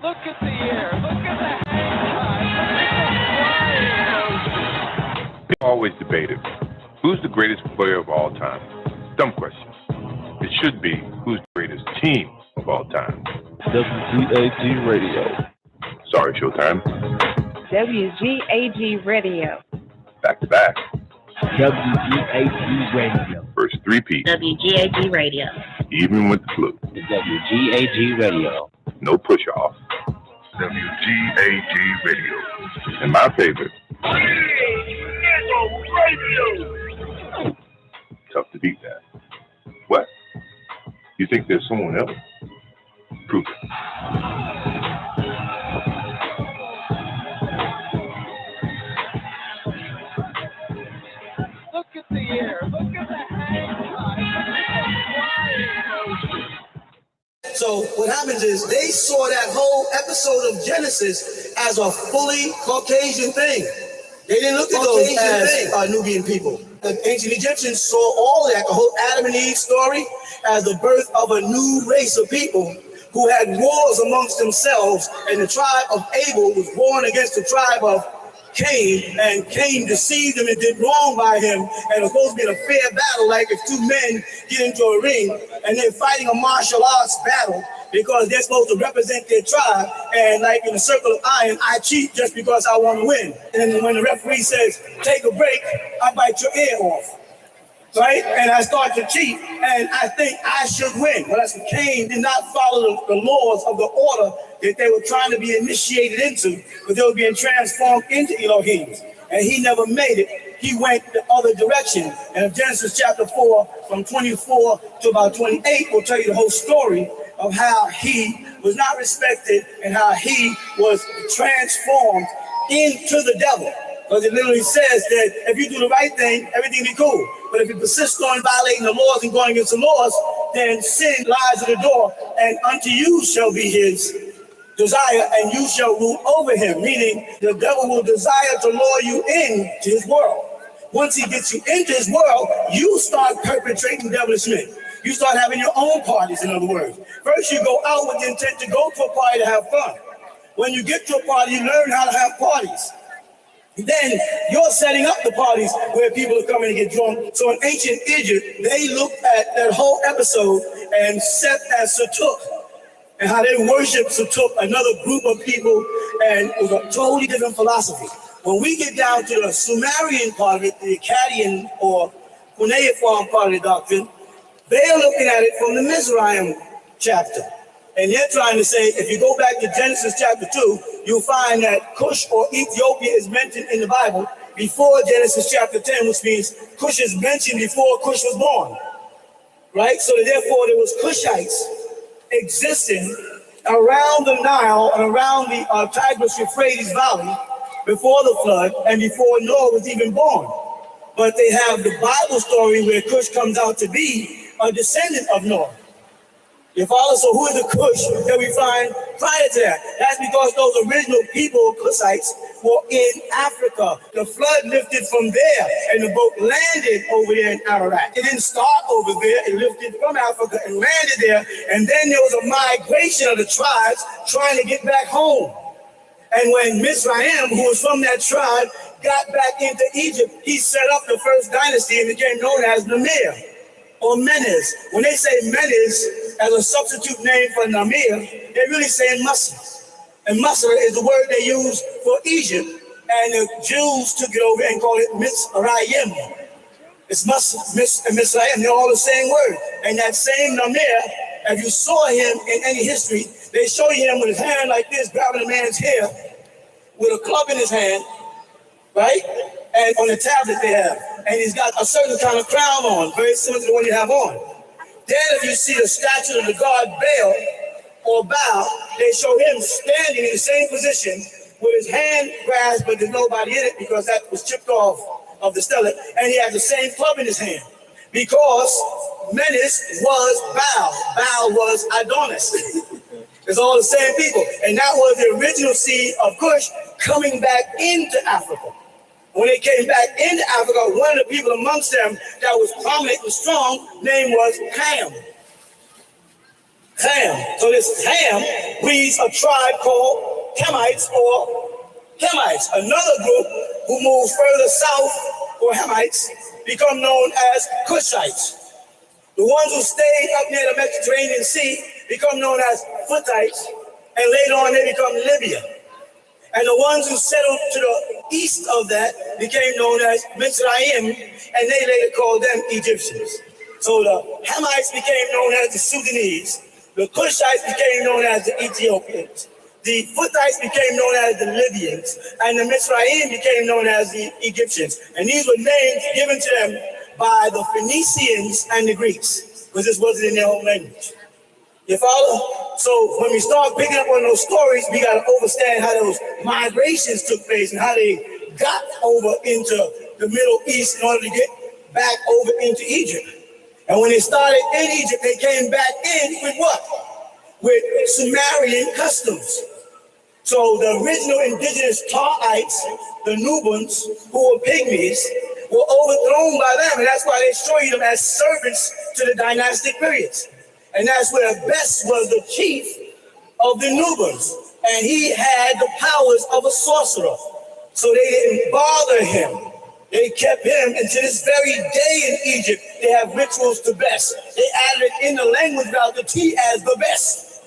Look at the air. Look at the hang time. Look at the flying. Always debated. Who's the greatest player of all time? Dumb question. It should be who's the greatest team of all time. WGAG Radio. Sorry, Showtime. WGAG Radio. Back to back. WGAG Radio. First three-peat. WGAG Radio. Even with the flu. WGAG Radio. No push-off. WGAG Radio. And my favorite. Radio. Tough to beat that. What? You think there's someone else? Prove it. Look at the air. Look at the hang time. So what happens is they saw that whole episode of Genesis as a fully Caucasian thing. They didn't look at those as Nubian people. The ancient Egyptians saw all that, the whole Adam and Eve story, as the birth of a new race of people who had wars amongst themselves, and the tribe of Abel was born against the tribe of Cain, and Cain deceived him and did wrong by him, and it was supposed to be a fair battle, like if two men get into a ring and they're fighting a martial arts battle because they're supposed to represent their tribe, and like in a circle of iron, I cheat just because I want to win. And then when the referee says, take a break, I bite your ear off, right? And I start to cheat, and I think I should win. But that's Cain did not follow the laws of the order that they were trying to be initiated into, but they were being transformed into Elohims. And he never made it. He went the other direction. And Genesis chapter 4, from 24 to about 28, will tell you the whole story of how he was not respected and how he was transformed into the devil. Because it literally says that if you do the right thing, everything will be cool. But if you persist on violating the laws and going against the laws, then sin lies at the door, and unto you shall be his desire, and you shall rule over him. Meaning the devil will desire to lure you into his world. Once he gets you into his world, you start perpetrating devilish men. You start having your own parties, in other words. First, you go out with the intent to go to a party to have fun. When you get to a party, you learn how to have parties. Then you're setting up the parties where people are coming to get drunk. So in ancient Egypt, they looked at that whole episode and set as Satuk, and how they worship Satuk, another group of people, and it was a totally different philosophy. When we get down to the Sumerian part of it, the Akkadian or cuneiform part of the doctrine, they're looking at it from the Mizraim chapter. And they're trying to say, if you go back to Genesis chapter 2, you'll find that Cush or Ethiopia is mentioned in the Bible before Genesis chapter 10, which means Cush is mentioned before Cush was born. Right? So therefore, there was Cushites existing around the Nile and around the Tigris-Euphrates Valley before the flood and before Noah was even born. But they have the Bible story where Cush comes out to be a descendant of Noah. You follow? So who is the Cush that we find prior to that? That's because those original people, Cushites, were in Africa. The flood lifted from there, and the boat landed over there in Ararat. It didn't start over there. It lifted from Africa and landed there, and then there was a migration of the tribes trying to get back home. And when Mizraim, who was from that tribe, got back into Egypt, he set up the first dynasty and became known as Namir. Or Menes. When they say Menes as a substitute name for Namir, they're really saying Masr. And Masr is the word they use for Egypt. And the Jews took it over and called it Mitzrayim. It's Masr and Mitzrayim, they're all the same word. And that same Namir, if you saw him in any history, they show you him with his hand like this, grabbing a man's hair, with a club in his hand, right? And on the tablet they have. And he's got a certain kind of crown on, very similar to the one you have on. Then if you see the statue of the god Baal or Baal, they show him standing in the same position with his hand grasped, but there's nobody in it because that was chipped off of the stela. And he has the same club in his hand because Menes was Baal. Baal was Adonis. It's all the same people. And that was the original seed of Cush coming back into Africa. When they came back into Africa, one of the people amongst them that was prominent and strong, name was Ham. Ham. So this Ham breeds a tribe called Hamites or Hamites. Another group who move further south, or Hamites, become known as Cushites. The ones who stayed up near the Mediterranean Sea become known as Foothites, and later on they become Libya. And the ones who settled to the east of that became known as Mitzrayim, and they later called them Egyptians. So the Hamites became known as the Sudanese, the Cushites became known as the Ethiopians, the Foothites became known as the Libyans, and the Mitzrayim became known as the Egyptians. And these were names given to them by the Phoenicians and the Greeks, because this wasn't in their own language. You follow? So when we start picking up on those stories, we got to understand how those migrations took place and how they got over into the Middle East in order to get back over into Egypt. And when they started in Egypt, they came back in with what? With Sumerian customs. So the original indigenous Tarites, the Nubians, who were pygmies, were overthrown by them, and that's why they show you them as servants to the dynastic periods. And that's where Bes was the chief of the Nubians, and he had the powers of a sorcerer. So they didn't bother him. They kept him, and to this very day in Egypt, they have rituals to Bes. They added in the language without the T as the Bes.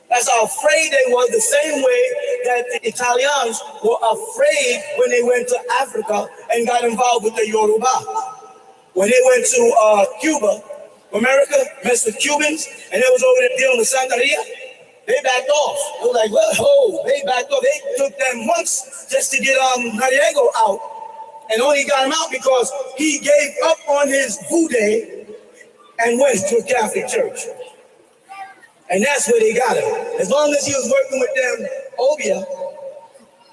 That's how afraid they were, the same way that the Italians were afraid when they went to Africa and got involved with the Yoruba. When they went to Cuba, America, messed with Cubans, and they was over there dealing with Santeria, they backed off. They were like, well, they backed off. They took them months just to get Noriega out, and only got him out because he gave up on his voodoo and went to a Catholic church. And that's where they got him. As long as he was working with them Obia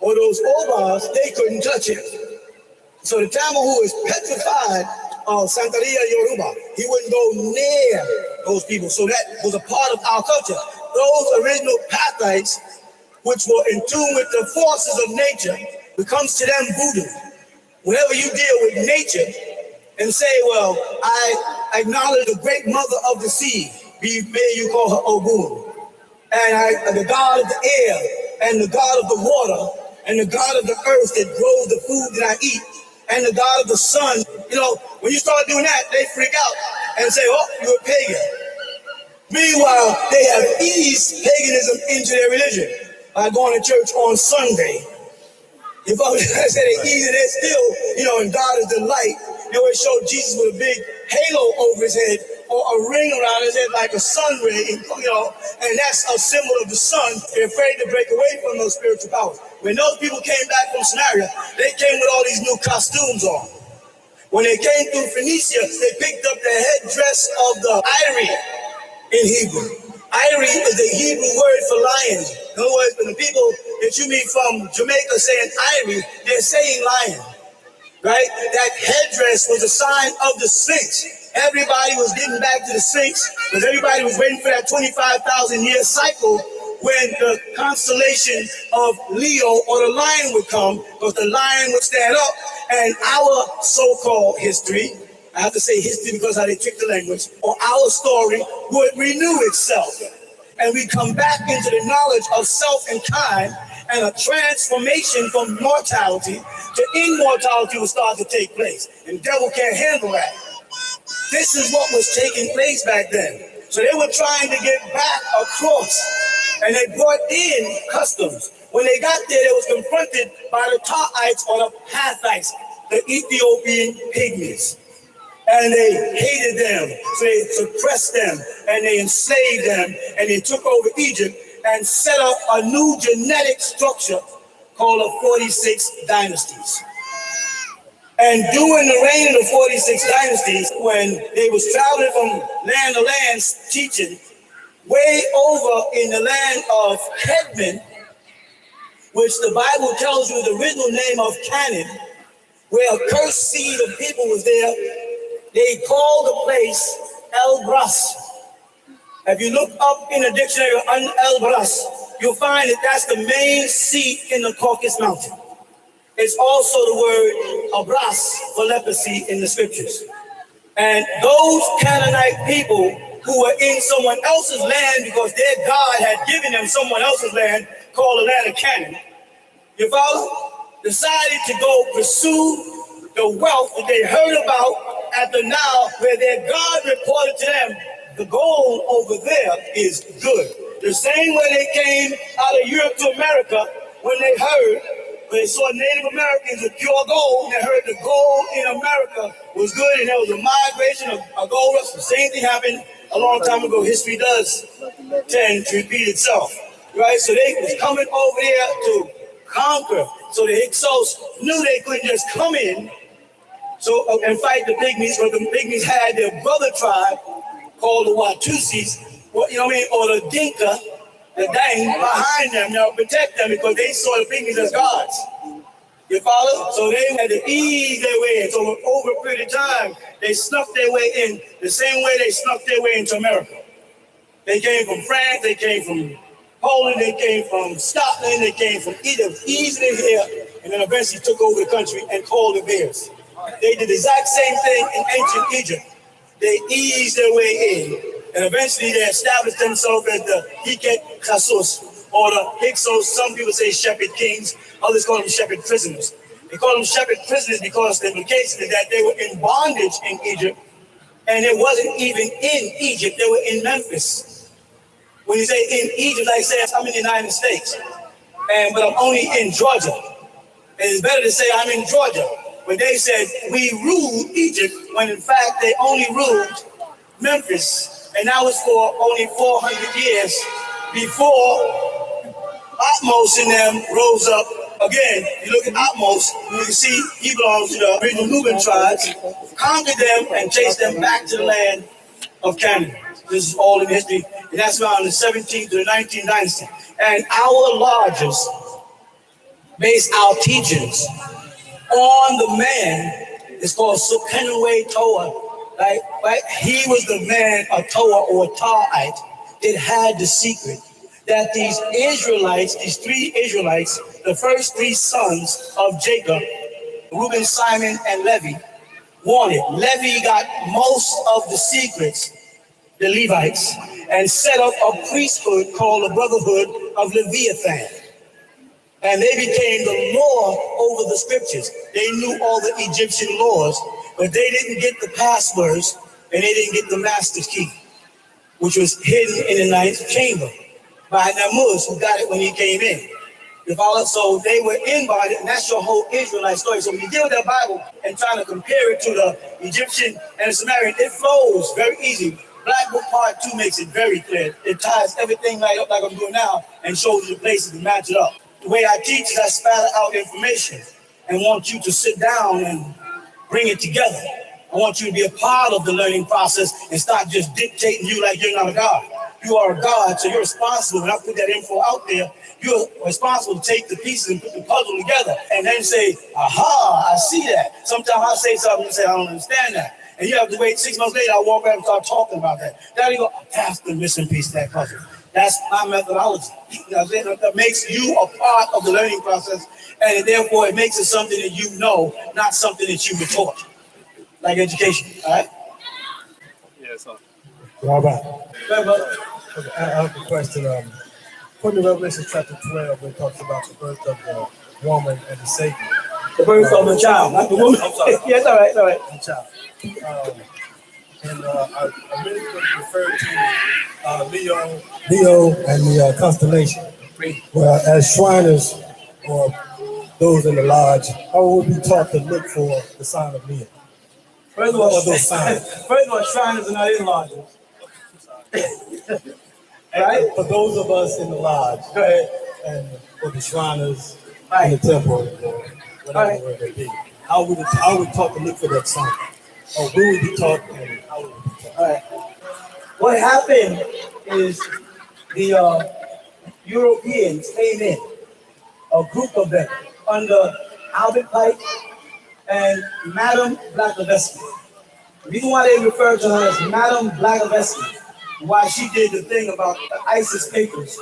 or those Obas, they couldn't touch him. So the Tamil who was petrified of Santeria Yoruba, he wouldn't go near those people. So that was a part of our culture. Those original Pathites, which were in tune with the forces of nature, becomes to them voodoo. Whenever you deal with nature and say, well, I acknowledge the great mother of the sea, may you call her Ogun, and the God of the air, and the God of the water, and the God of the earth that grows the food that I eat, and the God of the sun. You know, when you start doing that, they freak out and say, oh, you're a pagan. Meanwhile, they have eased paganism into their religion by going to church on Sunday. You follow me? I said they easy, they're still, and God is the light. They always show Jesus with a big halo over his head or a ring around his head like a sun ray, and that's a symbol of the sun. They're afraid to break away from those spiritual powers. When those people came back from Samaria, they came with all these new costumes on. When they came through Phoenicia, they picked up the headdress of the Iri in Hebrew. Iri is the Hebrew word for lion. In other words, when the people that you meet from Jamaica saying Iri, they're saying lion. Right? That headdress was a sign of the Sphinx. Everybody was getting back to the Sphinx because everybody was waiting for that 25,000 year cycle when the constellation of Leo or the lion would come, because the lion would stand up and our so-called history, I have to say history because how they trick the language, or our story would renew itself. And we come back into the knowledge of self and kind, and a transformation from mortality to immortality will start to take place. And the devil can't handle that. This is what was taking place back then. So they were trying to get back across, and they brought in customs. When they got there, they was confronted by the Tarites or the Pathites, the Ethiopian pygmies. And they hated them, so they suppressed them, and they enslaved them, and they took over Egypt and set up a new genetic structure called the 46 dynasties. And during the reign of the 46 dynasties, when they was traveling from land to land teaching, way over in the land of Kedman, which the Bible tells you is the original name of Canaan, where a cursed seed of people was there, they called the place El Bras. If you look up in the dictionary on El Bras, you'll find that that's the main seat in the Caucasus Mountain. It's also the word Abras for leprosy in the scriptures. And those Canaanite people who were in someone else's land because their God had given them someone else's land called the land of Canaan. You follow? Decided to go pursue the wealth that they heard about at the Nile, where their God reported to them, the gold over there is good. The same way they came out of Europe to America when they saw Native Americans with pure gold, and they heard the gold in America was good, and there was a migration of gold rush. The same thing happened a long time ago. History does tend to repeat itself, right? So they was coming over here to conquer. So the Hyksos knew they couldn't just come in and fight the Pygmies, but the Pygmies had their brother tribe called the Watusis, or the Dinka, the Dang, behind them, protect them because they saw the Pygmies as gods. You follow? So they had to ease their way in. So over a period of time, they snuck their way in the same way they snuck their way into America. They came from France, they came from Poland, they came from Scotland, they came from Egypt, eased in here, and then eventually took over the country and called it theirs. They did the exact same thing in ancient Egypt. They eased their way in, and eventually they established themselves as the Hiket Kasus, or the Hyksos. Some people say shepherd kings, others call them shepherd prisoners. They call them shepherd prisoners because the implication is that they were in bondage in Egypt, and it wasn't even in Egypt, they were in Memphis. When you say in Egypt, like say I'm in the United States, but I'm only in Georgia. And it's better to say I'm in Georgia. But they said we ruled Egypt when in fact they only ruled Memphis. And that was for only 400 years before Atmos and them rose up. Again, you look at Atmos, you can see he belongs to the original Nubian tribes, conquered them and chased them back to the land of Canaan. This is all in history, and that's around the 17th to the 19th dynasty. And our lodges base our teachings on the man. It's called Sukenwe Toa, right? He was the man, a Toa or a Ta'ite, that had the secret that these Israelites, these three Israelites, the first three sons of Jacob, Reuben, Simon, and Levi, wanted. Levi got most of the secrets, the Levites, and set up a priesthood called the Brotherhood of Leviathan. And they became the law over the scriptures. They knew all the Egyptian laws, but they didn't get the passwords and they didn't get the master's key, which was hidden in the ninth chamber by Nammuz, who got it when he came in. You follow? So they were in bondage, and that's your whole Israelite story. So when you deal with that Bible and trying to compare it to the Egyptian and the Sumerian, it flows very easy. Black Book Part 2 makes it very clear. It ties everything right up like I'm doing now and shows you the places to match it up. The way I teach is I spatter out information and want you to sit down and bring it together. I want you to be a part of the learning process and stop just dictating you like you're not a God. You are a God, so you're responsible. When I put that info out there, you're responsible to take the pieces and put the puzzle together and then say, aha, I see that. Sometimes I say something and say, I don't understand that. And you have to wait 6 months later, I walk back and start talking about that. Then you go, that's the missing piece of that puzzle. That's my methodology. That makes you a part of the learning process, and therefore it makes it something that you know, not something that you were taught. Like education, all right? Yeah, so. All right. I have a question. According to Revelation chapter 12, it talks about the birth of the woman and the Savior. The birth of the child, not the woman. I'm sorry. Yes, all right, all right. The child. I really refer to Leo and the constellation. Well, as Shriners or those in the lodge, how would we taught to look for the sign of Leo? First of all, those signs. Shriners are not in lodges. Right? For those of us in the lodge, go ahead. And for the Shriners Right. in the temple, or whatever where they be, how would we taught to look for that sign? Or will we be taught, and how would we be taught? All right. What happened is the Europeans came in, a group of them, under Albert Pike and Madame Blavatsky. The reason why they refer to her as Madame Blavatsky, why she did the thing about the ISIS papers,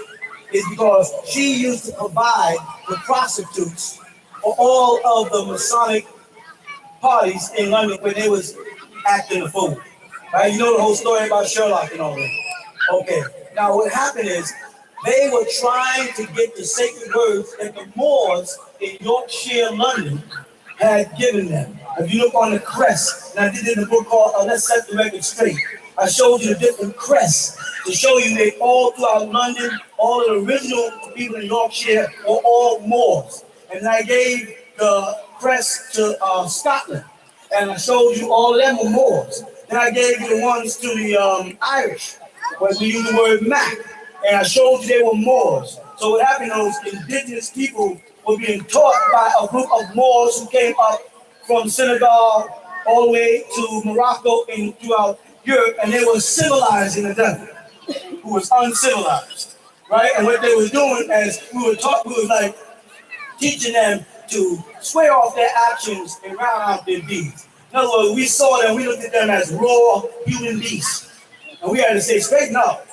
is because she used to provide the prostitutes for all of the Masonic parties in London when they was acting a fool. Right? You know the whole story about Sherlock and all that. Okay. Now what happened is they were trying to get the sacred words that the Moors in Yorkshire, London, had given them. If you look on the crest, and I did it in a book called Let's Set the Record Straight, I showed you the different crests to show you that all throughout London, all of the original people in Yorkshire were all Moors. And I gave the crest to Scotland, and I showed you all of them were Moors. Then I gave you the ones to the Irish, where we use the word Mac, and I showed you they were Moors. So what happened, those indigenous people were being taught by a group of Moors who came up from Senegal all the way to Morocco and throughout Europe, and they were civilizing the devil, who was uncivilized, right? And what they were doing, as we were taught, we was like teaching them to swear off their actions and round out their deeds. In other words, we saw them, we looked at them as raw human beasts. And we had to say, straighten up,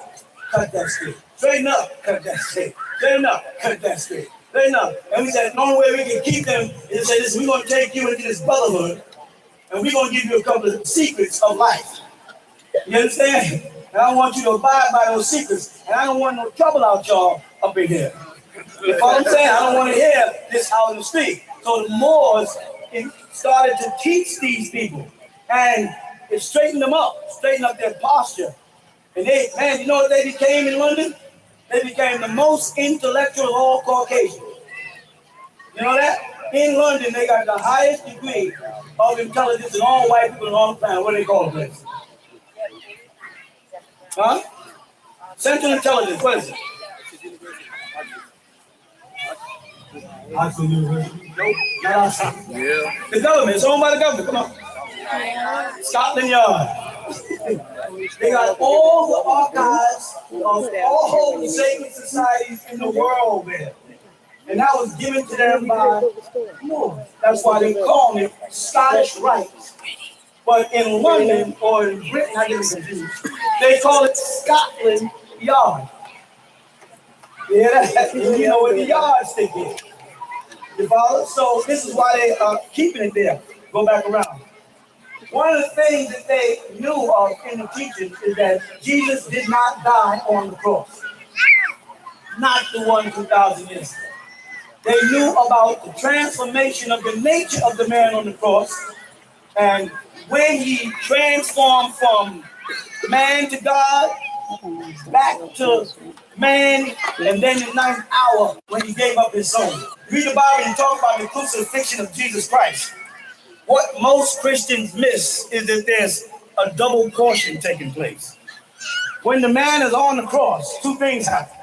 cut that straight. Straighten up, cut that straight. Straighten up, cut that straight. Straighten up. And we said, the only way we can keep them is to say, listen, we're going to take you into this brotherhood, and we're going to give you a couple of secrets of life. You understand? And I want you to abide by those secrets, and I don't want no trouble out y'all up in here. You know what I'm saying? I don't want to hear this out in the street. So the Moors started to teach these people, and it straightened them up, straightened up their posture. And they, man, you know what they became in London? They became the most intellectual of all Caucasians. You know that? In London, they got the highest degree of intelligence in all white people in all the planet. What do they call the place? Huh? Central Intelligence, what is it? Oxford University. Nope, not Oxford. Yeah. The government, it's owned by the government, come on. Scotland Yard. They got all the archives of all the sacred societies in the world there. And that was given to them by Moors. That's why they call it Scottish rights. But in London or in Britain, I get confused, they call it Scotland Yard. Yeah, you know where the yardstick is. You follow? So this is why they are keeping it there. Go back around. One of the things that they knew of in the teaching is that Jesus did not die on the cross. Not the one 2,000 years ago. They knew about the transformation of the nature of the man on the cross, and when he transformed from man to God, back to man, and then the ninth hour when he gave up his soul. Read the Bible and talk about the crucifixion of Jesus Christ. What most Christians miss is that there's a double portion taking place. When the man is on the cross, two things happen.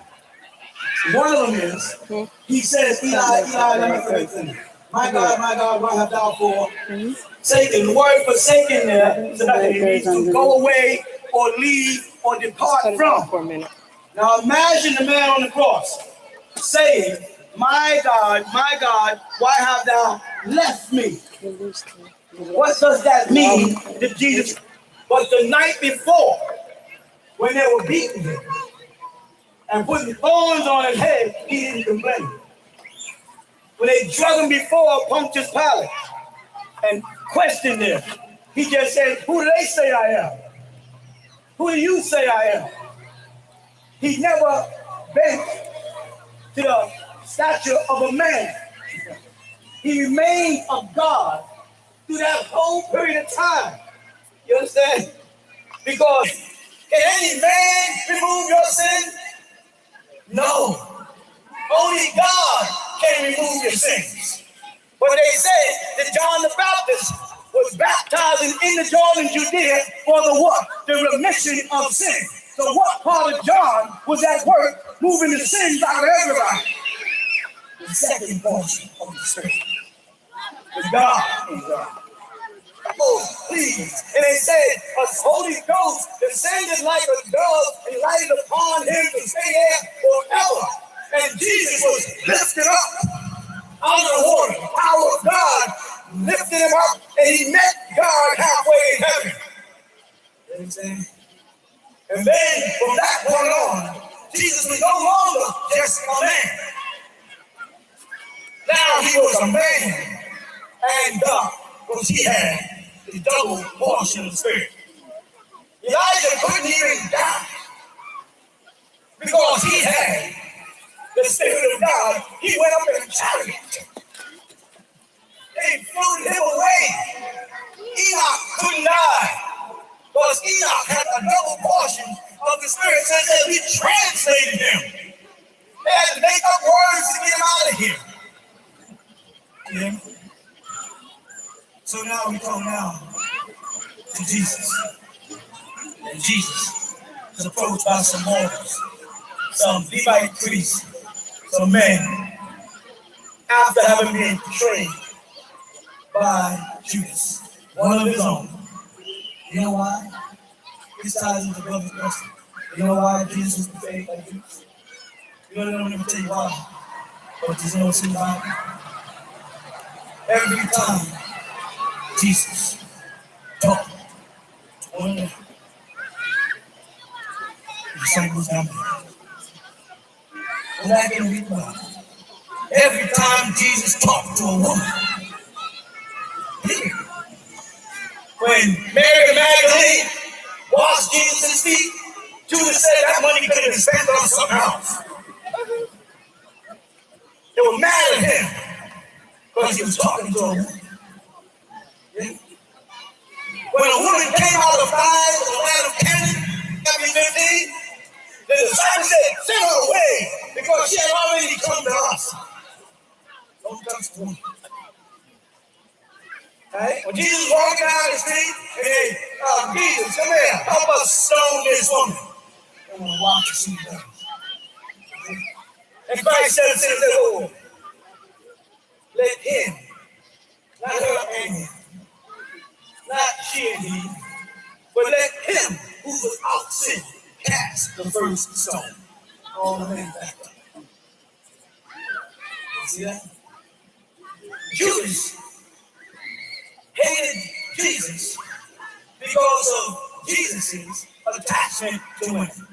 One of them is, he says, Eli, Eli, let me forget. My God, why have thou forsaken? The word forsaken there means to go away or leave or depart from. Now imagine the man on the cross saying, my God, why have thou left me? What does that mean that Jesus, but the night before, when they were beating him and putting thorns on his head, he didn't complain. When they drug him before Pontius Pilate and questioned him, he just said, who do they say I am? Who do you say I am? He never bent to the stature of a man. He remained a God through that whole period of time. You understand? Because can any man remove your sin? No. Only God can remove your sins. But they said that John the Baptist was baptizing in the Jordan, Judea, for the what? The remission of sin. So what part of John was at work moving the sins out of everybody? The second portion of the Spirit. The God is God. Oh, please. And they said, a Holy Ghost descended like a dove and lighted upon him to stay there forever. And Jesus was lifted up out of the water. The power of God lifted him up, and he met God halfway in heaven. You know what I'm saying? And then from that point on, Jesus was no longer just a man. Now he was a man and God, because he had the double portion of the Spirit. Elijah couldn't even die because he had the Spirit of God. He went up in a chariot. They flew him away. Enoch couldn't die because Enoch had a double portion of the Spirit. So he translated him. They had to make up words to get him out of here. Yeah. So now we come now to Jesus. And Jesus is approached by some mortals, some Levite priests, some men, after having been betrayed by Judas, one of his own. You know why? This ties into brother's question. You know why Jesus was betrayed by Judas? You know, they don't even tell you why. But there's no sin about it. Every time Jesus talked to one of them, the disciples down there. Go back and read about it. Every time Jesus talked to a woman, when Mary Magdalene washed Jesus' feet, Judas said that money could have been spent on something else. They were mad at him because he was talking to a woman. Yeah. When a woman came out of the land of Canaan, chapter 15, the disciples said, send her away because she had already come to us. Don't touch the woman. Right? When Jesus was walking down the street, and they, Jesus, come here, help us stone this woman. And we'll watch and see what happens. And Christ said to the Lord, let him, not her and him, not she and he, but let him who was without sin cast the first stone. All the men back up. See that? Judas hated Jesus because of Jesus' attachment to women.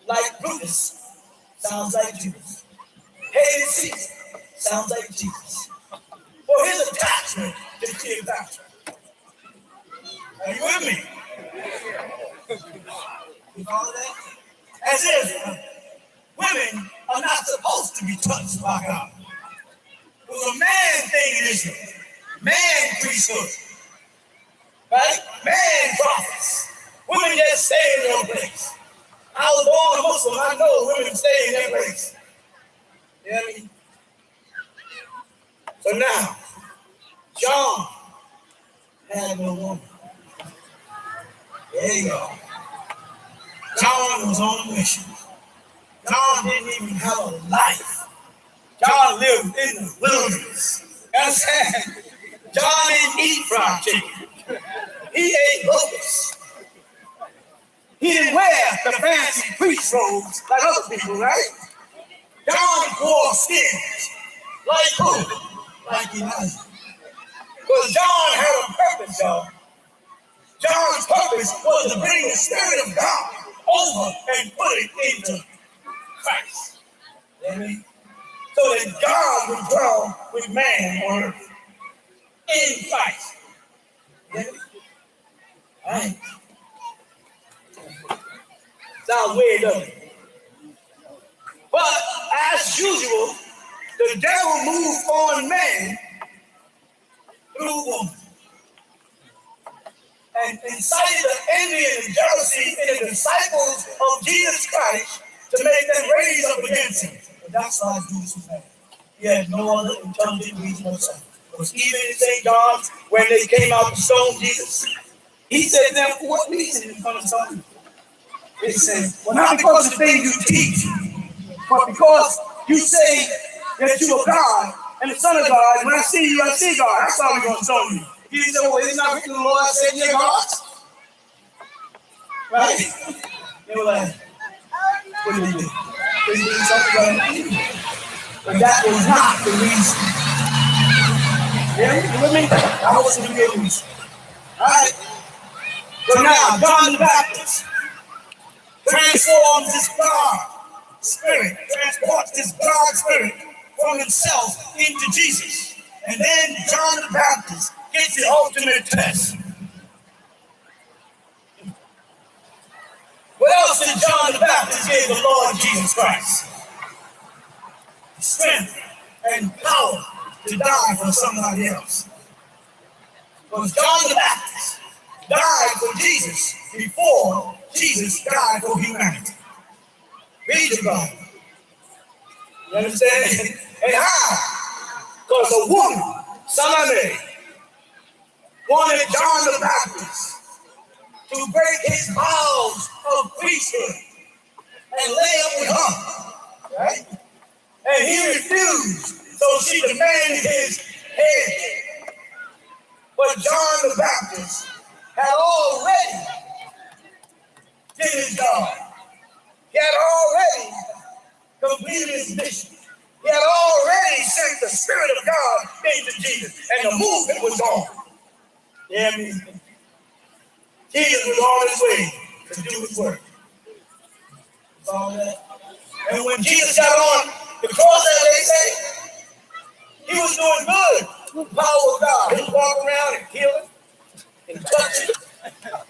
Like Brutus, sounds like Judas. Hated Caesar, sounds like Jesus. For his attachment to Cleopatra. Are you with me? You follow that? As if women are not supposed to be touched by God. It was a man thing in Israel. Man priesthood. Right? Man prophets. Women just stay in their place. I was born a Muslim. I know women stay in their place. You know what I mean? So now, John had no woman. There you go. John was on a mission. John didn't even have a life. John lived in the wilderness. Understand? John didn't eat fried chicken. He ate locusts. He didn't wear the fancy priest robes like other people, right? John wore skins. Like who? Like Elijah. Because John had a purpose, y'all. John's purpose was to bring the Spirit of God over and put it into Christ. You know what I mean? So that God would dwell with man on earth in Christ. You know what I mean? All right. Sounds weird, doesn't it? But as usual, the devil moved on man through woman. And incited the envy and jealousy in the disciples of Jesus Christ to make them raise up against him. And that's why Judas was mad. He had no other intelligent reason whatsoever. Because even in St. John's, when they came out to stone Jesus, he said to them, for what reason are you going to stone me? They said, well, not because of the things you teach, but because you say that you are God and the Son of God. And when I see you, I see God. That's why we're going to stone you. He said, well, it's not written in the Lord, I said, you're gods. Right? They were like, what did he do? Did he do something right? But that was not the reason. Yeah, you with me? I wasn't the real reason. All right? So now, John the Baptist transforms this God spirit, transports this God spirit from himself into Jesus. And then John the Baptist gets the ultimate test. What else did John the Baptist give the Lord Jesus Christ? Strength and power to die for somebody else. Because John the Baptist died for Jesus before Jesus died for humanity. Read your Bible. You understand? And how? Because a woman, Salome, wanted John the Baptist to break his vows of priesthood and lay up with her. Right? And he refused, so she demanded his head. But John the Baptist had already did his job. He had already completed his mission. He had already sent the Spirit of God into Jesus, and the movement was on. Yeah, I mean, Jesus was on his way to do his work. That's all that. And when Jesus got on the cross, as they say, he was doing good. The power of God. He was walking around and healing, and touching,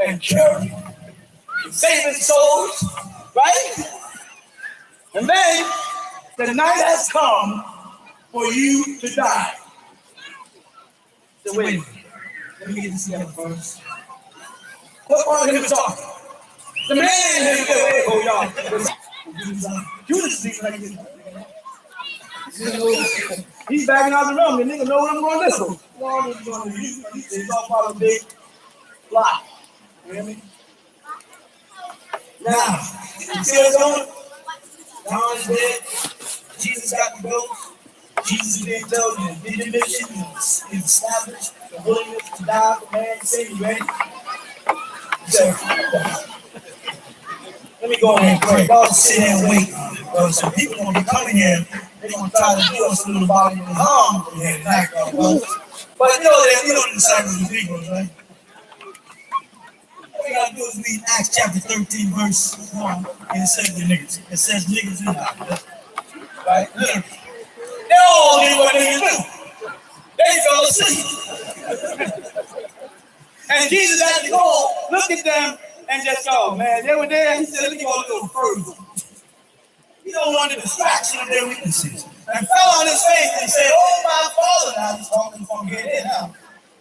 and curing, and saving souls, right? And then the night has come for you to die. So wait a minute. Let me get this together first. What part of him talking? The man in the oh y'all. Judas is like this. He's backing out the room. The nigga know what I'm going to do. He's all part of a big plot. You hear me? Now, you see what's going on? John's dead. Jesus got to go. Jesus didn't tell you the vision is established, the willingness to die for man's sin. You ready? So, let me go ahead and pray. Y'all sit there and wait. Some people are going to be coming here. They're going to try to do us a little bodily harm. But you know that we don't decide with the Negroes, right? All we got to do is read Acts chapter 13, verse 1, and it says the niggas. It says niggas in the right? Literally. They all knew what they do. They fell asleep. And Jesus had to go look at them and just go, man, they were there. He said, let me go a little further. He don't want the distraction of their weaknesses. And fell on his face and said, oh, my Father. Now he's talking from here now.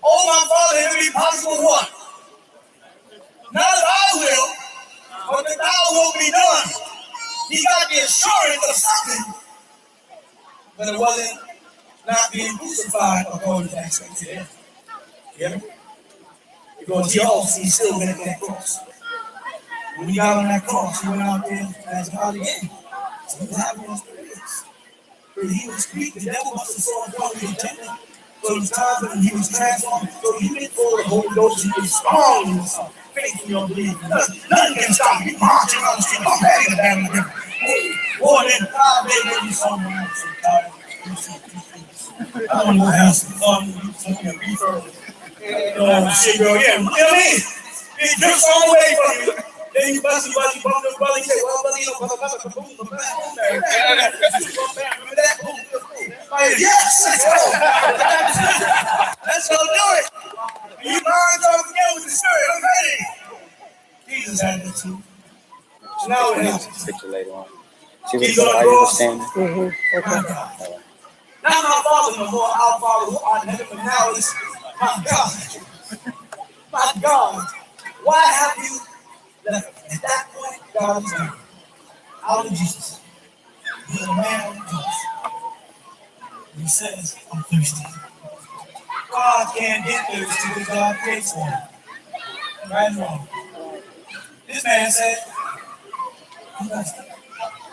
Oh, my Father, if it be possible, what? Not as I will, but that thou will be done. He got the assurance of something. But it wasn't not being crucified according to Acts 18. Yeah? Because he's still been at that cross. When he got on that cross, he went out there as God again. So he was having his experience. When he was weak, the devil must have saw him going to temple. So it was time when he was transformed. So he went for the Holy Ghost. He was strong in his faith in your belief. Nothing can stop you. Marching on the street. I'm ready to battle again. Boy, then 5 days when you saw me, I'm so tired. I don't know what else to fun. You took me a reefer. Shit, girl, yeah. You know what I mean? It drifts all away from you. Then you bust, you bump your brother, you say, well, brother, you know, boom, remember that? Boom. Yes, let's go. Let's go do it. You learn to forget with the Spirit. I'm ready. Jesus had it too. Now it happens. Picture later on. See what the understanding. Okay. Not my Father no more, our Father who art in heaven, but now it's my God. My God. Why have you left? At that point, God is gone. Out of Jesus. He's a man on the cross. He says, I'm thirsty. God can't get thirsty because God creates one. Right and wrong. This man said, I'm thirsty.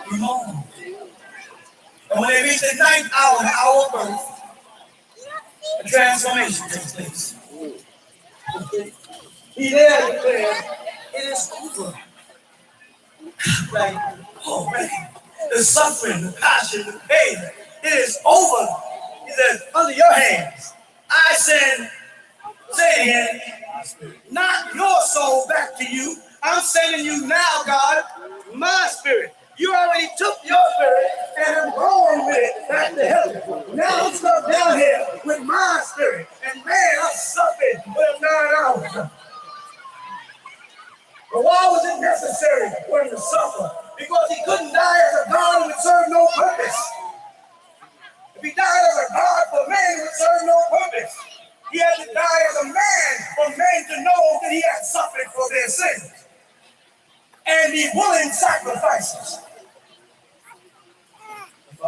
Come on. And when they reach the 9th hour, the hour of birth, a transformation takes place. He there declared, it is over. Like, already. The suffering, the passion, the pain, it is over. He says, under your hands, I send, say it again, not your soul back to you. I'm sending you now, God, my spirit. You already took your spirit and I'm going with it back to heaven. Now I'm stuck down here with my spirit. And man, I'm suffering for 9 hours. But why was it necessary when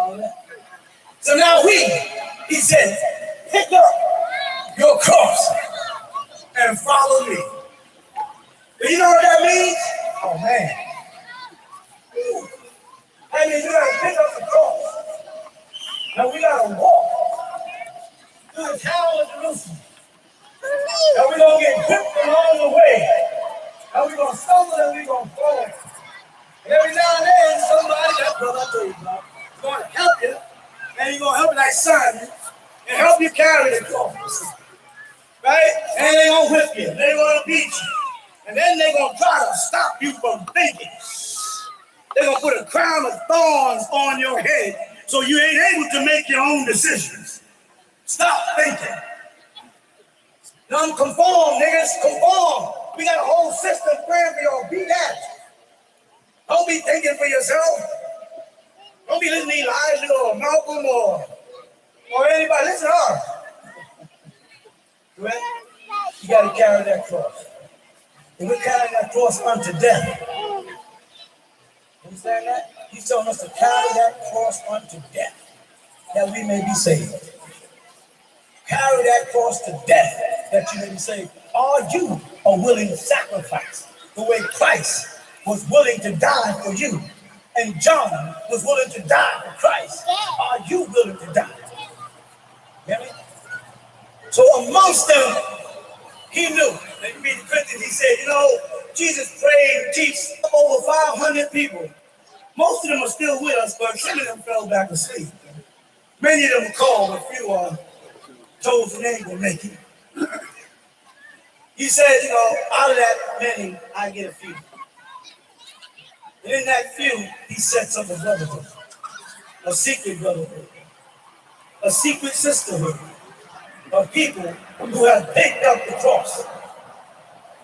Follow that? So now he said, pick up your cross and follow me. Do you know what that means? Oh man. That means you gotta pick up the cross. Now we gotta walk through the town of Jerusalem. Now we're gonna get whipped along the way. Now we're gonna stumble and we're gonna fall. And every now and then somebody, that brother I told you about, is gonna help you, and he's gonna help you like Simon and help you carry the cross. Right? And they're gonna whip you, they're gonna beat you. And then they're gonna try to stop you from thinking. They're gonna put a crown of thorns on your head so you ain't able to make your own decisions. Stop thinking. Don't conform, niggas, conform. We got a whole system praying for y'all. Be that. Don't be thinking for yourself. Don't be listening to Elijah or Malcolm or anybody. Listen to her. Right? You got to carry that cross. And we're carrying that cross unto death. Understand that? He's telling us to carry that cross unto death, that we may be saved. Carry that cross to death, that you may be saved. Are you a willing sacrifice? The way Christ was willing to die for you, and John was willing to die for Christ. Are you willing to die? Hear me? So amongst them, he knew. Let me read the Corinthians. He said, you know, Jesus prayed and teached over 500 people. Most of them are still with us, but some of them fell back asleep. Many of them were called, a few are chosen ain't gonna make it. He said, you know, out of that many, I get a few. And in that few, he sets up a brotherhood, a secret brotherhood, a secret sisterhood of people who have picked up the cross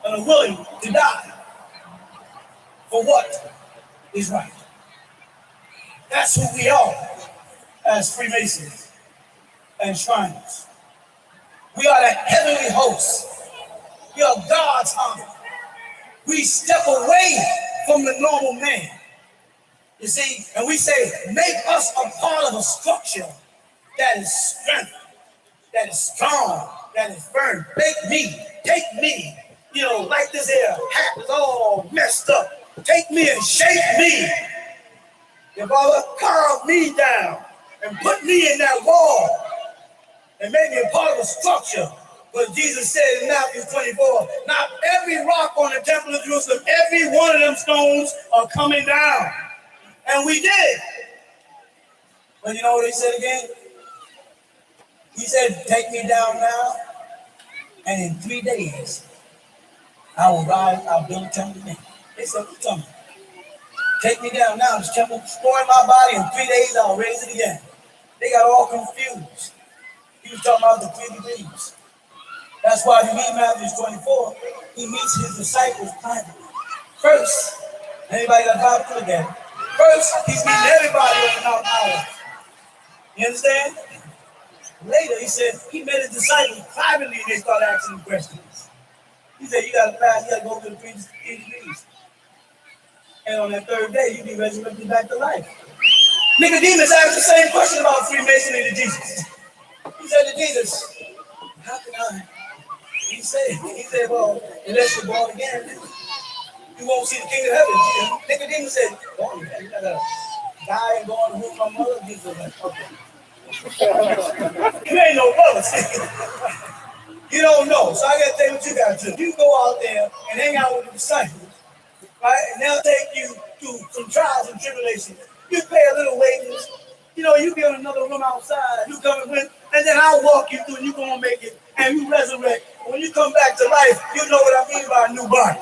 and are willing to die for what is right. That's who we are as Freemasons and Shriners. We are the heavenly host. We are God's army. We step away from the normal man. You see, and we say, make us a part of a structure that is strength, that is strong, that is firm. Take me, you know, like this here hat is all messed up. Take me and shape me. Your father, carve me down and put me in that wall and make me a part of a structure. But Jesus said in Matthew 24, not every rock on the temple of Jerusalem, every one of them stones are coming down. And we did. But you know what he said again? He said, take me down now, and in 3 days, I will rise, I'll build a temple again. They said, what temple? Take me down now, this temple, destroy my body, in 3 days I'll raise it again. They got all confused. He was talking about the 3 degrees. That's why if you read Matthew 24, he meets his disciples privately. First, anybody got Bible to look at it? First, he's meeting everybody on Mount Olive. You understand? Later, he said he met his disciples privately and they started asking him questions. He said, you got to fast, you got to go through the 3 degrees. And on that third day, you be resurrected back to life. Nicodemus asked the same question about Freemasonry to Jesus. He said to Jesus, how can I? He said, well, unless you're born again, you won't see the kingdom of heaven. Nicodemus said, born again, you gotta die and go on the womb of my mother. Jesus was like, okay. You ain't no brother. You don't know. So I gotta tell you what you gotta do. You go out there and hang out with the disciples, right? And they'll take you through some trials and tribulations. You pay a little wages. You know, you get in another room outside, you come in, and then I'll walk you through and you're gonna make it, and you resurrect. When you come back to life, you know what I mean by a new body.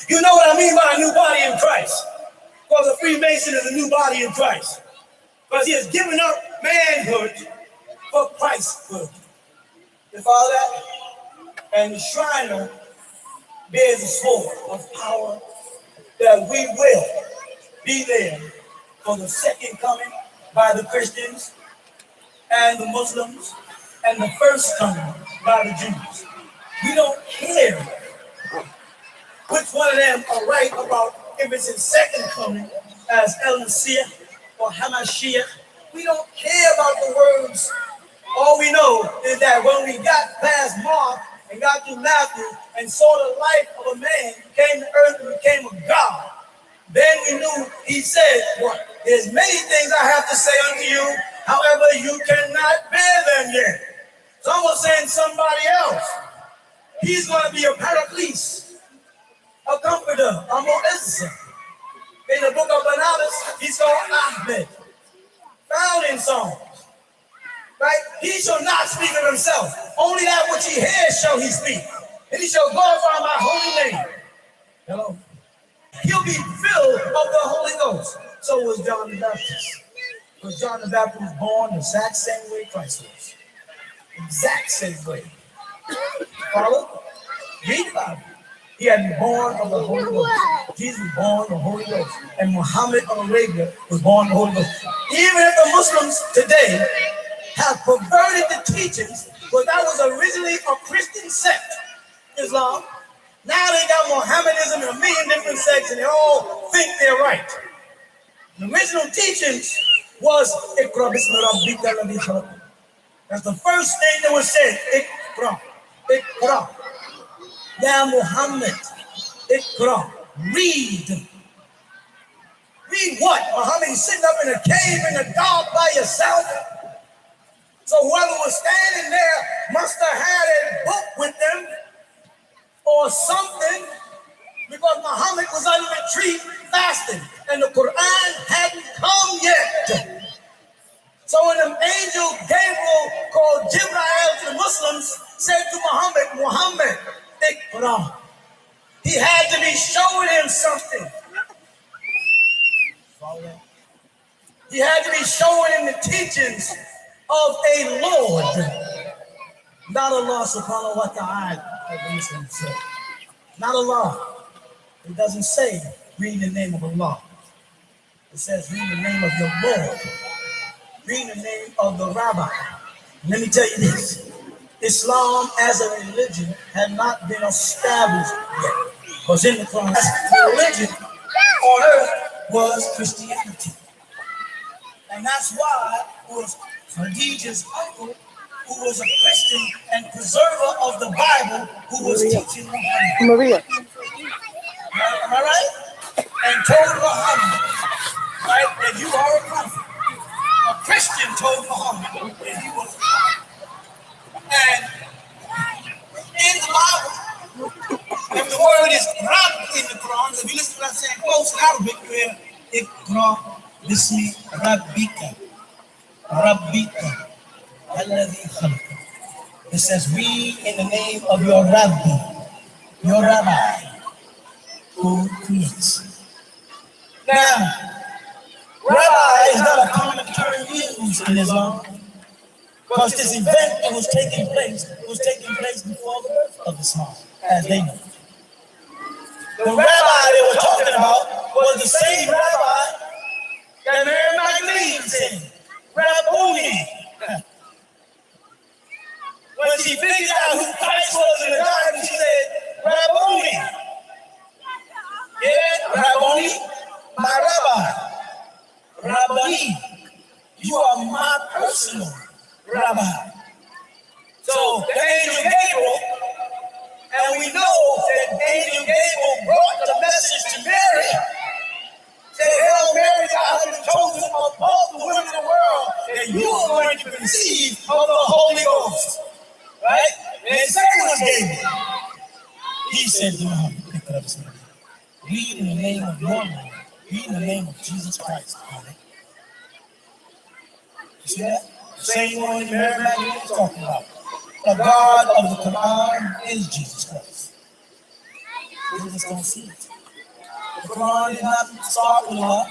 You know what I mean by a new body in Christ. Because a Freemason is a new body in Christ. Because he has given up manhood for Christhood. You follow that? And the Shriner bears a sword of power that we will be there for the second coming by the Christians and the Muslims and the first coming by the Jews. We don't care which one of them are right about if it's his second coming, as El Messiah, or Hamashiach. We don't care about the words. All we know is that when we got past Mark and got through Matthew and saw the life of a man who came to earth and became a God, then we knew he said, what? There's many things I have to say unto you, however, you cannot bear them yet. So I'm going to send somebody else. He's going to be a paraclete, a comforter, a mo'ezzah. In the book of Bananas, he's called Ahmed, found in songs. Right? He shall not speak of himself. Only that which he hears shall he speak. And he shall glorify my holy name. Hello? He'll be filled of the Holy Ghost. So was John the Baptist. Because John the Baptist was born the exact same way Christ was. Exact same way. Follow? Read about it. He had been born of the Holy Ghost. Jesus was born of the Holy Ghost. And Muhammad of Arabia was born of the Holy Ghost. Even if the Muslims today have perverted the teachings, because that was originally a Christian sect, Islam. Now they got Mohammedanism and a million different sects, and they all think they're right. The original teachings was Iqra bismi rabbika alladhi khalaq. That's the first thing that was said. Iqra, Iqra. Ya Muhammad, Iqra. Read. Read what? Muhammad, is sitting up in a cave in the dark by yourself. So whoever was standing there must have had a book with them or something, because Muhammad was on a retreat fasting and the Quran hadn't come yet. So when the angel Gabriel called Jibreel to the Muslims, said to Muhammad, Muhammad, Iqra. He had to be showing him something. He had to be showing him the teachings of a Lord, not Allah subhanahu wa ta'ala. Not Allah. It doesn't say read the name of Allah. It says read the name of your Lord. Read the name of the Rabbi. Let me tell you this. Islam as a religion had not been established yet. Because in the Quran, the religion on earth was Christianity. And that's why it was Khadijah's uncle, who was a Christian and preserver of the Bible, who was teaching Muhammad. Maria. Am I right? And told Muhammad, right, that you are a prophet. A Christian told Muhammad that he was a prophet. And in the Bible, if the word is Rab in the Quran, if you listen to that saying close in Arabic, where Iqra bismi rabbika. Rabbika. Alladhi khalaq. It says, read in the name of your Rabbi, your Rabbi, who creates. Now, Rabbi is not a common term used in Islam, because this event that was taking place before the birth of Islam, as they know. The rabbi they were talking about was the same rabbi that Mary Magdalene said, Rabboni. When she figured out who Christ was in the garden, she said, Rabboni. Yeah, Rabboni, my rabbi. Rabboni, you are my personal rabbi. So the angel Gabriel, and we know that angel Gabriel brought the message to Mary. Said, "Hail Mary, thou hast been chosen of all the women in the world, that you are going to conceive of the Holy Ghost." Right? And the second was Gabriel. He said to Muhammad, read in the name of your Lord. Read in the name of Jesus Christ. You see that? The same one Mary Magdalene is talking about. The God of the Quran is Jesus Christ. We just don't see it. The Quran did not start with Allah.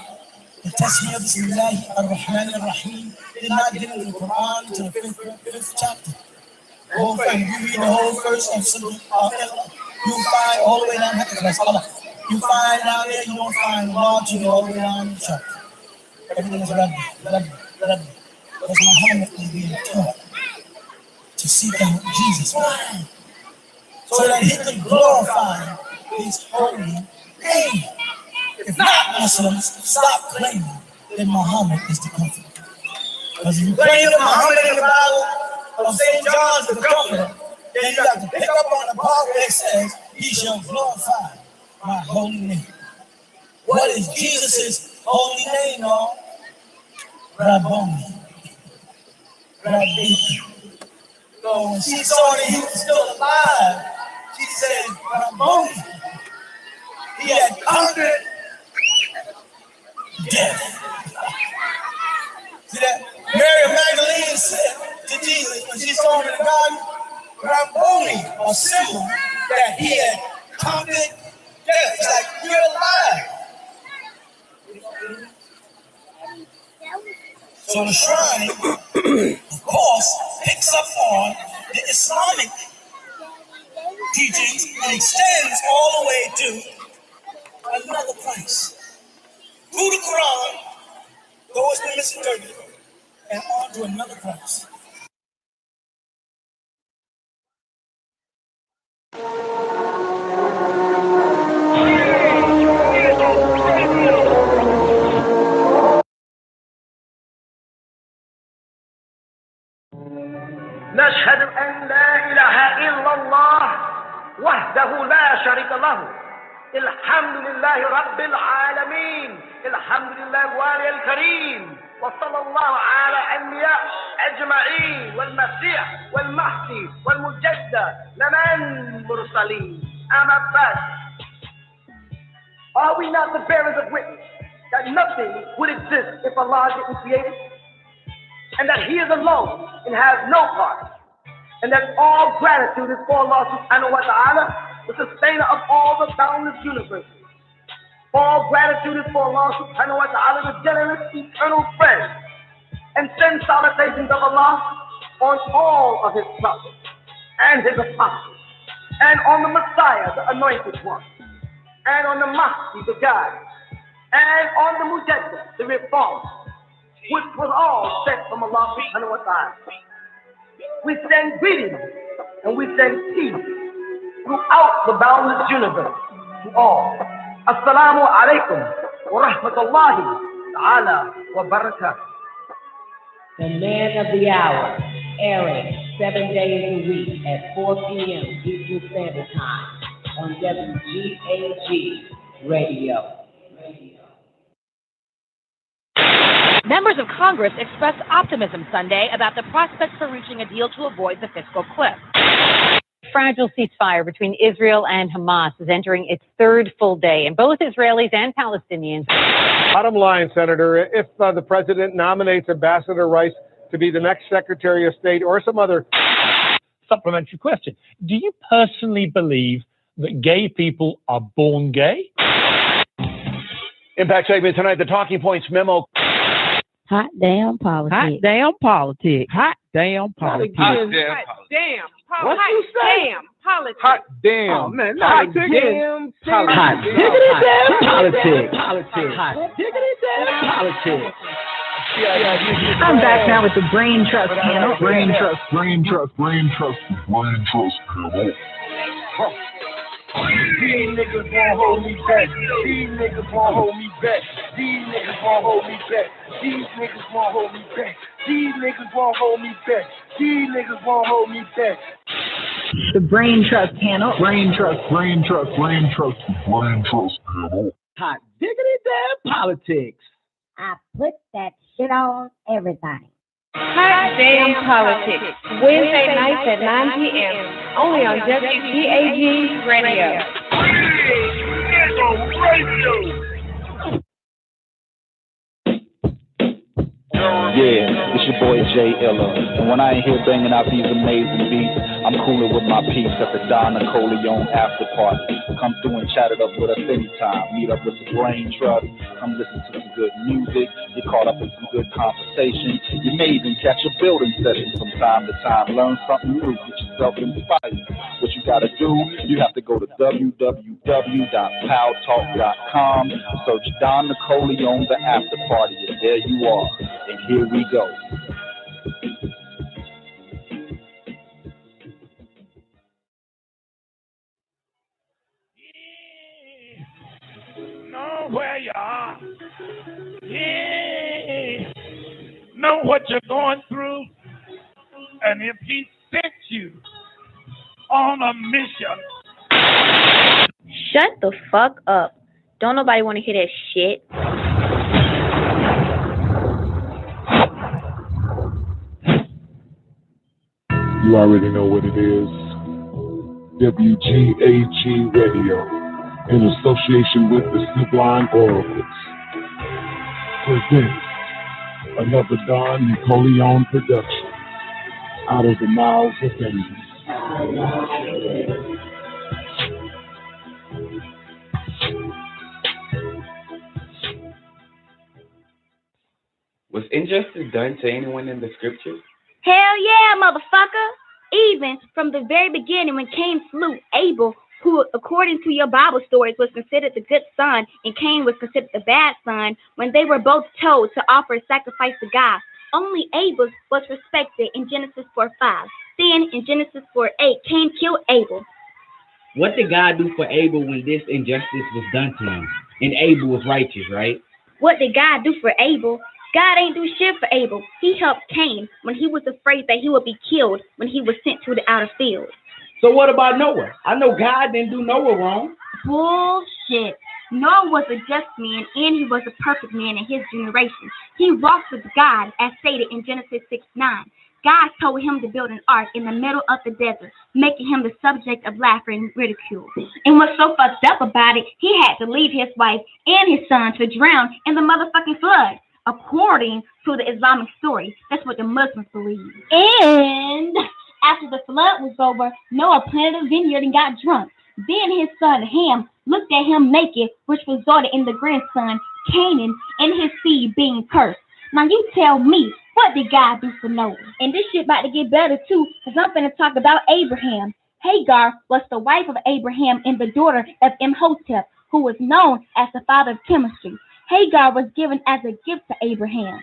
The Tasmiyah Bismillah ar-Rahman ar-Rahim did not get into the Quran until the fifth chapter. The whole thing, you read the whole verse of Surah Al-Ikhlas, you find all the way down here. You find down there, you don't find Allah to go all the way down the chapter. Everything is Rabbi. Because Muhammad is being taught to seek out Jesus. Why? So that he could glorify his holy name. If not, Muslims, stop claiming then Muhammad is the comforter. Because if you claim Muhammad in the Bible of St. John's the comforter, then you have to pick up on the part where it says, he shall glorify my holy name. What is Jesus' holy name, y'all? Rabboni. Rabbi. So when she saw that he was still alive, she said, Rabboni. He had conquered death. See that? Mary Magdalene said to Jesus when she saw him in the garden, Rabboni, a symbol that he had conquered death. It's like, you're alive. So the shrine, of course, picks up on the Islamic teachings and extends all the way to another place. Through the Quran, though it's been misinterpreted, and on to another place. نشهد أن لا إله إلا الله وحده لا شريك له الحمد لله رب العالمين الحمد لله الوالي الكريم وصلى الله على الأنبياء أجمعين والمسيح والمهدي والمجدد لمن مرسلين أما بعد. Are we not the bearers of witness that nothing would exist if Allah didn't create it? And that He is alone and has no part, and that all gratitude is for Allah subhanahu wa ta'ala, the sustainer of all the boundless universe. All gratitude is for Allah subhanahu wa ta'ala, the generous eternal friend, and send salutations of Allah on all of His prophets and His apostles, and on the Messiah, the anointed one, and on the Mahdi, the guide, and on the Mujaddid, the reformer, which was all sent from Allah subhanahu wa ta'ala. We send greetings and we send peace throughout the boundless universe to all. Assalamu alaikum wa rahmatullahi ta'ala wa barakatuh. The man of the hour, airing 7 days a week at 4 p.m. Eastern Standard Time on WGAG Radio. Members of Congress expressed optimism Sunday about the prospects for reaching a deal to avoid the fiscal cliff. Fragile ceasefire between Israel and Hamas is entering its third full day, and both Israelis and Palestinians. Bottom line, Senator, if the president nominates Ambassador Rice to be the next Secretary of State or some other... Supplementary question. Do you personally believe that gay people are born gay? Impact segment tonight, the Talking Points memo. Hot damn politics. Hot damn politics. Hot damn politics. Hot damn politics. Hot damn. Oh, man, hot damn politics. Hot diggity damn politics. Hot diggity damn politics. I'm back now with the Brain Trust panel. Brain Trust panel. These niggas won't hold me back. These niggas won't hold me back. These niggas won't hold me back. These niggas won't hold me back. These niggas won't hold me back. These niggas won't hold me back. The Brain Trust panel. Brain Trust panel. Hot diggity damn politics. I put that shit on everything. Hot Damn Politics, Wednesday nights at 9 p.m. only on WGAG Radio. Yeah, it's your boy Jay Illa, and when I ain't here banging out these amazing beats, I'm cooling with my peeps at the Nicoleone after party. Come through and chat it up with us anytime. Meet up with the Brain Trust. Come listen to some good music. Get caught up in some good conversation. You may even catch a building session from time to time. Learn something new. Get yourself inspired. What you gotta do, you have to go to www.paltalk.com. Search Don Nicoleone the after party, and there you are. And here we go. Know where you are. Yeah. know what you're going through, and if he sent you on a mission. Shut the fuck up. Don't nobody want to hear that shit. You already know what it is. WGAG Radio, in association with the Sublime Oracles, presents another Don Nicoleone production, Out of the Mouths of Babes. Was injustice done to anyone in the scriptures? Hell yeah, motherfucker! Even from the very beginning when Cain slew Abel, who, according to your Bible stories, was considered the good son, and Cain was considered the bad son, when they were both told to offer a sacrifice to God, only Abel was respected in Genesis 4:5. Then in Genesis 4:8, Cain killed Abel. What did God do for Abel when this injustice was done to him? And Abel was righteous, right? What did God do for Abel? God ain't do shit for Abel. He helped Cain when he was afraid that he would be killed when he was sent to the outer field. So what about Noah? I know God didn't do Noah wrong. Bullshit. Noah was a just man, and he was a perfect man in his generation. He walked with God, as stated in Genesis 6:9. God told him to build an ark in the middle of the desert, making him the subject of laughter and ridicule. And what's so fucked up about it, he had to leave his wife and his son to drown in the motherfucking flood. According to the Islamic story, that's what the Muslims believe. And after the flood was over, Noah planted a vineyard and got drunk. Then his son Ham looked at him naked, which resulted in the grandson Canaan and his seed being cursed. Now you tell me, what did God do for Noah? And this shit about to get better too, because I'm finna talk about Abraham. Hagar was the wife of Abraham and the daughter of Imhotep, who was known as the father of chemistry. Hagar was given as a gift to Abraham.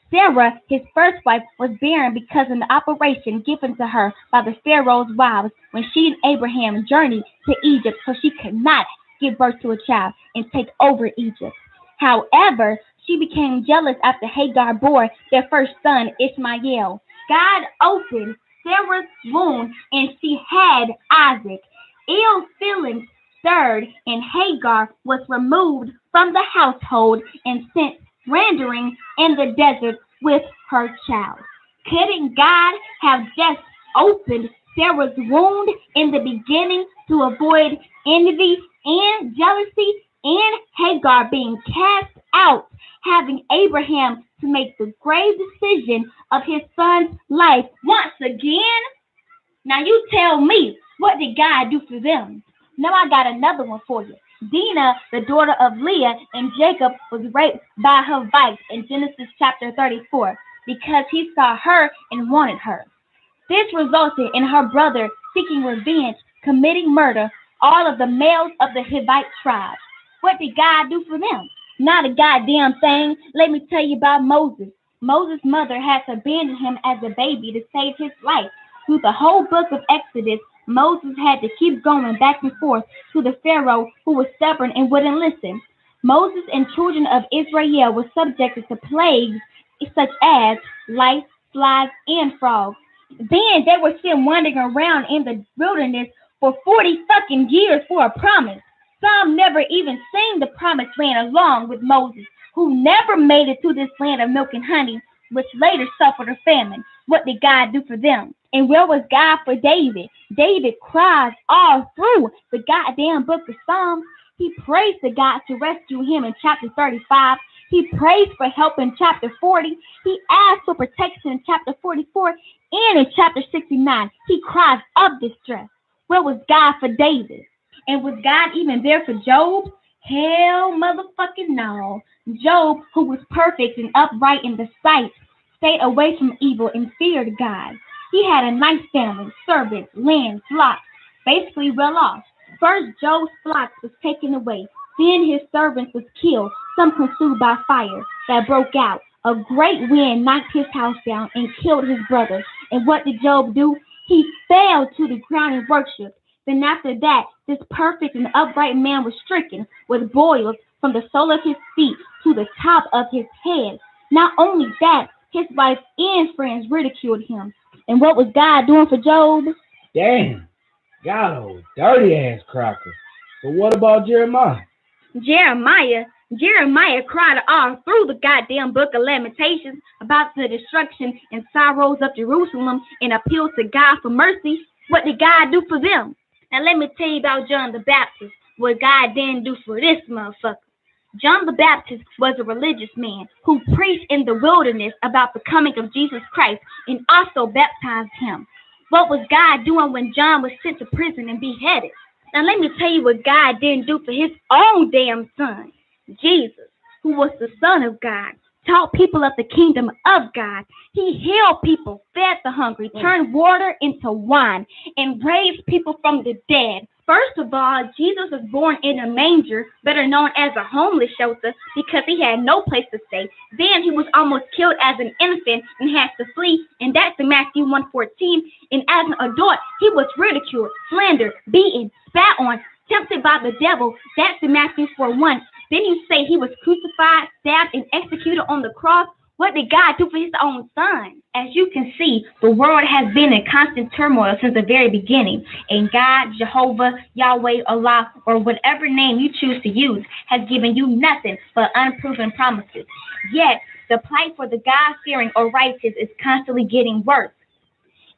Sarah, his first wife, was barren because of the operation given to her by the Pharaoh's wives when she and Abraham journeyed to Egypt, so she could not give birth to a child and take over Egypt. However, she became jealous after Hagar bore their first son, Ishmael. God opened Sarah's womb and she had Isaac. Ill feelings stirred, and Hagar was removed from the household and sent wandering in the desert with her child. Couldn't God have just opened Sarah's wound in the beginning to avoid envy and jealousy and Hagar being cast out, having Abraham to make the grave decision of his son's life once again? Now you tell me, what did God do for them? Now I got another one for you. Dinah, the daughter of Leah and Jacob, was raped by her wife in Genesis chapter 34 because he saw her and wanted her. This resulted in her brother seeking revenge, committing murder, all of the males of the Hivite tribe. What did God do for them? Not a goddamn thing. Let me tell you about Moses. Moses' mother had to abandon him as a baby to save his life. Through the whole book of Exodus, Moses had to keep going back and forth to the Pharaoh who was stubborn and wouldn't listen. Moses and children of Israel were subjected to plagues such as lice, flies, and frogs. Then they were still wandering around in the wilderness for 40 fucking years for a promise. Some never even seen the promised land along with Moses, who never made it to this land of milk and honey, which later suffered a famine. What did God do for them? And where was God for David? David cries all through the goddamn book of Psalms. He prays to God to rescue him in chapter 35. He prays for help in chapter 40. He asks for protection in chapter 44. And in chapter 69, he cries of distress. Where was God for David? And was God even there for Job? Hell motherfucking no. Job, who was perfect and upright in the sight, stayed away from evil and feared God. He had a nice family, servants, land, flocks, basically well off. First, Job's flocks was taken away. Then his servants was killed, some consumed by fire that broke out. A great wind knocked his house down and killed his brothers. And what did Job do? He fell to the ground and worshiped. Then after that, this perfect and upright man was stricken with boils from the sole of his feet to the top of his head. Not only that, His wife and friends ridiculed him. And what was God doing for Job? Damn, God, old dirty ass cracker. But what about Jeremiah? Jeremiah cried all through the goddamn book of Lamentations about the destruction and sorrows of Jerusalem and appealed to God for mercy. What did God do for them? Now let me tell you about John the Baptist, what God didn't do for this motherfucker. John the Baptist was a religious man who preached in the wilderness about the coming of Jesus Christ and also baptized him. What was God doing when John was sent to prison and beheaded? Now let me tell you what God didn't do for his own damn son. Jesus, who was the Son of God, taught people of the kingdom of God. He healed people, fed the hungry, turned water into wine, and raised people from the dead. First of all, Jesus was born in a manger, better known as a homeless shelter, because he had no place to stay. Then he was almost killed as an infant and had to flee, and that's in Matthew 1:14. And as an adult, he was ridiculed, slandered, beaten, spat on, tempted by the devil. That's in Matthew 4:1. Then you say he was crucified, stabbed, and executed on the cross. What did God do for his own son? As you can see, the world has been in constant turmoil since the very beginning. And God, Jehovah, Yahweh, Allah, or whatever name you choose to use, has given you nothing but unproven promises. Yet, the plight for the God-fearing or righteous is constantly getting worse.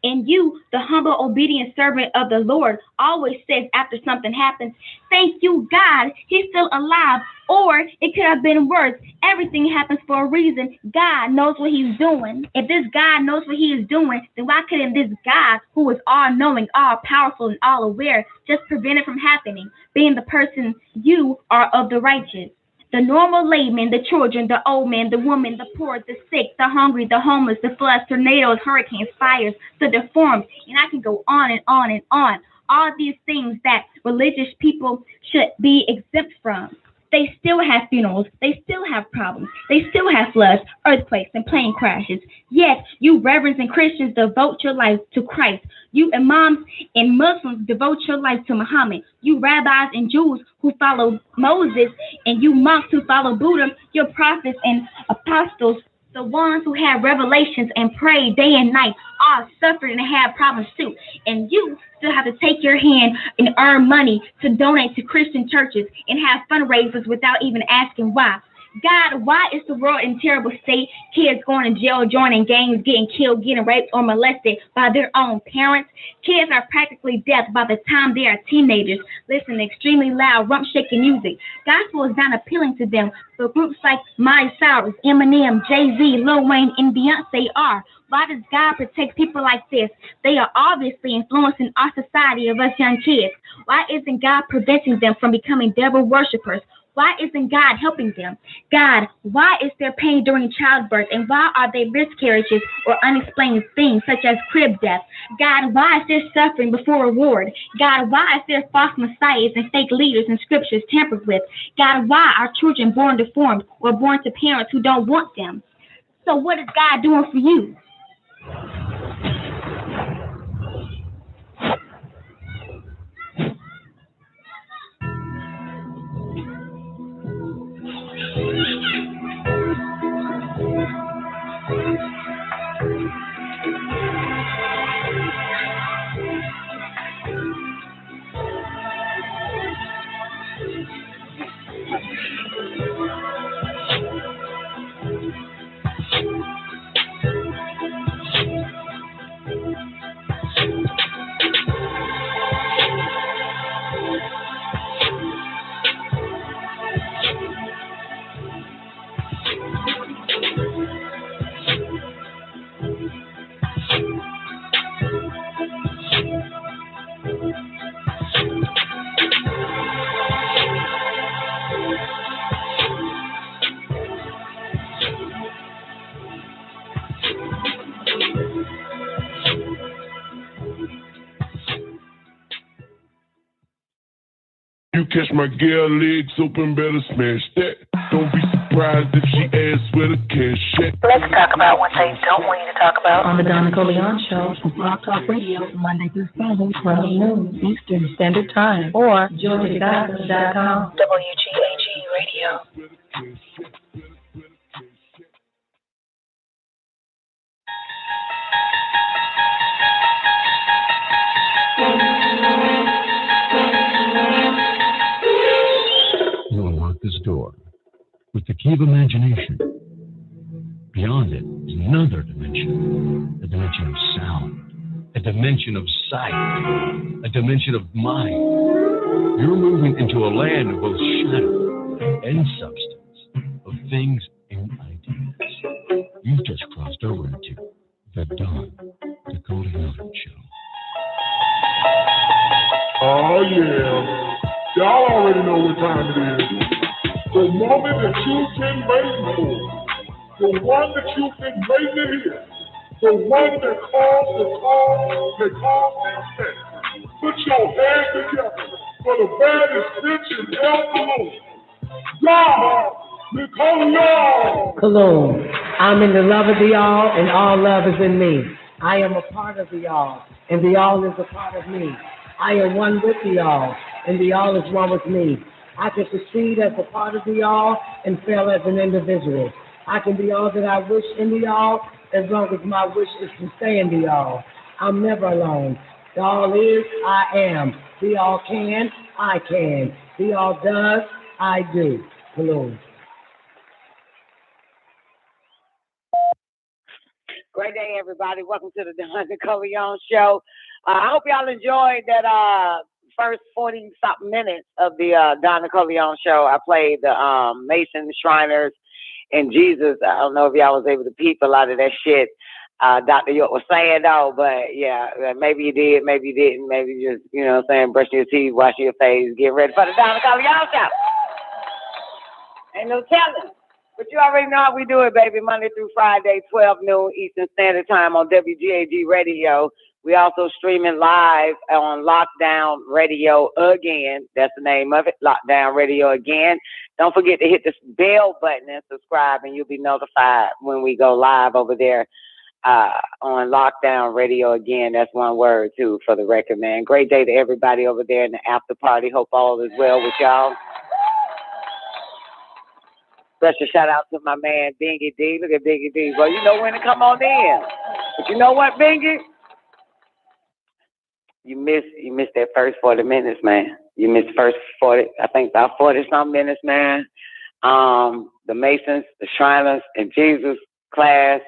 And you, the humble, obedient servant of the Lord, always says after something happens, thank you, God, he's still alive. Or it could have been worse. Everything happens for a reason. God knows what he's doing. If this God knows what he is doing, then why couldn't this God, who is all-knowing, all-powerful, and all-aware, just prevent it from happening, being the person you are of the righteous? The normal layman, the children, the old man, the woman, the poor, the sick, the hungry, the homeless, the floods, tornadoes, hurricanes, fires, the deformed, and I can go on and on and on. All these things that religious people should be exempt from. They still have funerals. They still have problems. They still have floods, earthquakes, and plane crashes. Yet, you reverends and Christians devote your life to Christ. You imams and Muslims devote your life to Muhammad. You rabbis and Jews who follow Moses, and you monks who follow Buddha, your prophets and apostles, the ones who have revelations and pray day and night, all suffered and have problems too. And you still have to take your hand and earn money to donate to Christian churches and have fundraisers without even asking why. God, why is the world in terrible state? Kids going to jail, joining gangs, getting killed, getting raped or molested by their own parents. Kids are practically deaf by the time they are teenagers, listening to extremely loud, rump-shaking music. Gospel is not appealing to them, but groups like Miley Cyrus, Eminem, Jay-Z, Lil Wayne, and Beyonce are. Why does God protect people like this? They are obviously influencing our society of us young kids. Why isn't God preventing them from becoming devil worshippers? Why isn't God helping them? God, why is there pain during childbirth? And why are there miscarriages or unexplained things such as crib death? God, why is there suffering before reward? God, why is there false messiahs and fake leaders and scriptures tampered with? God, why are children born deformed or born to parents who don't want them? So what is God doing for you? You catch my girl legs open, better smash that. Don't be surprised if she asks where the cash at. Let's talk about what they don't want you to talk about. On the Nicoleone Show, Rock Talk Radio, Monday through Friday, 12 noon Eastern Standard Time, or JoyTheGospel.com. WGAG Radio. sea of imagination. Beyond it is another dimension, a dimension of sound, a dimension of sight, a dimension of mind. You're moving into a land of both shadow and substance, of things and ideas. You've just crossed over into the Dawn Nicoleone Show. Oh, yeah. Y'all already know what time it is. The moment that you've been waiting for. The one that you've been waiting to hear. The one that calls the call, that calls the effect. Put your hands together for the baddest bitch in El Kuluwm. God, Nicoleone. Kuluwm, I'm in the love of the all, and all love is in me. I am a part of the all, and the all is a part of me. I am one with the all, and the all is one with me. I can succeed as a part of the all and fail as an individual. I can be all that I wish in the all, as long as my wish is to stay in the all. I'm never alone. The all is, I am. The all can, I can. The all does, I do. Kuluwm. Great day, everybody. Welcome to the Nicoleone Show. I hope y'all enjoyed that first 40-something minutes of the Don Nicoleone Show. I played the Masons, Shriners, and Jesus. I don't know if y'all was able to peep a lot of that shit Dr. York was saying, though, but yeah, maybe you did, maybe you didn't. Maybe you just, you know what I'm saying, brushing your teeth, washing your face, getting ready for the Don Nicoleone Show. Ain't no telling. But you already know how we do it, baby. Monday through Friday, 12 noon Eastern Standard Time on WGAG Radio. We also streaming live on Lockdown Radio again. That's the name of it, Lockdown Radio again. Don't forget to hit the bell button and subscribe, and you'll be notified when we go live over there on Lockdown Radio again. That's one word, too, for the record, man. Great day to everybody over there in the after party. Hope all is well with y'all. Special shout out to my man, Bingy D. Look at Bingy D. Well, you know when to come on in. But you know what, Bingy? You missed that first 40 minutes, man. You missed the first 40, I think about 40-some minutes, man. The Masons, the Shriners, and Jesus class.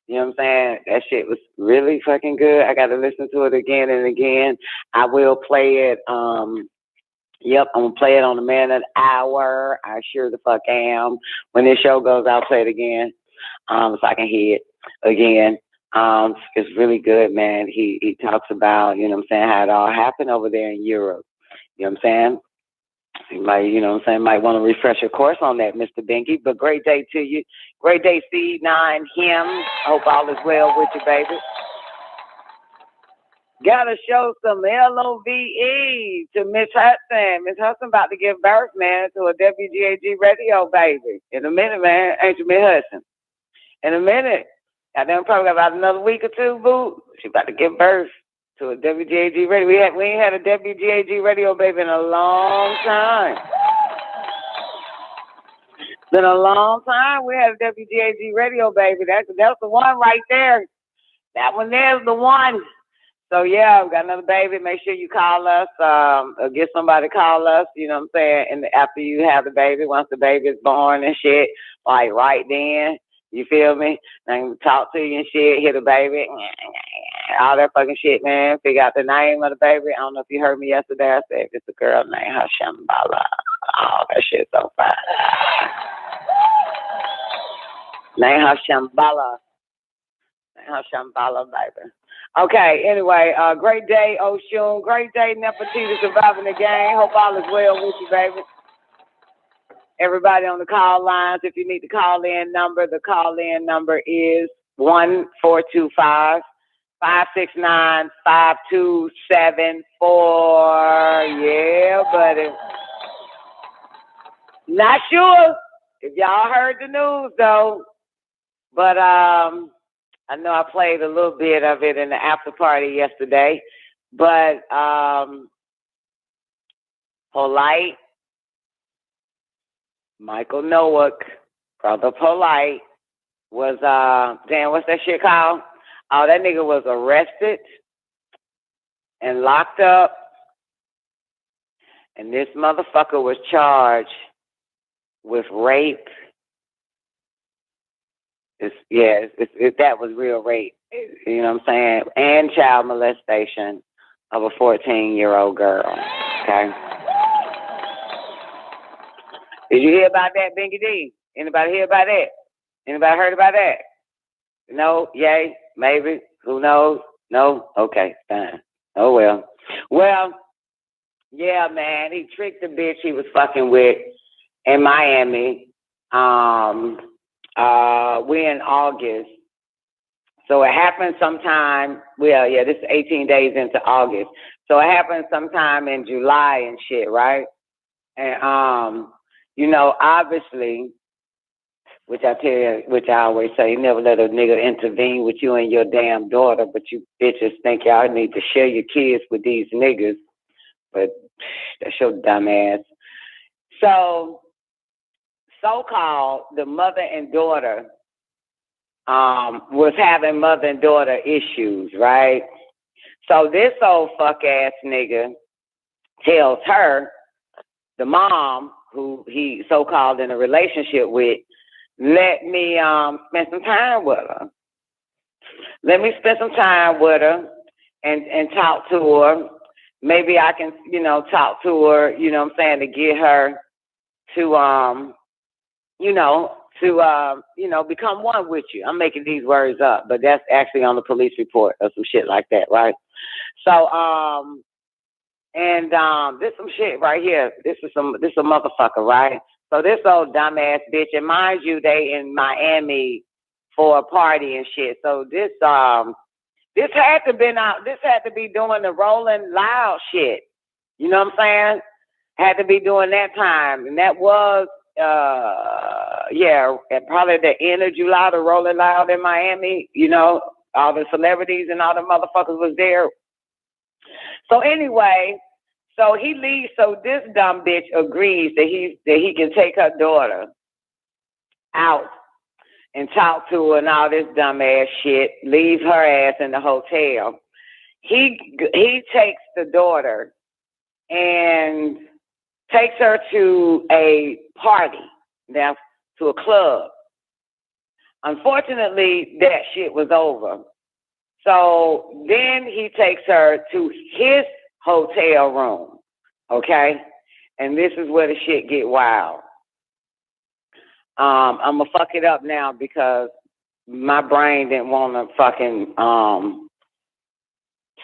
You know what I'm saying? That shit was really fucking good. I got to listen to it again and again. I will play it. Yep, I'm going to play it on the Man of the Hour. I sure the fuck am. When this show goes, I'll play it again so I can hear it again. It's really good, man. He talks about, you know what I'm saying, how it all happened over there in Europe. You know what I'm saying? You might, you know what I'm saying, might want to refresh your course on that, Mr. Binky. But great day to you. Great day, C9 him. Hope all is well with you, baby. Gotta show some LOVE to Miss Hudson. Miss Hudson about to give birth, man, to a WGAG radio baby. In a minute, man. Ain't you, Miss Hudson? In a minute. I done probably got about another week or two, boo. She about to give birth to a WGAG radio. We ain't had a WGAG radio baby in a long time. Been a long time we had a WGAG radio baby. That's the one right there. That one there's the one. So, yeah, we got another baby. Make sure you call us or get somebody to call us, you know what I'm saying, and after you have the baby, once the baby is born and shit, like right then, you feel me? I can talk to you and shit, hit the baby, all that fucking shit, man. Figure out the name of the baby. I don't know if you heard me yesterday. I said, if it's a girl, name her Shambhala. Oh, that shit's so fine. Name her Shambhala. Name her Shambhala, baby. Okay, anyway, great day, Oshun. Great day, Nefertiti, surviving the game. Hope all is well with you, baby. Everybody on the call lines, if you need the call-in number, the call-in number is 1-425-569-5274. Yeah, buddy. Not sure if y'all heard the news, though, but I know I played a little bit of it in the after party yesterday, but Polite, Michael Nowak, Brother Polite, was, damn, what's that shit called? Oh, that nigga was arrested and locked up, and this motherfucker was charged with rape That was real rape. You know what I'm saying? And child molestation of a 14-year-old girl. Okay. Did you hear about that, Bingy D? Anybody hear about that? Anybody heard about that? No? Yay? Maybe? Who knows? No? Okay, fine. Oh, well. Well, yeah, man. He tricked the bitch he was fucking with in Miami. We're in August. So it happened sometime, this is 18 days into August. So it happened sometime in July and shit, right? And, obviously, which I always say, you never let a nigga intervene with you and your damn daughter, but you bitches think y'all need to share your kids with these niggas. But that's your dumb ass. So-called the mother and daughter was having mother and daughter issues, right? So this old fuck-ass nigga tells her, the mom, who he so-called in a relationship with, let me spend some time with her. Let me spend some time with her and talk to her. Maybe I can, talk to her, to get her to, become one with you. I'm making these words up, but that's actually on the police report or some shit like that, right? So, this some shit right here. This is a motherfucker, right? So this old dumbass bitch, and mind you, they in Miami for a party and shit. So this had to be doing the Rolling Loud shit. You know what I'm saying? Had to be doing that time, and that was at probably the end of July, the Rolling Loud in Miami. All the celebrities and all the motherfuckers was there. So anyway, so he leaves. So this dumb bitch agrees that he can take her daughter out and talk to her and all this dumb ass shit. Leave her ass in the hotel. He takes the daughter and takes her to a party, now to a club. Unfortunately, that shit was over. So then he takes her to his hotel room, okay? And this is where the shit get wild. I'm gonna fuck it up now because my brain didn't want to fucking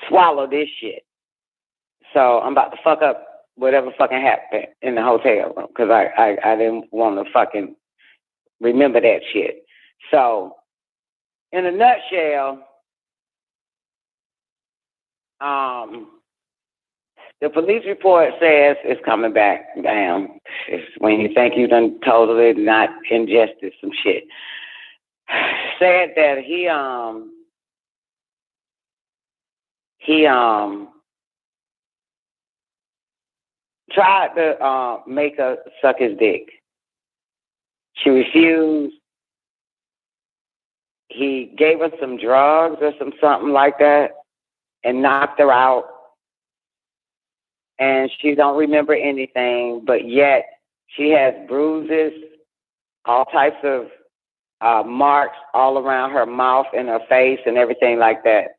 swallow this shit. So I'm about to fuck up whatever fucking happened in the hotel room because I didn't want to fucking remember that shit. So, in a nutshell, the police report says it's coming back down. It's when you think you done totally not ingested some shit. Said that he tried to make her suck his dick. She refused. He gave her some drugs or something like that and knocked her out. And she don't remember anything, but yet she has bruises, all types of marks all around her mouth and her face and everything like that.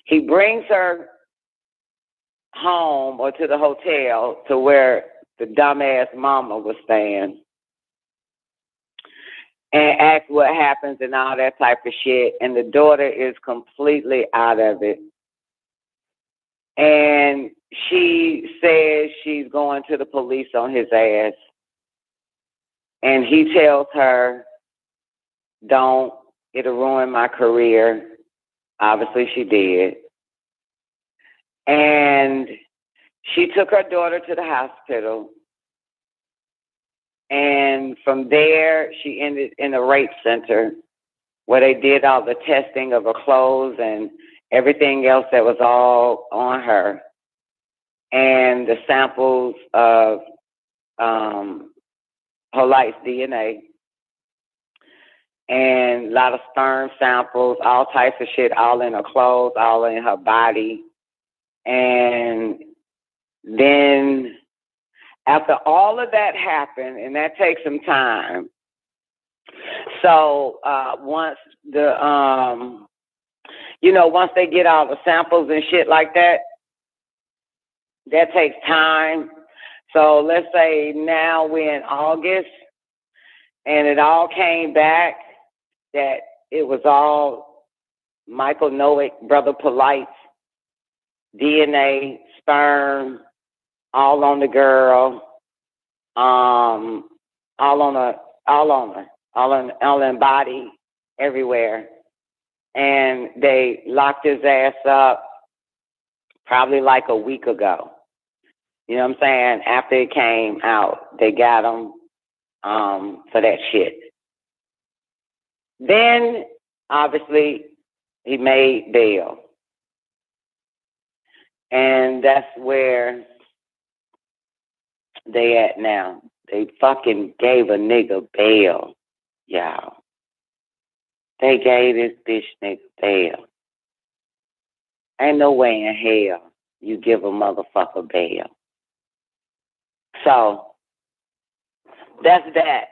He brings her home or to the hotel to where the dumbass mama was staying and asks what happens and all that type of shit. And the daughter is completely out of it. And she says she's going to the police on his ass. And he tells her, don't, it'll ruin my career. Obviously she did. And she took her daughter to the hospital. And from there, she ended in a rape center where they did all the testing of her clothes and everything else that was all on her. And the samples of Polite's DNA and a lot of sperm samples, all types of shit, all in her clothes, all in her body. And then after all of that happened, and that takes some time, So once once they get all the samples and shit like that, that takes time. So let's say now we're in August, and it all came back that it was all Michael Nowick, Brother Polite's DNA, sperm, all on the girl, all in body, everywhere. And they locked his ass up probably like a week ago. You know what I'm saying? After it came out, they got him for that shit. Then, obviously, he made bail. And that's where they at now. They fucking gave a nigga bail, y'all. They gave this bitch nigga bail. Ain't no way in hell you give a motherfucker bail. So, that's that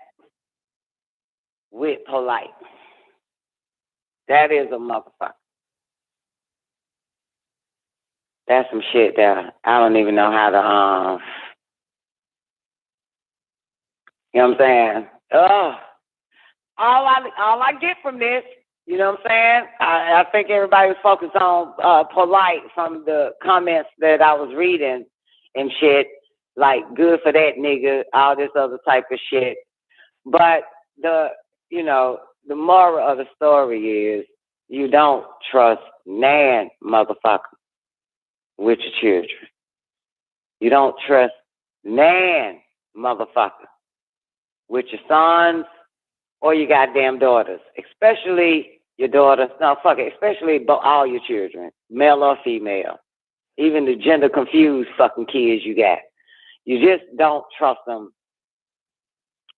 with Polite. That is a motherfucker. That's some shit that I don't even know how to, you know what I'm saying? All I get from this, you know what I'm saying? I think everybody was focused on Polite from the comments that I was reading and shit, like good for that nigga, all this other type of shit. But the moral of the story is you don't trust nan motherfucker with your children. You don't trust nan motherfucker with your sons or your goddamn daughters, especially your daughters. No, fuck it, especially all your children, male or female, even the gender confused fucking kids you got. You just don't trust them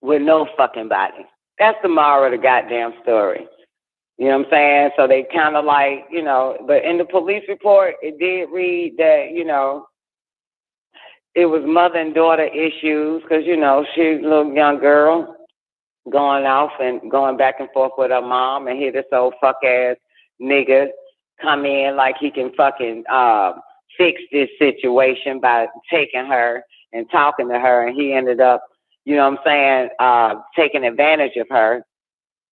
with no fucking body. That's the moral of the goddamn story. You know what I'm saying? So they kind of like, but in the police report, it did read that, it was mother and daughter issues because, she's a little young girl going off and going back and forth with her mom, and here this old fuck-ass nigga come in like he can fucking fix this situation by taking her and talking to her, and he ended up, taking advantage of her.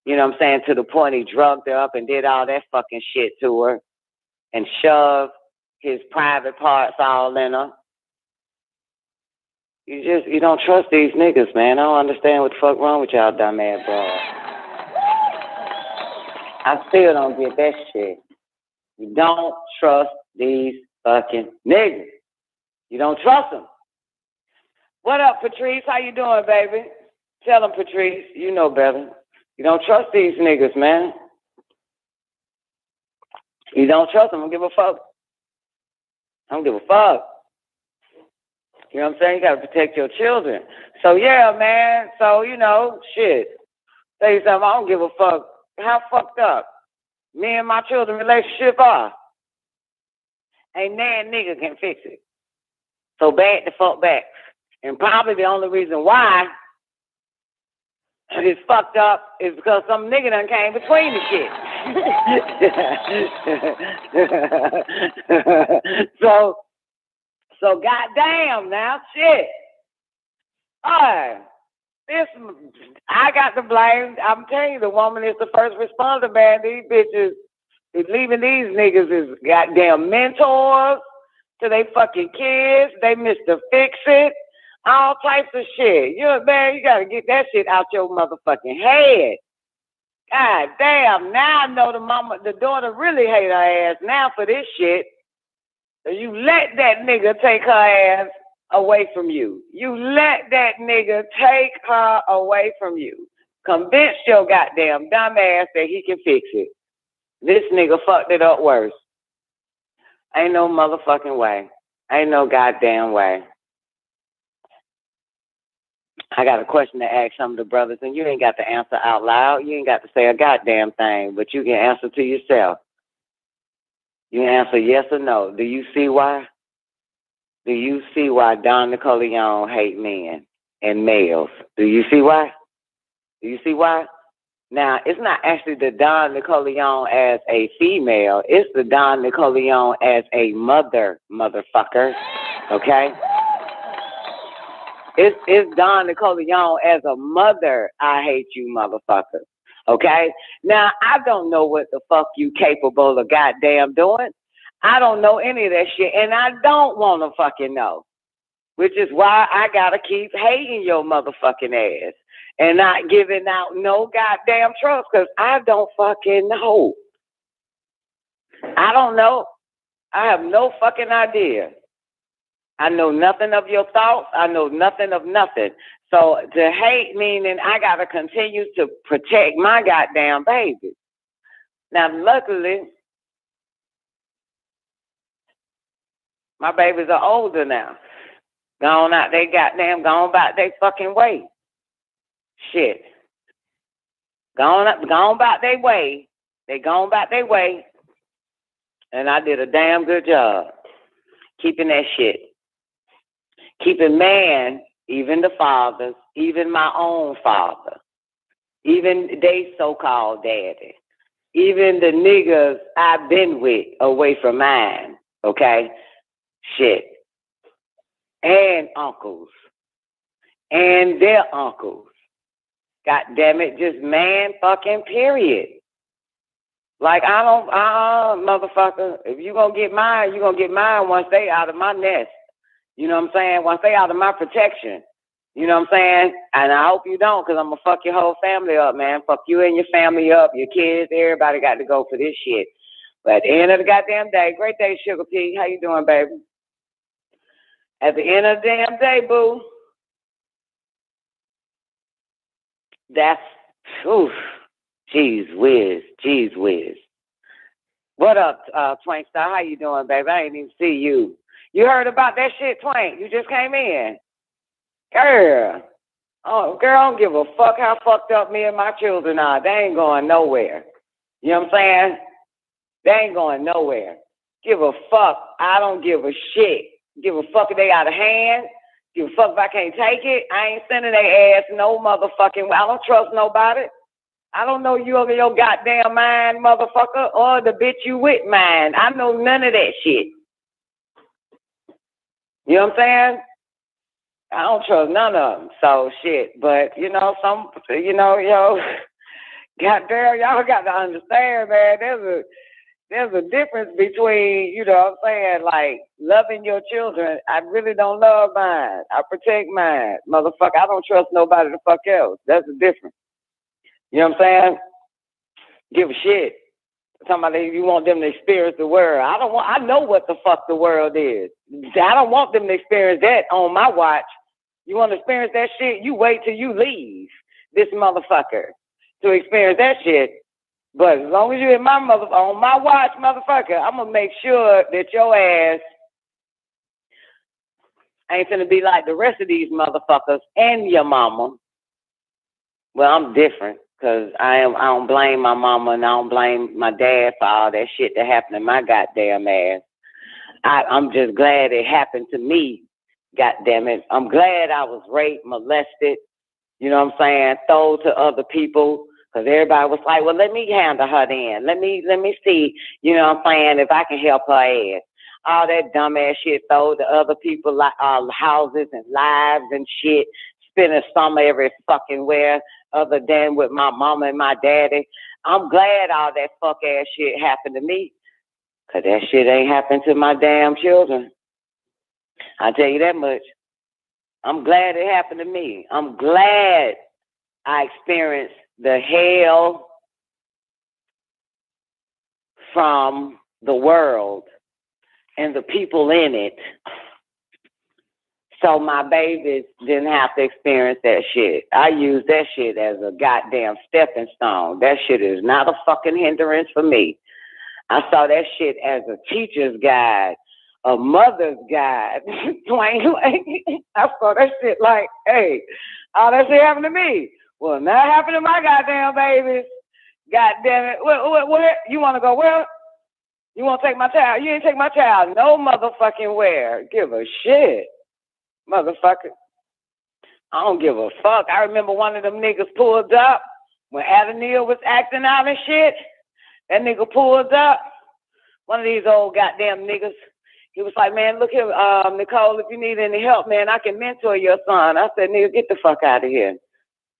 You know what I'm saying? To the point he drugged her up and did all that fucking shit to her and shoved his private parts all in her. You don't trust these niggas, man. I don't understand what the fuck wrong with y'all dumb ass bro. I still don't get that shit. You don't trust these fucking niggas. You don't trust them. What up, Patrice? How you doing, baby? Tell them, Patrice. You know better. You don't trust these niggas, man. You don't trust them. I don't give a fuck. I don't give a fuck. You know what I'm saying? You got to protect your children. So, yeah, man. So, shit. Tell you something. I don't give a fuck how fucked up me and my children relationship are. Ain't nan nigga can fix it. So bad the fuck back. And probably the only reason why it's fucked up is because some nigga done came between the shit. So goddamn now, shit. Alright. I got to blame. I'm telling you, the woman is the first responder, man. These bitches is leaving these niggas as goddamn mentors to they fucking kids. They Mr. Fix It. All types of shit. You gotta get that shit out your motherfucking head. God damn, now I know the daughter really hate her ass now for this shit. So you let that nigga take her ass away from you. You let that nigga take her away from you. Convince your goddamn dumb ass that he can fix it. This nigga fucked it up worse. Ain't no motherfucking way. Ain't no goddamn way. I got a question to ask some of the brothers, and you ain't got to answer out loud. You ain't got to say a goddamn thing, but you can answer to yourself. You can answer yes or no. Do you see why? Do you see why Don Nicoleone hate men and males? Do you see why? Do you see why? Now, it's not actually the Don Nicoleone as a female. It's the Don Nicoleone as a motherfucker. Okay? It's Don Nicoleone as a mother. I hate you, motherfucker. Okay? Now, I don't know what the fuck you capable of goddamn doing. I don't know any of that shit, and I don't want to fucking know. Which is why I gotta keep hating your motherfucking ass and not giving out no goddamn trust, because I don't fucking know. I don't know. I have no fucking idea. I know nothing of your thoughts. I know nothing of nothing. So to hate meaning I gotta continue to protect my goddamn baby. Now, luckily, my babies are older now. Gone out, they goddamn gone about their fucking way. Shit. Gone about their way. They gone about their way. And I did a damn good job keeping that shit. Keeping man, even the fathers, even my own father, even they so-called daddy, even the niggas I've been with away from mine, okay? Shit. And uncles. And their uncles. God damn it, just man fucking period. Like, I don't, motherfucker, if you gonna get mine, you gonna get mine once they out of my nest. You know what I'm saying? Once they out of my protection. You know what I'm saying? And I hope you don't, because I'm gonna fuck your whole family up, man. Fuck you and your family up, your kids, everybody got to go for this shit. But at the end of the goddamn day, great day, Sugar P. How you doing, baby? At the end of the damn day, boo. That's, oof. Jeez whiz. What up, Twankstar? How you doing, baby? I ain't even see you. You heard about that shit, Twank? You just came in. Girl. Oh, girl, I don't give a fuck how fucked up me and my children are. They ain't going nowhere. You know what I'm saying? They ain't going nowhere. Give a fuck. I don't give a shit. Give a fuck if they out of hand. Give a fuck if I can't take it. I ain't sending their ass no motherfucking way. I don't trust nobody. I don't know you over your goddamn mind, motherfucker, or the bitch you with mine. I know none of that shit. You know what I'm saying? I don't trust none of them. So, shit. But, yo, goddamn, y'all got to understand, man, there's a difference between, you know what I'm saying, like, loving your children. I really don't love mine. I protect mine. Motherfucker, I don't trust nobody the fuck else. That's the difference. You know what I'm saying? Give a shit. Somebody, you want them to experience the world. I know what the fuck the world is. I don't want them to experience that on my watch. You want to experience that shit, you wait till you leave this motherfucker to experience that shit. But as long as you're in on my watch, motherfucker, I'm going to make sure that your ass ain't finna be like the rest of these motherfuckers and your mama. Well, I'm different. Because I don't blame my mama and I don't blame my dad for all that shit that happened to my goddamn ass. I'm just glad it happened to me, goddamn it. I'm glad I was raped, molested, you know what I'm saying, sold to other people. Because everybody was like, well, let me handle her then. Let me see, you know what I'm saying, if I can help her ass. All that dumbass shit sold to other people, like houses and lives and shit, spending summer every fucking where. Other than with my mama and my daddy. I'm glad all that fuck ass shit happened to me. Cause that shit ain't happened to my damn children. I'll tell you that much. I'm glad it happened to me. I'm glad I experienced the hell from the world and the people in it. So my babies didn't have to experience that shit. I use that shit as a goddamn stepping stone. That shit is not a fucking hindrance for me. I saw that shit as a teacher's guide, a mother's guide. I saw that shit like, hey, all that shit happened to me. Well, now it happened to my goddamn babies. Goddamn it. What? You want to go where? You want to take my child? You ain't take my child no motherfucking where. Give a shit. Motherfucker. I don't give a fuck. I remember one of them niggas pulled up When Adenil was acting out and shit, that nigga pulled up. One of these old goddamn niggas. He was like, man, look here, Nicole, if you need any help, man, I can mentor your son. I said, nigga, get the fuck out of here.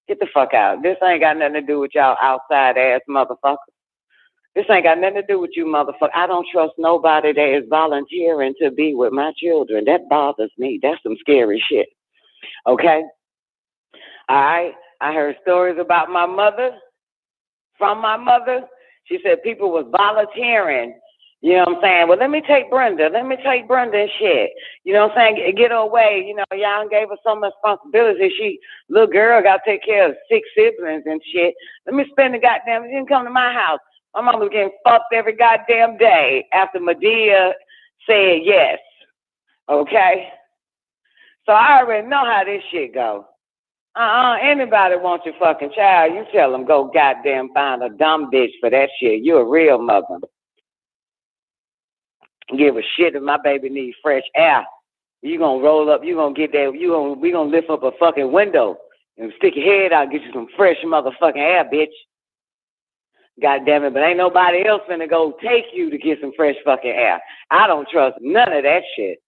Get the fuck out. This ain't got nothing to do with y'all outside ass motherfuckers. This ain't got nothing to do with you, motherfucker. I don't trust nobody that is volunteering to be with my children. That bothers me. That's some scary shit. Okay? All right? I heard stories about my mother, from my mother. She said people was volunteering. You know what I'm saying? Well, let me take Brenda. Let me take Brenda and shit. You know what I'm saying? Get her away. You know, y'all gave her some responsibility. She, little girl, got to take care of 6 siblings and shit. Let me spend the goddamn, she didn't come to my house. My mom was getting fucked every goddamn day after Medea said yes. Okay? So I already know how this shit go. Anybody wants your fucking child, you tell them go goddamn find a dumb bitch for that shit. You a real mother. Give a shit if my baby needs fresh air. You gonna roll up, you gonna get that, we gonna lift up a fucking window and stick your head out, get you some fresh motherfucking air, bitch. God damn it, but ain't nobody else finna go take you to get some fresh fucking air. I don't trust none of that shit.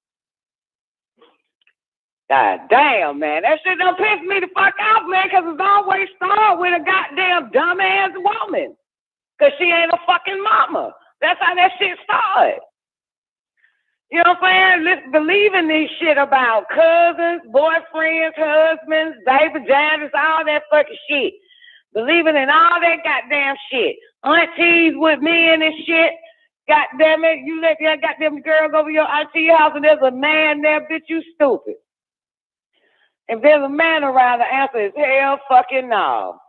God damn, man. That shit done piss me the fuck off, man, because it's always start with a goddamn dumbass woman. Because she ain't a fucking mama. That's how that shit started. You know what I'm saying? Let's believe in this shit about cousins, boyfriends, husbands, baby daddies, all that fucking shit. Believing in all that goddamn shit. Aunties with me and this shit. God damn it, you let that goddamn girl go over your auntie house and there's a man there, bitch, you stupid. If there's a man around, the answer is hell fucking no.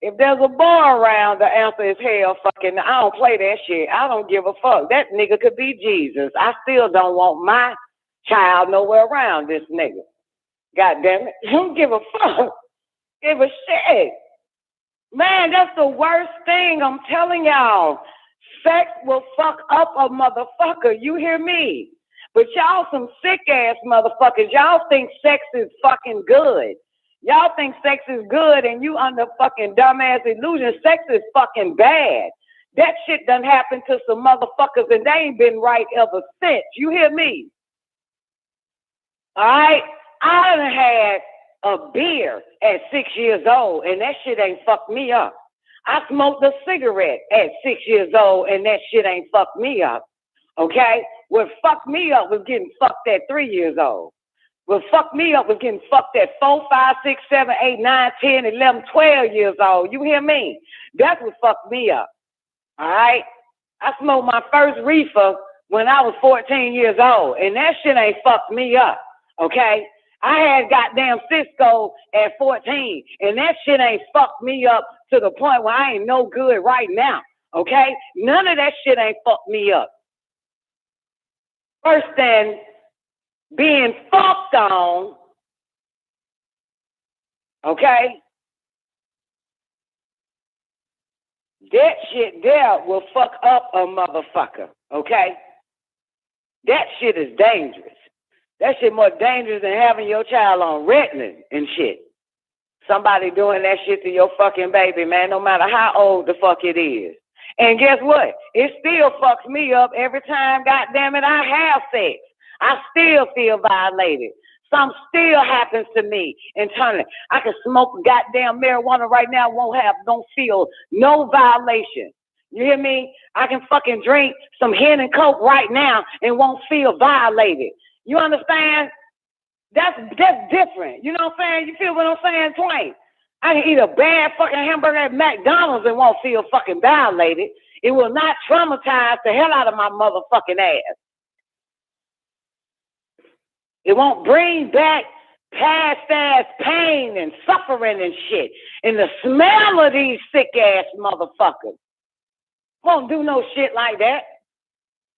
If there's a boy around, the answer is hell fucking no. I don't play that shit. I don't give a fuck. That nigga could be Jesus. I still don't want my child nowhere around this nigga. God damn it. Don't give a fuck. Give a shit. Man, that's the worst thing. I'm telling y'all. Sex will fuck up a motherfucker. You hear me? But y'all some sick-ass motherfuckers. Y'all think sex is fucking good. Y'all think sex is good and you under fucking dumbass illusion. Sex is fucking bad. That shit done happened to some motherfuckers and they ain't been right ever since. You hear me? All right? I done had a beer at 6 years old and that shit ain't fucked me up. I smoked a cigarette at 6 years old and that shit ain't fucked me up. Okay? What fucked me up was getting fucked at 3 years old. What fucked me up was getting fucked at 4, 5, 6, 7, 8, 9, 10, 11, 12 years old. You hear me? That's what fucked me up. All right? I smoked my first reefer when I was 14 years old, and that shit ain't fucked me up. Okay? I had goddamn Cisco at 14, and that shit ain't fucked me up to the point where I ain't no good right now. Okay? None of that shit ain't fucked me up. First then, being fucked on, okay? That shit there will fuck up a motherfucker, okay? That shit is dangerous. That shit more dangerous than having your child on Ritalin and shit. Somebody doing that shit to your fucking baby, man, no matter how old the fuck it is. And guess what? It still fucks me up every time, goddamn it, I have sex. I still feel violated. Something still happens to me internally. I can smoke goddamn marijuana right now, don't feel no violation. You hear me? I can fucking drink some Hen and Coke right now and won't feel violated. You understand? That's different. You know what I'm saying? You feel what I'm saying, Twain? I can eat a bad fucking hamburger at McDonald's and won't feel fucking violated. It will not traumatize the hell out of my motherfucking ass. It won't bring back past ass pain and suffering and shit. And the smell of these sick ass motherfuckers won't do no shit like that.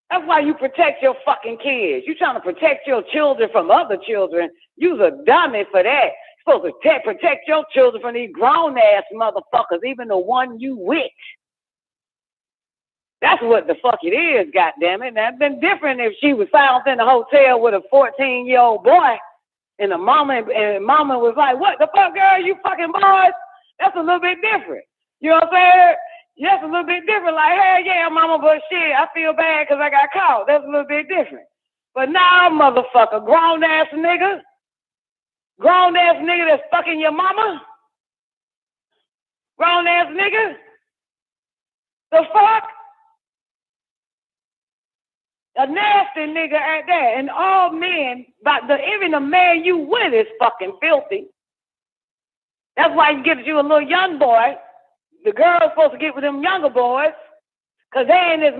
That's why you protect your fucking kids. You trying to protect your children from other children. You's a dummy for that. You're supposed to protect your children from these grown ass motherfuckers, even the one you with. That's what the fuck it is, goddammit. Now, it'd been different if she was found in a hotel with a 14-year-old boy and the mama was like, what the fuck, girl, you fucking boys? That's a little bit different. You know what I'm saying? That's a little bit different. Like, hey, yeah, mama, but shit, I feel bad because I got caught. That's a little bit different. But now, motherfucker, grown-ass nigga that's fucking your mama, grown-ass nigga, the fuck? A nasty nigga at that. And all men, even the man you with is fucking filthy. That's why you get you a little young boy. The girl's supposed to get with them younger boys, cause they ain't as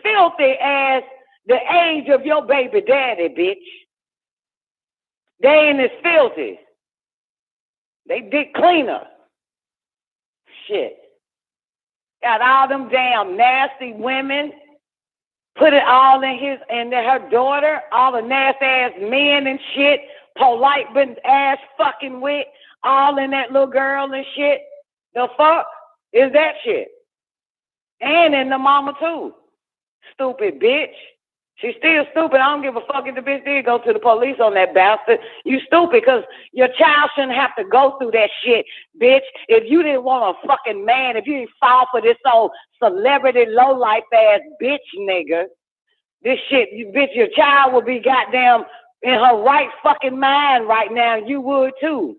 filthy as the age of your baby daddy, bitch. They ain't as filthy. They dick cleaner. Shit. Got all them damn nasty women. Put it all in her daughter. All the nasty ass men and shit. Polite but ass fucking with. All in that little girl and shit. The fuck is that shit? And in the mama too. Stupid bitch. She's still stupid. I don't give a fuck if the bitch did go to the police on that bastard. You stupid because your child shouldn't have to go through that shit, bitch. If you didn't want a fucking man, if you didn't fall for this old celebrity low-life ass bitch nigga, this shit, bitch, your child would be goddamn in her right fucking mind right now. You would too.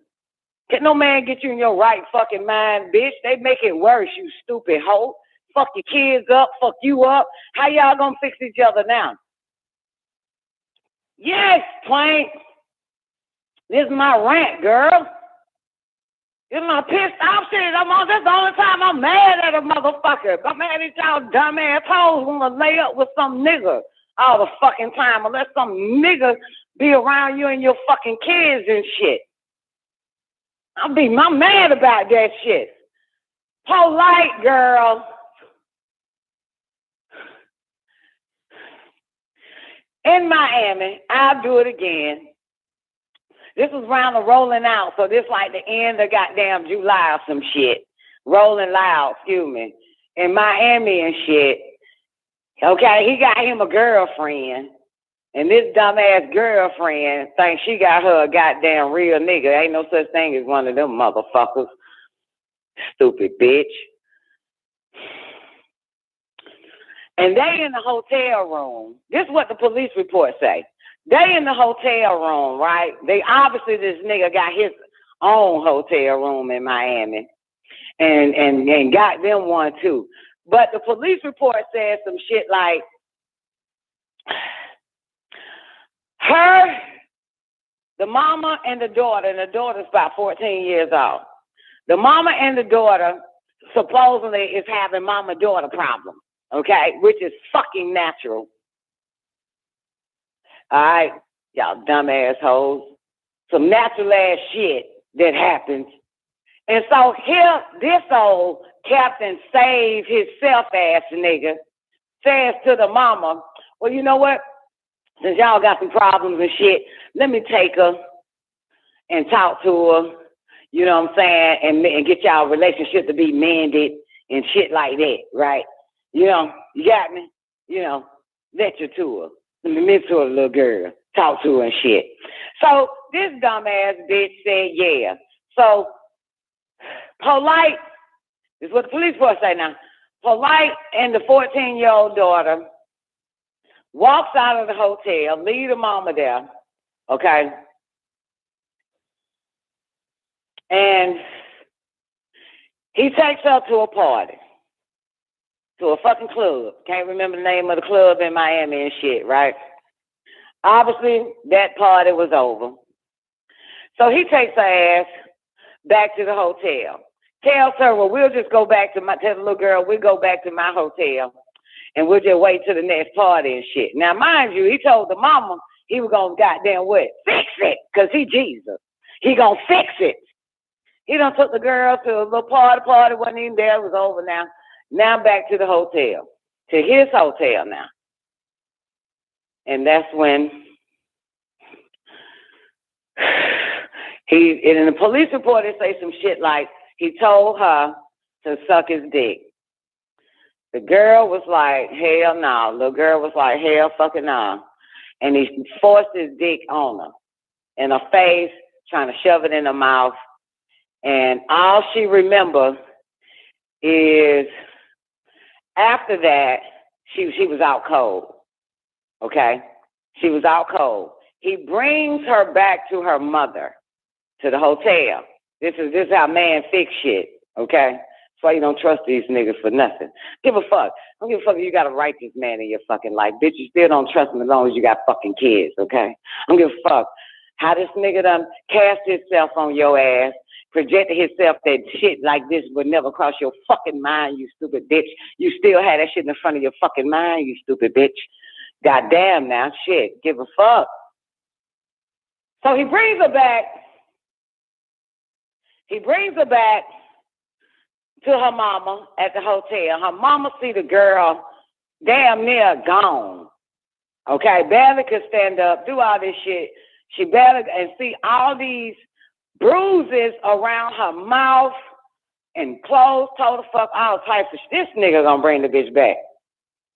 Can no man get you in your right fucking mind, bitch? They make it worse, you stupid hoe. Fuck your kids up, fuck you up. How y'all gonna fix each other now? Yes, Plank. This is my rant, girl. This is my pissed off shit. That's the only time I'm mad at a motherfucker. I'm mad at y'all dumb assholes wanna lay up with some nigga all the fucking time unless some nigga be around you and your fucking kids and shit. I'm mad about that shit. Polite, girl. In Miami, I'll do it again. This was around the rolling out, so this like the end of goddamn July or some shit. Rolling loud, excuse me. In Miami and shit. Okay, he got him a girlfriend. And this dumbass girlfriend thinks she got her a goddamn real nigga. Ain't no such thing as one of them motherfuckers. Stupid bitch. And they in the hotel room. This is what the police report say. They in the hotel room, right? Obviously this nigga got his own hotel room in Miami. And got them one too. But the police report says some shit like, the mama and the daughter's about 14 years old. The mama and the daughter supposedly is having mama-daughter problems, okay, which is fucking natural. All right, y'all dumb assholes. Some natural ass shit that happens. And so here, this old Captain Save His Self ass nigga says to the mama, well, you know what? Since y'all got some problems and shit, let me take her and talk to her, you know what I'm saying, and get y'all relationship to be mended and shit like that, right? You know, you got me? You know, lecture to her. Let me mentor the little girl, talk to her and shit. So this dumbass bitch said, yeah. So Polite, this is what the police force say now. Polite and the 14-year-old daughter walks out of the hotel, leave the mama there, okay? And he takes her to a party, to a fucking club. Can't remember the name of the club in Miami and shit, right? Obviously, that party was over. So he takes her ass back to the hotel. Tells her, well, we'll just go back to tell the little girl, we'll go back to my hotel. And we'll just wait till the next party and shit. Now, mind you, he told the mama he was going to goddamn what? Fix it, because he Jesus. He going to fix it. He done took the girl to a little party, wasn't even there, it was over now. Now back to the hotel, to his hotel now. And that's when in the police report, they say some shit like, he told her to suck his dick. The girl was like, hell no. The girl was like, hell fucking no. And he forced his dick on her in her face, trying to shove it in her mouth. And all she remembered is after that, she was out cold. Okay? She was out cold. He brings her back to her mother, to the hotel. This is how man fix shit. Okay? That's why you don't trust these niggas for nothing. Give a fuck. Don't give a fuck if you got a righteous man in your fucking life. Bitch, you still don't trust him as long as you got fucking kids, okay? Don't give a fuck how this nigga done cast himself on your ass, projected himself that shit like this would never cross your fucking mind, you stupid bitch. You still had that shit in the front of your fucking mind, you stupid bitch. Goddamn now, shit. Give a fuck. So he brings her back. He brings her back to her mama at the hotel. Her mama see the girl damn near gone. Okay, barely could stand up, do all this shit. She barely, and see all these bruises around her mouth and clothes, told the fuck all types of shit. This nigga gonna bring the bitch back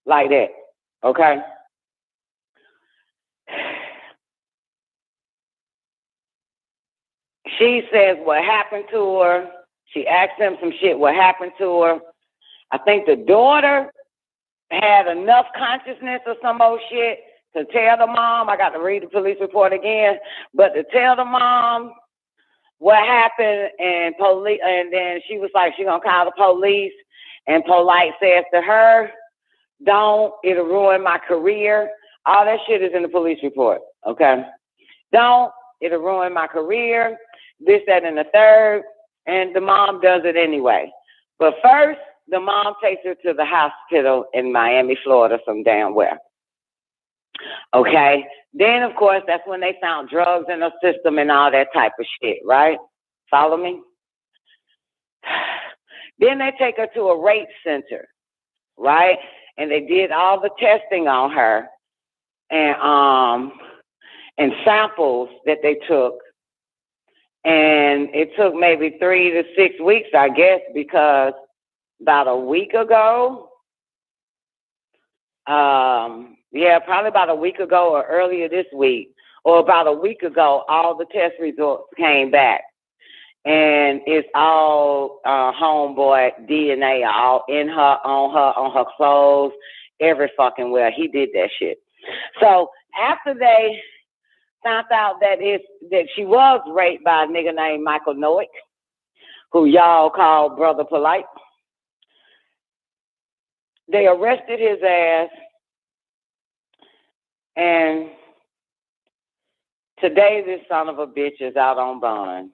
like that, okay? She says what happened to her. She asked him some shit, what happened to her. I think the daughter had enough consciousness or some old shit to tell the mom. I got to read the police report again, but to tell the mom what happened, and then she was like, she gonna call the police, and Polite says to her, don't, it'll ruin my career. All that shit is in the police report, okay? Don't, it'll ruin my career, this, that, and the third, and the mom does it anyway. But first, the mom takes her to the hospital in Miami, Florida, some damn where. Okay? Then, of course, that's when they found drugs in her system and all that type of shit, right? Follow me? Then they take her to a rape center, right? And they did all the testing on her and samples that they took. And it took maybe 3 to 6 weeks, I guess, because about a week ago, probably about a week ago or earlier this week, or about a week ago, all the test results came back. And it's all homeboy DNA, all in her, on her clothes, every fucking well. He did that shit. So after they found out that she was raped by a nigga named Nicoleone, who y'all call Brother Polite, they arrested his ass, and today this son of a bitch is out on bond,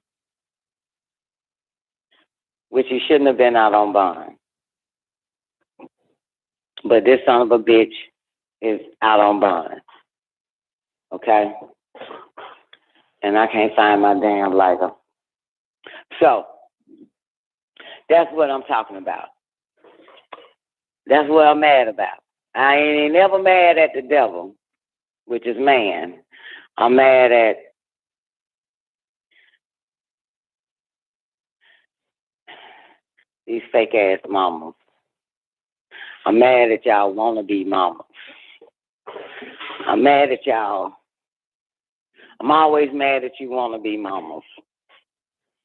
which he shouldn't have been out on bond. But this son of a bitch is out on bond, okay? And I can't find my damn lighter. So, that's what I'm talking about. That's what I'm mad about. I ain't never mad at the devil, which is man. I'm mad at these fake ass mamas. I'm mad at y'all wannabe mamas. I'm mad at y'all. I'm always mad at you wannabe mamas.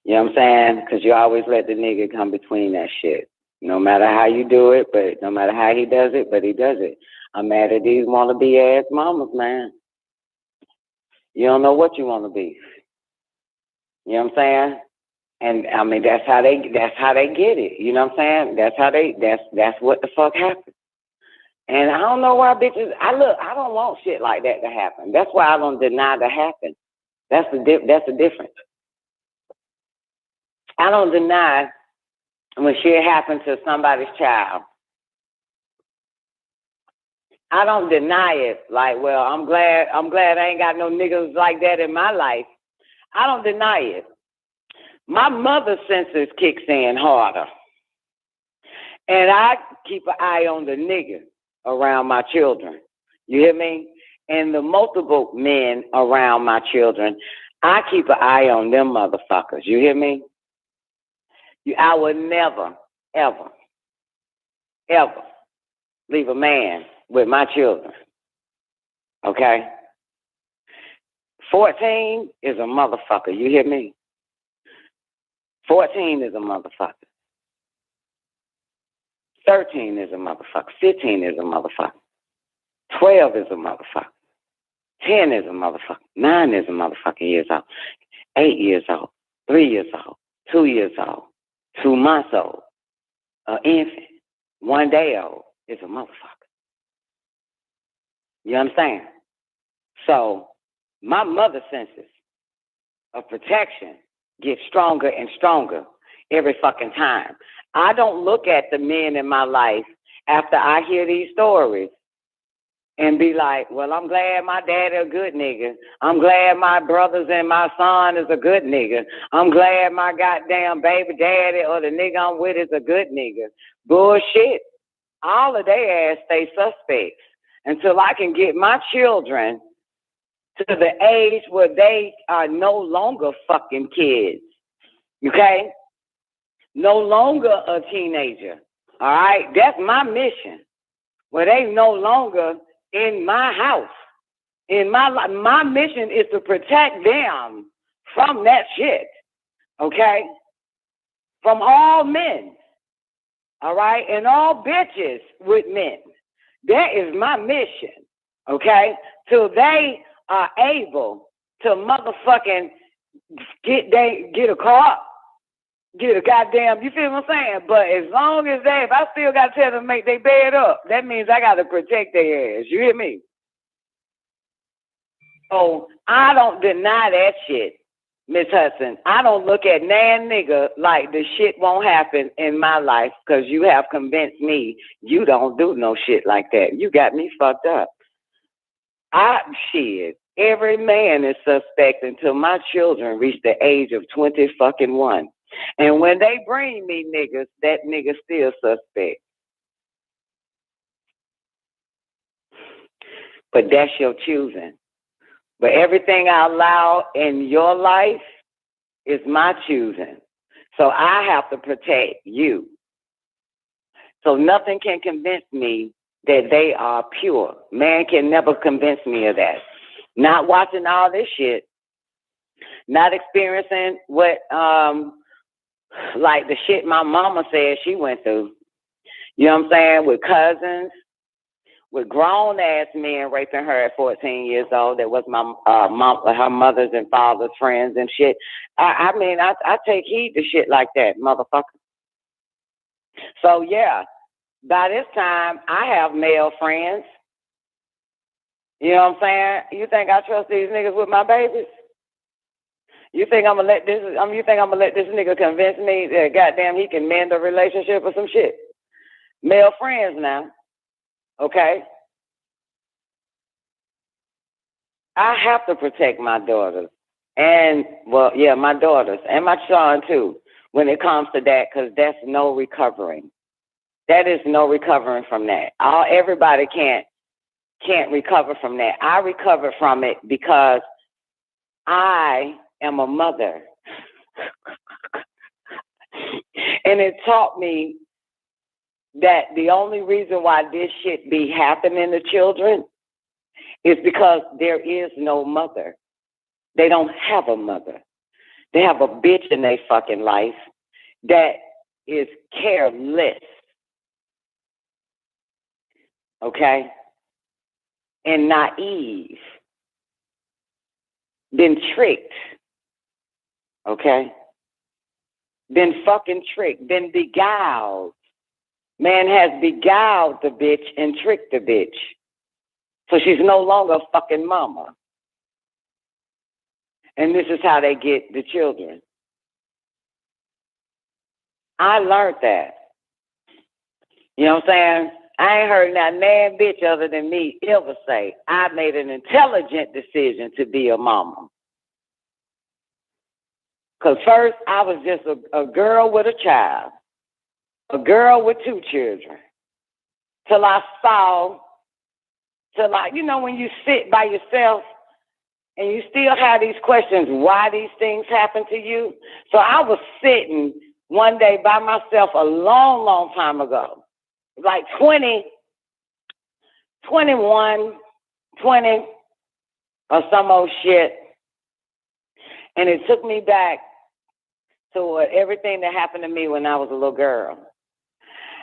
You know what I'm saying? Because you always let the nigga come between that shit. No matter how you do it, but no matter how he does it, but he does it. I'm mad at these wannabe ass mamas, man. You don't know what you want to be. You know what I'm saying? And I mean that's how they get it. You know what I'm saying? That's what the fuck happened. And I don't know why bitches. I don't want shit like that to happen. That's why I don't deny that happen. That's the difference. I don't deny when shit happens to somebody's child. I don't deny it. Like, well, I'm glad I ain't got no niggas like that in my life. I don't deny it. My mother's senses kicks in harder. And I keep an eye on the nigga around my children. You hear me? And the multiple men around my children, I keep an eye on them motherfuckers. You hear me? I would never, ever, ever leave a man with my children. Okay? 14 is a motherfucker. You hear me? 14 is a motherfucker. 13 is a motherfucker. 15 is a motherfucker. 12 is a motherfucker. 10 is a motherfucker. 9 is a motherfucking years old. 8 years old. 3 years old. 2 years old. 2 months old. An infant. 1 day old is a motherfucker. You understand? So my mother senses of protection get stronger and stronger every fucking time. I don't look at the men in my life after I hear these stories and be like, well, I'm glad my daddy a good nigga. I'm glad my brothers and my son is a good nigga. I'm glad my goddamn baby daddy or the nigga I'm with is a good nigga. Bullshit. All of their ass stay suspects until I can get my children to the age where they are no longer fucking kids. Okay? No longer a teenager. All right? That's my mission. Where they no longer in my house. In my life. My mission is to protect them from that shit. Okay? From all men. All right? And all bitches with men. That is my mission. Okay? Till they are able to motherfucking get a car, get a goddamn, you feel what I'm saying? But as long as if I still got to tell them to make their bed up, that means I got to protect their ass. You hear me? So I don't deny that shit, Miss Hudson. I don't look at nan nigga like the shit won't happen in my life because you have convinced me you don't do no shit like that. You got me fucked up. Every man is suspect until my children reach the age of 20-fucking-1. And when they bring me niggas, that nigga still suspect. But that's your choosing. But everything I allow in your life is my choosing. So I have to protect you. So nothing can convince me that they are pure. Man can never convince me of that. Not watching all this shit. Not experiencing what, like the shit my mama said she went through. You know what I'm saying? With cousins, with grown-ass men raping her at 14 years old. That was my mom, her mother's and father's friends and shit. I mean, I take heed to shit like that, motherfucker. So, yeah. By this time, I have male friends. You know what I'm saying? You think I trust these niggas with my babies? You think I'm gonna let this nigga convince me that goddamn he can mend a relationship or some shit? Male friends now. Okay? I have to protect my daughters. And, well, yeah, my daughters and my son too when it comes to that, because that's no recovering. That is no recovering from that. Everybody can't recover from that. I recover from it because I am a mother. And it taught me that the only reason why this shit be happening to children is because there is no mother. They don't have a mother. They have a bitch in their fucking life that is careless. Okay? And naive. Been tricked. Okay? Been fucking tricked. Been beguiled. Man has beguiled the bitch and tricked the bitch. So she's no longer a fucking mama. And this is how they get the children. I learned that. You know what I'm saying? I ain't heard not man bitch other than me ever say, I made an intelligent decision to be a mama. Because first, I was just a girl with a child. A girl with 2 children. Till you know, when you sit by yourself and you still have these questions, why these things happen to you? So I was sitting one day by myself a long, long time ago. Like 20, 21, 20, or some old shit. And it took me back to everything that happened to me when I was a little girl.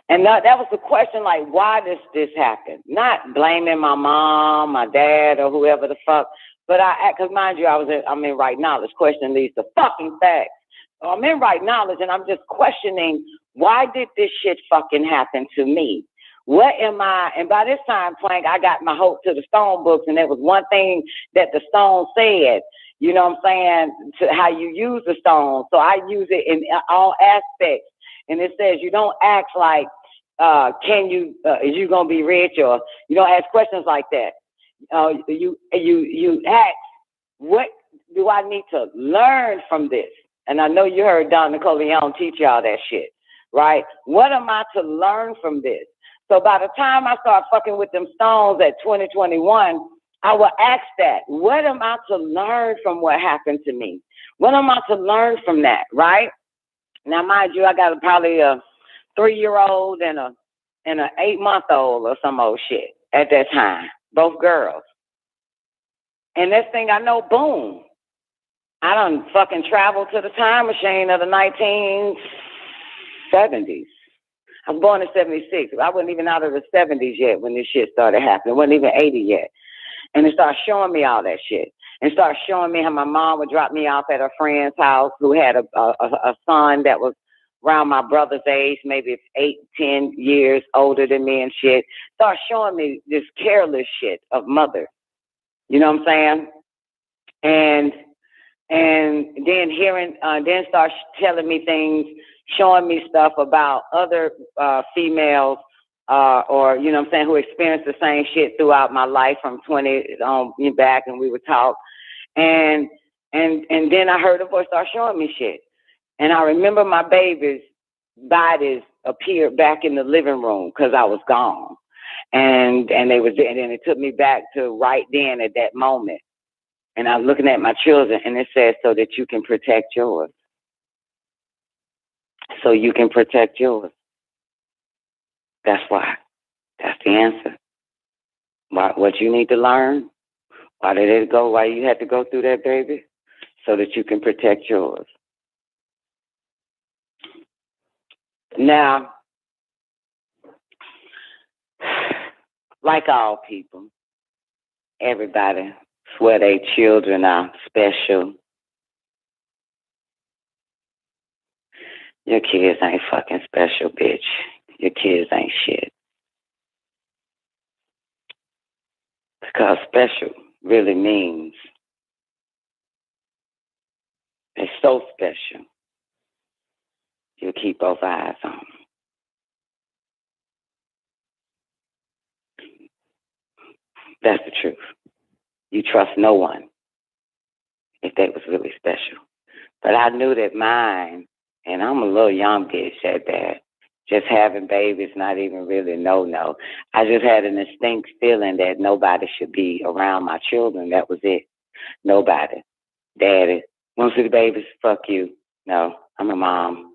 And that was the question, like, why does this happen? Not blaming my mom, my dad, or whoever the fuck, but because mind you, I'm in right knowledge. Question leads to fucking facts. So I'm in right knowledge, and I'm just questioning, why did this shit fucking happen to me? What am I? And by this time, Plank, I got my hope to the stone books, and there was one thing that the stone said, you know what I'm saying, to how you use the stone. So I use it in all aspects. And it says you don't ask like, is you gonna be rich, or you don't ask questions like that. You ask, what do I need to learn from this? And I know you heard Don Nicoleone teach y'all that shit, right? What am I to learn from this? So by the time I start fucking with them stones at 2021, I will ask that. What am I to learn from what happened to me? What am I to learn from that, right? Now, mind you, I got probably a 3-year-old and an 8-month-old or some old shit at that time, both girls. And next thing I know, boom, I done fucking traveled to the time machine of the 1970s. I was born in 76. I wasn't even out of the 70s yet when this shit started happening. It wasn't even 80 yet. And it started showing me all that shit. And started showing me how my mom would drop me off at a friend's house who had a son that was around my brother's age, maybe 8, 10 years older than me and shit. Started showing me this careless shit of mother. You know what I'm saying? And then then start telling me things, showing me stuff about other females or, you know what I'm saying, who experienced the same shit throughout my life from 20 on back, and we would talk. And then I heard a voice start showing me shit. And I remember my baby's bodies appeared back in the living room because I was gone. And they was there, and then it took me back to right then at that moment. And I'm looking at my children, and it says, so that you can protect yours. So you can protect yours. That's why. That's the answer. What you need to learn, why did it go, why you had to go through that, baby? So that you can protect yours. Now, like all people, everybody swear their children are special. Your kids ain't fucking special, bitch. Your kids ain't shit. Because special really means they're so special. You keep both eyes on them. That's the truth. You trust no one if they was really special. But I knew that mine, and I'm a little young bitch at that, just having babies, not even really no. I just had an instinct feeling that nobody should be around my children. That was it. Nobody. Daddy, want to see the babies? Fuck you. No, I'm a mom.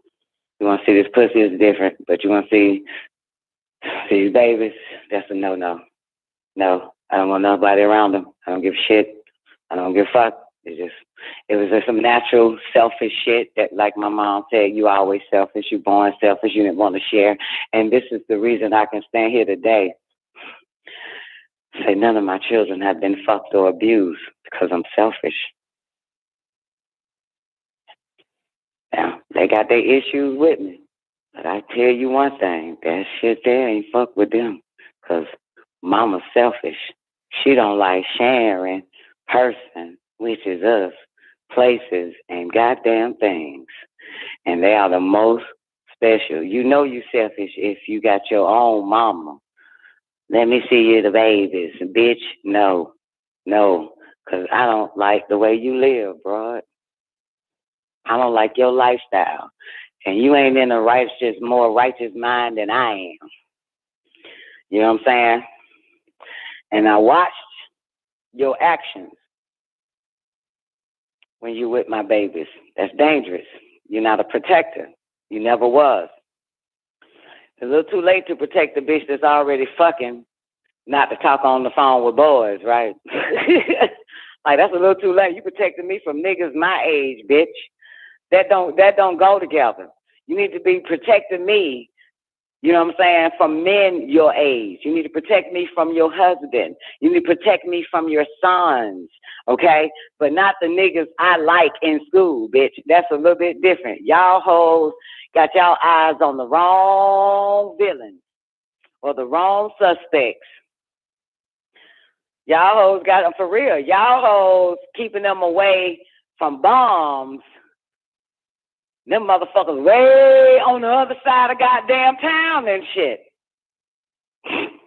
You want to see this pussy? Is different, but you want to see these babies? That's a no. No, I don't want nobody around them. I don't give a shit. I don't give a fuck. It was just some natural selfish shit that, like my mom said, you always selfish, you born selfish, you didn't want to share. And this is the reason I can stand here today. Say none of my children have been fucked or abused because I'm selfish. Now, they got their issues with me. But I tell you one thing, that shit there ain't fuck with them. Because mama's selfish. She don't like sharing person, which is us, places, and goddamn things. And they are the most special. You know you selfish if you got your own mama. Let me see you the babies. Bitch, no. Because I don't like the way you live, bro. I don't like your lifestyle. And you ain't in a more righteous mind than I am. You know what I'm saying? And I watched your actions when you with my babies. That's dangerous. You're not a protector. You never was. It's a little too late to protect the bitch that's already fucking, not to talk on the phone with boys, right? Like, that's a little too late. You protected me from niggas my age, bitch. That don't go together. You need to be protecting me You know what I'm saying? From men your age. You need to protect me from your husband. You need to protect me from your sons, okay? But not the niggas I like in school, bitch. That's a little bit different. Y'all hoes got y'all eyes on the wrong villains or the wrong suspects. Y'all hoes got them for real. Y'all hoes keeping them away from bombs. Them motherfuckers way on the other side of goddamn town and shit.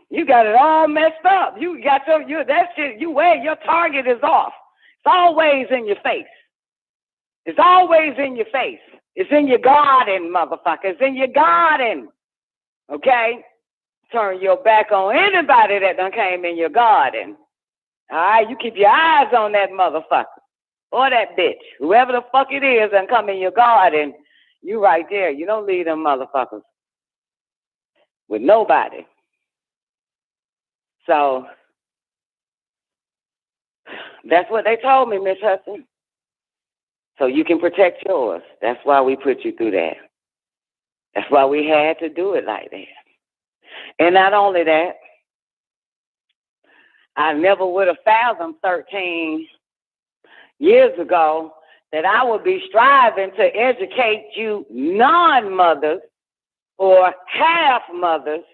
You got it all messed up. You got that shit, your target is off. It's always in your face. It's always in your face. It's in your garden, motherfucker. It's in your garden. Okay? Turn your back on anybody that done came in your garden. All right? You keep your eyes on that motherfucker. Or that bitch. Whoever the fuck it is and come in your garden, you right there. You don't leave them motherfuckers with nobody. So, that's what they told me, Miss Hudson. So you can protect yours. That's why we put you through that. That's why we had to do it like that. And not only that, I never would have fathomed 13 years ago that I would be striving to educate you non-mothers or half mothers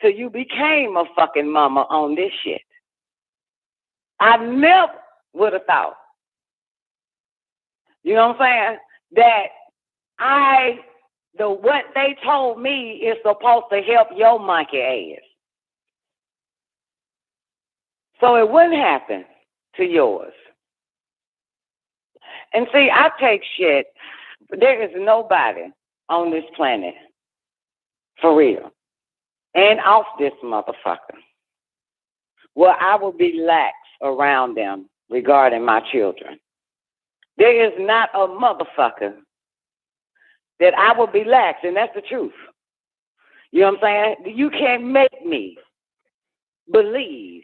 till you became a fucking mama on this shit. I never would have thought, you know what I'm saying, that what they told me is supposed to help your monkey ass. So it wouldn't happen to yours. And see, I take shit. There is nobody on this planet, for real, and off this motherfucker, where I will be lax around them regarding my children. There is not a motherfucker that I will be lax, and that's the truth. You know what I'm saying? You can't make me believe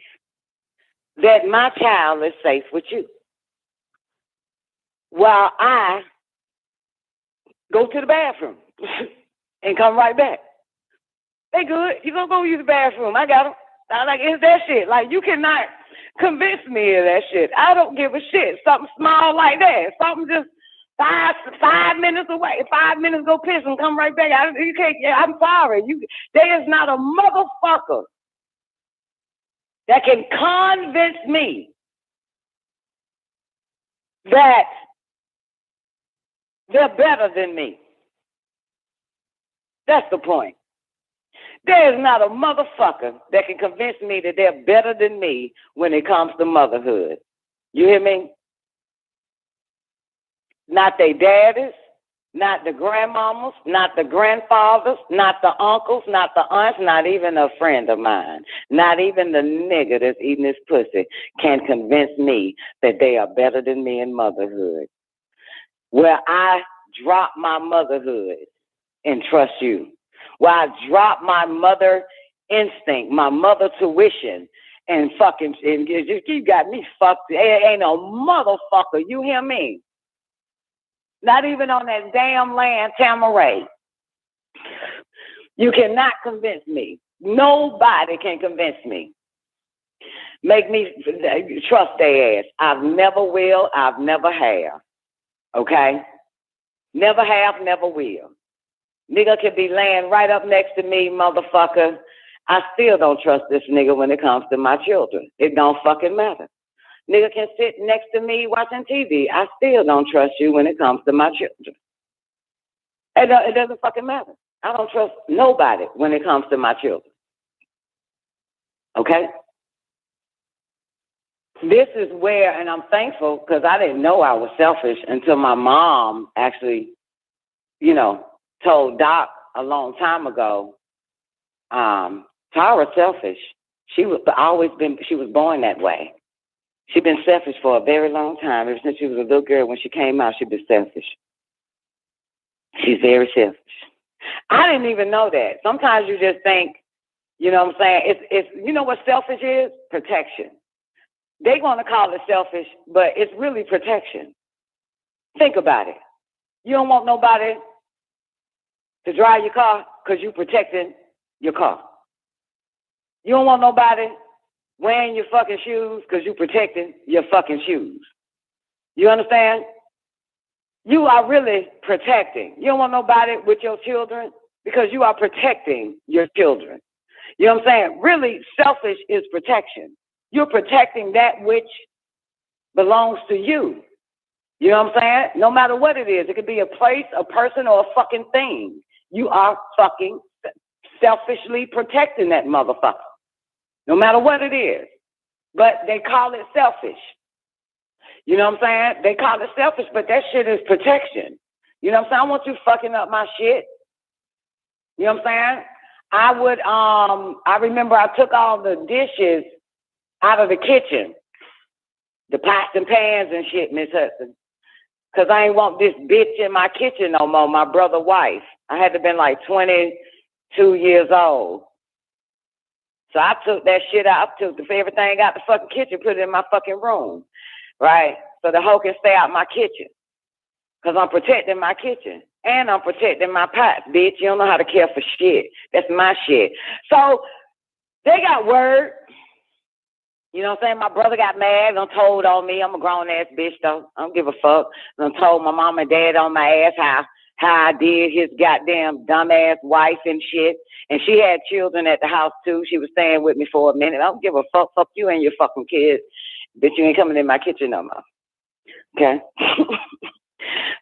that my child is safe with you, while I go to the bathroom and come right back. They good. You gonna go use the bathroom. I got them. I'm like, it's that shit. Like, you cannot convince me of that shit. I don't give a shit. Something small like that. Something just 5 minutes away. 5 minutes, go piss and come right back. You can't. I'm sorry. There is not a motherfucker that can convince me that they're better than me. That's the point. There is not a motherfucker that can convince me that they're better than me when it comes to motherhood. You hear me? Not their daddies, not the grandmamas, not the grandfathers, not the uncles, not the aunts, not even a friend of mine, not even the nigga that's eating his pussy can convince me that they are better than me in motherhood. Where I drop my motherhood and trust you. Where I drop my mother instinct, my mother tuition, and you got me fucked. Ain't no motherfucker, you hear me? Not even on that damn land, Tamaray. You cannot convince me. Nobody can convince me. Make me trust their ass. I've never will, I've never have. Okay? Never have, never will. Nigga could be laying right up next to me, motherfucker. I still don't trust this nigga when it comes to my children. It don't fucking matter. Nigga can sit next to me watching TV. I still don't trust you when it comes to my children. It doesn't fucking matter. I don't trust nobody when it comes to my children. Okay? This is where, and I'm thankful because I didn't know I was selfish until my mom actually, told Doc a long time ago, Tara's selfish. She was born that way. She's been selfish for a very long time. Ever since she was a little girl, when she came out, she's been selfish. She's very selfish. I didn't even know that. Sometimes you just think, you know what I'm saying? It's you know what selfish is? Protection. They want to call it selfish, but it's really protection. Think about it. You don't want nobody to drive your car because you're protecting your car. You don't want nobody wearing your fucking shoes because you're protecting your fucking shoes. You understand? You are really protecting. You don't want nobody with your children because you are protecting your children. You know what I'm saying? Really, selfish is protection. You're protecting that which belongs to you. You know what I'm saying? No matter what it is. It could be a place, a person, or a fucking thing. You are fucking selfishly protecting that motherfucker. No matter what it is. But they call it selfish. You know what I'm saying? They call it selfish, but that shit is protection. You know what I'm saying? I want you fucking up my shit. You know what I'm saying? I remember I took all the dishes out of the kitchen. The pots and pans and shit, Miss Hudson. Because I ain't want this bitch in my kitchen no more, my brother's wife. I had to been like 22 years old. So I took that shit out, took everything out the fucking kitchen, put it in my fucking room, right? So the hoe can stay out my kitchen. Because I'm protecting my kitchen. And I'm protecting my pots, bitch. You don't know how to care for shit. That's my shit. So they got word. You know what I'm saying? My brother got mad and told on me. I'm a grown-ass bitch, though. I don't give a fuck. And told my mom and dad on my ass how I did his goddamn dumbass wife and shit. And she had children at the house, too. She was staying with me for a minute. I don't give a fuck. Fuck you and your fucking kids. Bitch, you ain't coming in my kitchen no more. Okay?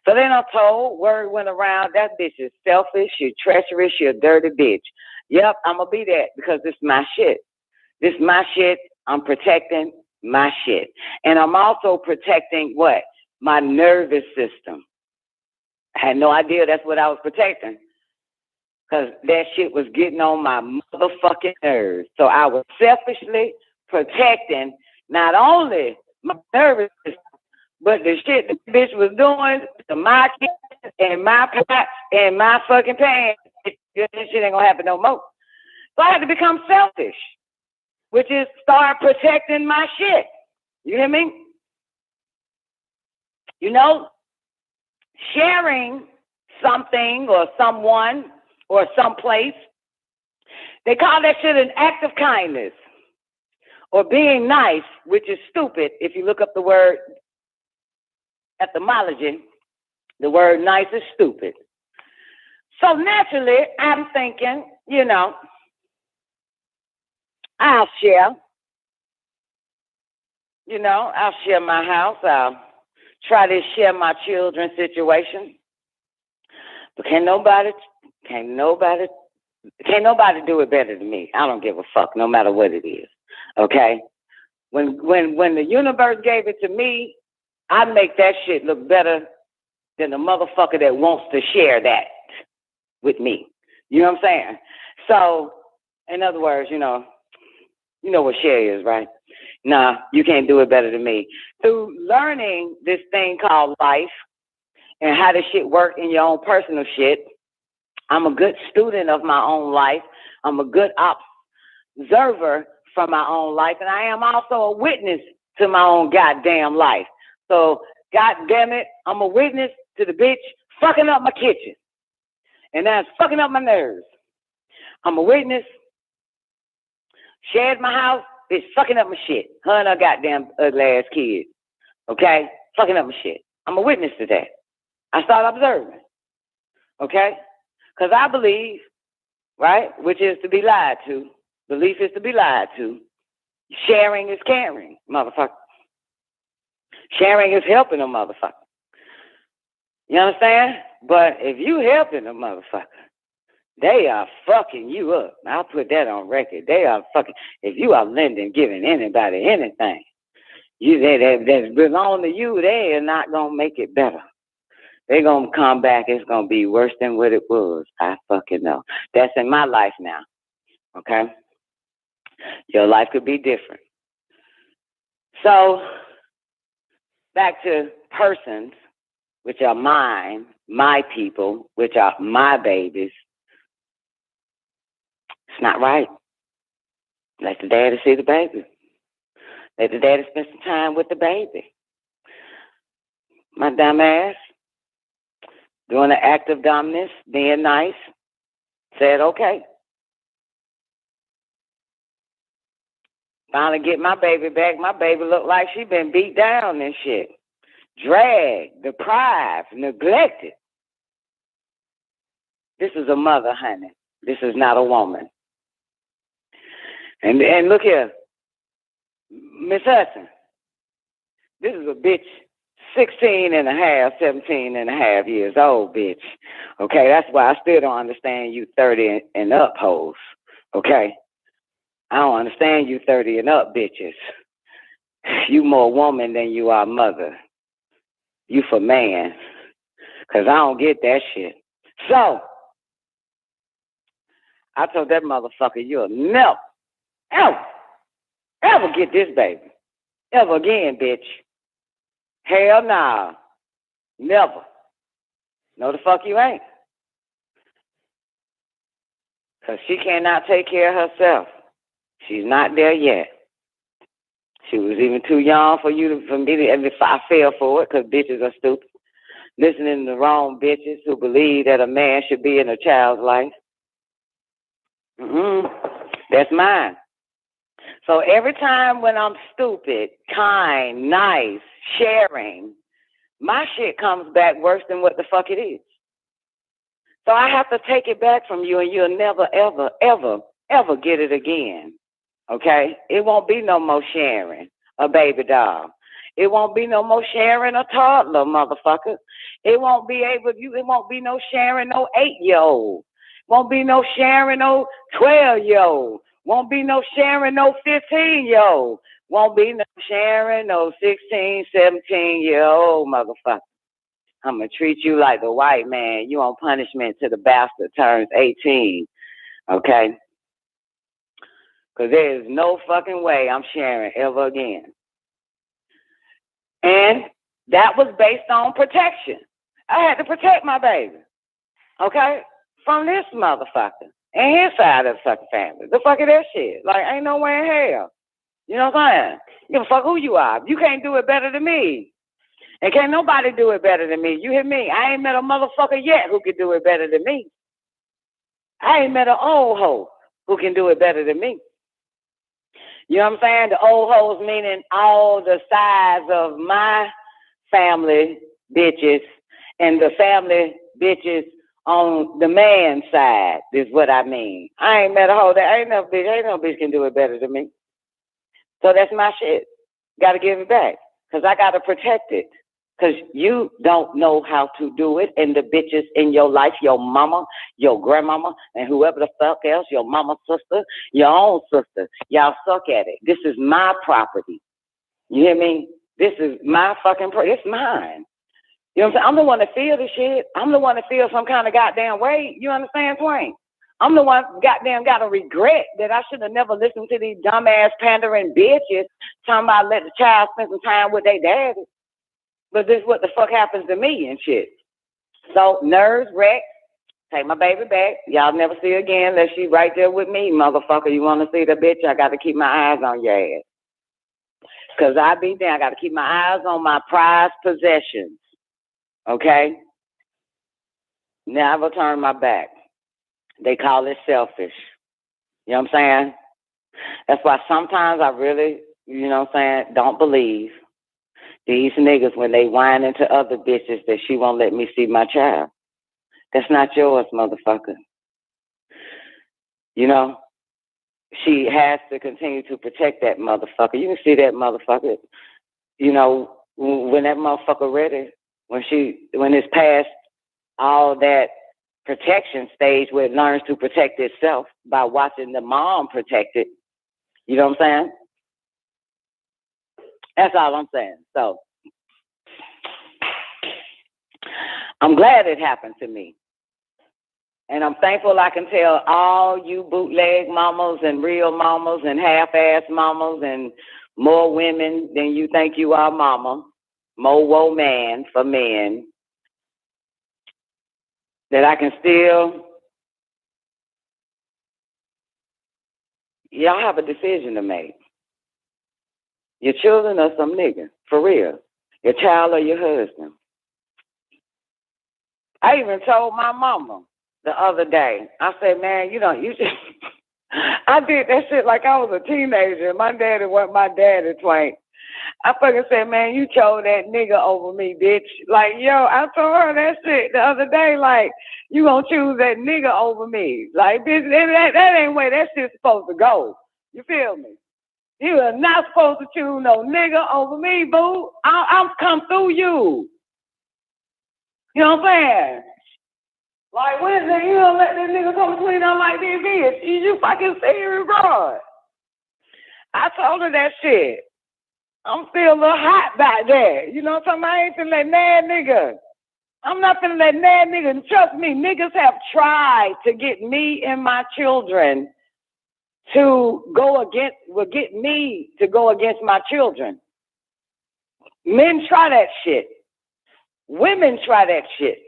So then I told, word went around, that bitch is selfish, you're treacherous, you're a dirty bitch. Yep, I'm going to be that because this is my shit. This is my shit. I'm protecting my shit. And I'm also protecting what? My nervous system. I had no idea that's what I was protecting because that shit was getting on my motherfucking nerves. So I was selfishly protecting not only my nervous system, but the shit the bitch was doing to my kids and my pots and my fucking pants, this shit ain't gonna happen no more. So I had to become selfish, which is start protecting my shit. You hear me? You know, sharing something or someone or someplace, they call that shit an act of kindness or being nice, which is stupid if you look up the word etymology, the word nice is stupid. So naturally, I'm thinking, you know, I'll share. You know, I'll share my house. I'll try to share my children's situation. But can't nobody do it better than me. I don't give a fuck, no matter what it is. Okay? When the universe gave it to me, I make that shit look better than the motherfucker that wants to share that with me. You know what I'm saying? So, in other words, you know what share is, right? Nah, you can't do it better than me. Through learning this thing called life and how this shit work in your own personal shit, I'm a good student of my own life. I'm a good observer from my own life, and I am also a witness to my own goddamn life. So, God damn it, I'm a witness to the bitch fucking up my kitchen. And that's fucking up my nerves. I'm a witness. Shared my house, bitch fucking up my shit. Her and her goddamn ugly ass kids. Okay? Fucking up my shit. I'm a witness to that. I start observing. Okay? Because I believe, right, which is to be lied to. Belief is to be lied to. Sharing is caring, motherfucker. Sharing is helping a motherfucker. You understand? But if you helping a motherfucker, they are fucking you up. I'll put that on record. They are fucking, if you are lending, giving anybody anything, that belong to you, they are not going to make it better. They're going to come back, it's going to be worse than what it was. I fucking know. That's in my life now. Okay? Your life could be different. So, back to persons, which are mine, my people, which are my babies. It's not right. Let the daddy see the baby. Let the daddy spend some time with the baby. My dumb ass, doing an act of dominance, being nice, said, okay, Finally get my baby back. My baby look like she been beat down and shit. Dragged, deprived, neglected. This is a mother, honey. This is not a woman. And look here, Miss Hudson. This is a bitch, 16 and a half, 17 and a half years old, bitch. Okay, that's why I still don't understand you 30 and up hoes. Okay? I don't understand you 30 and up bitches. You more woman than you are mother. You for man. Because I don't get that shit. So, I told that motherfucker, you'll never, ever get this baby. Ever again, bitch. Hell nah. Never. No the fuck you ain't. Because she cannot take care of herself. She's not there yet. She was even too young for me to, and if I fell for it, because bitches are stupid. Listening to the wrong bitches who believe that a man should be in a child's life. That's mine. So every time when I'm stupid, kind, nice, sharing, my shit comes back worse than what the fuck it is. So I have to take it back from you, and you'll never, ever, ever, ever get it again. Okay? It won't be no more sharing a baby doll. It won't be no more sharing a toddler, motherfucker. It won't be no sharing no 8-year-old. Won't be no sharing no 12-year-old. Won't be no sharing no 15-year-old. Won't be no sharing no 16, 17-year-old motherfucker. I'm going to treat you like the white man. You on punishment till the bastard turns 18. Okay? Because there is no fucking way I'm sharing ever again. And that was based on protection. I had to protect my baby. Okay? From this motherfucker. And his side of the fucking family. The fuck is that shit? Like, ain't no way in hell. You know what I'm saying? Give a fuck who you are. You can't do it better than me. And can't nobody do it better than me. You hear me? I ain't met a motherfucker yet who can do it better than me. I ain't met an old hoe who can do it better than me. You know what I'm saying? The old hoes meaning all the sides of my family bitches and the family bitches on the man's side is what I mean. I ain't met a hoe that ain't no bitch can do it better than me. So that's my shit. Got to give it back because I got to protect it. Because you don't know how to do it, and the bitches in your life, your mama, your grandmama, and whoever the fuck else, your mama's sister, your own sister, y'all suck at it. This is my property. You hear me? This is my fucking it's mine. You know what I'm saying? I'm the one that feel the shit. I'm the one that feel some kind of goddamn way. You understand, Twain? I'm the one goddamn got a regret that I should have never listened to these dumbass pandering bitches talking about let the child spend some time with their daddy. But this is what the fuck happens to me and shit. So, nerves wrecked. Take my baby back. Y'all never see her again unless she right there with me, motherfucker. You want to see the bitch? I got to keep my eyes on your ass. Because I be there. I got to keep my eyes on my prized possessions. Okay? Never turn my back. They call it selfish. You know what I'm saying? That's why sometimes I really, you know what I'm saying, don't believe these niggas when they whine into other bitches that she won't let me see my child. That's not yours, motherfucker. You know, she has to continue to protect that motherfucker. You can see that motherfucker, you know, when that motherfucker ready, when it's past all that protection stage where it learns to protect itself by watching the mom protect it. You know what I'm saying? That's all I'm saying. So, I'm glad it happened to me. And I'm thankful I can tell all you bootleg mamas and real mamas and half-ass mamas and more women than you think you are mama, more woe man for men, that I can still, y'all have a decision to make. Your children or some nigga, for real. Your child or your husband. I even told my mama the other day, I said, man, you just I did that shit like I was a teenager. My daddy wasn't my daddy, Twank. I fucking said, man, you chose that nigga over me, bitch. Like, yo, I told her that shit the other day, like, you gonna choose that nigga over me. Like, bitch, that ain't where that shit's supposed to go. You feel me? You are not supposed to choose no nigga over me, boo. I'm come through you. You know what I'm saying? Like, when is it you gonna let this nigga come between us like this, bitch? You fucking serious, bro. I told her that shit. I'm still a little hot back there. You know what I'm talking about? I ain't finna let that nigga. I'm not finna let that nigga. And trust me, niggas have tried to get me and my children to go against, get me to go against my children. Men try that shit. Women try that shit.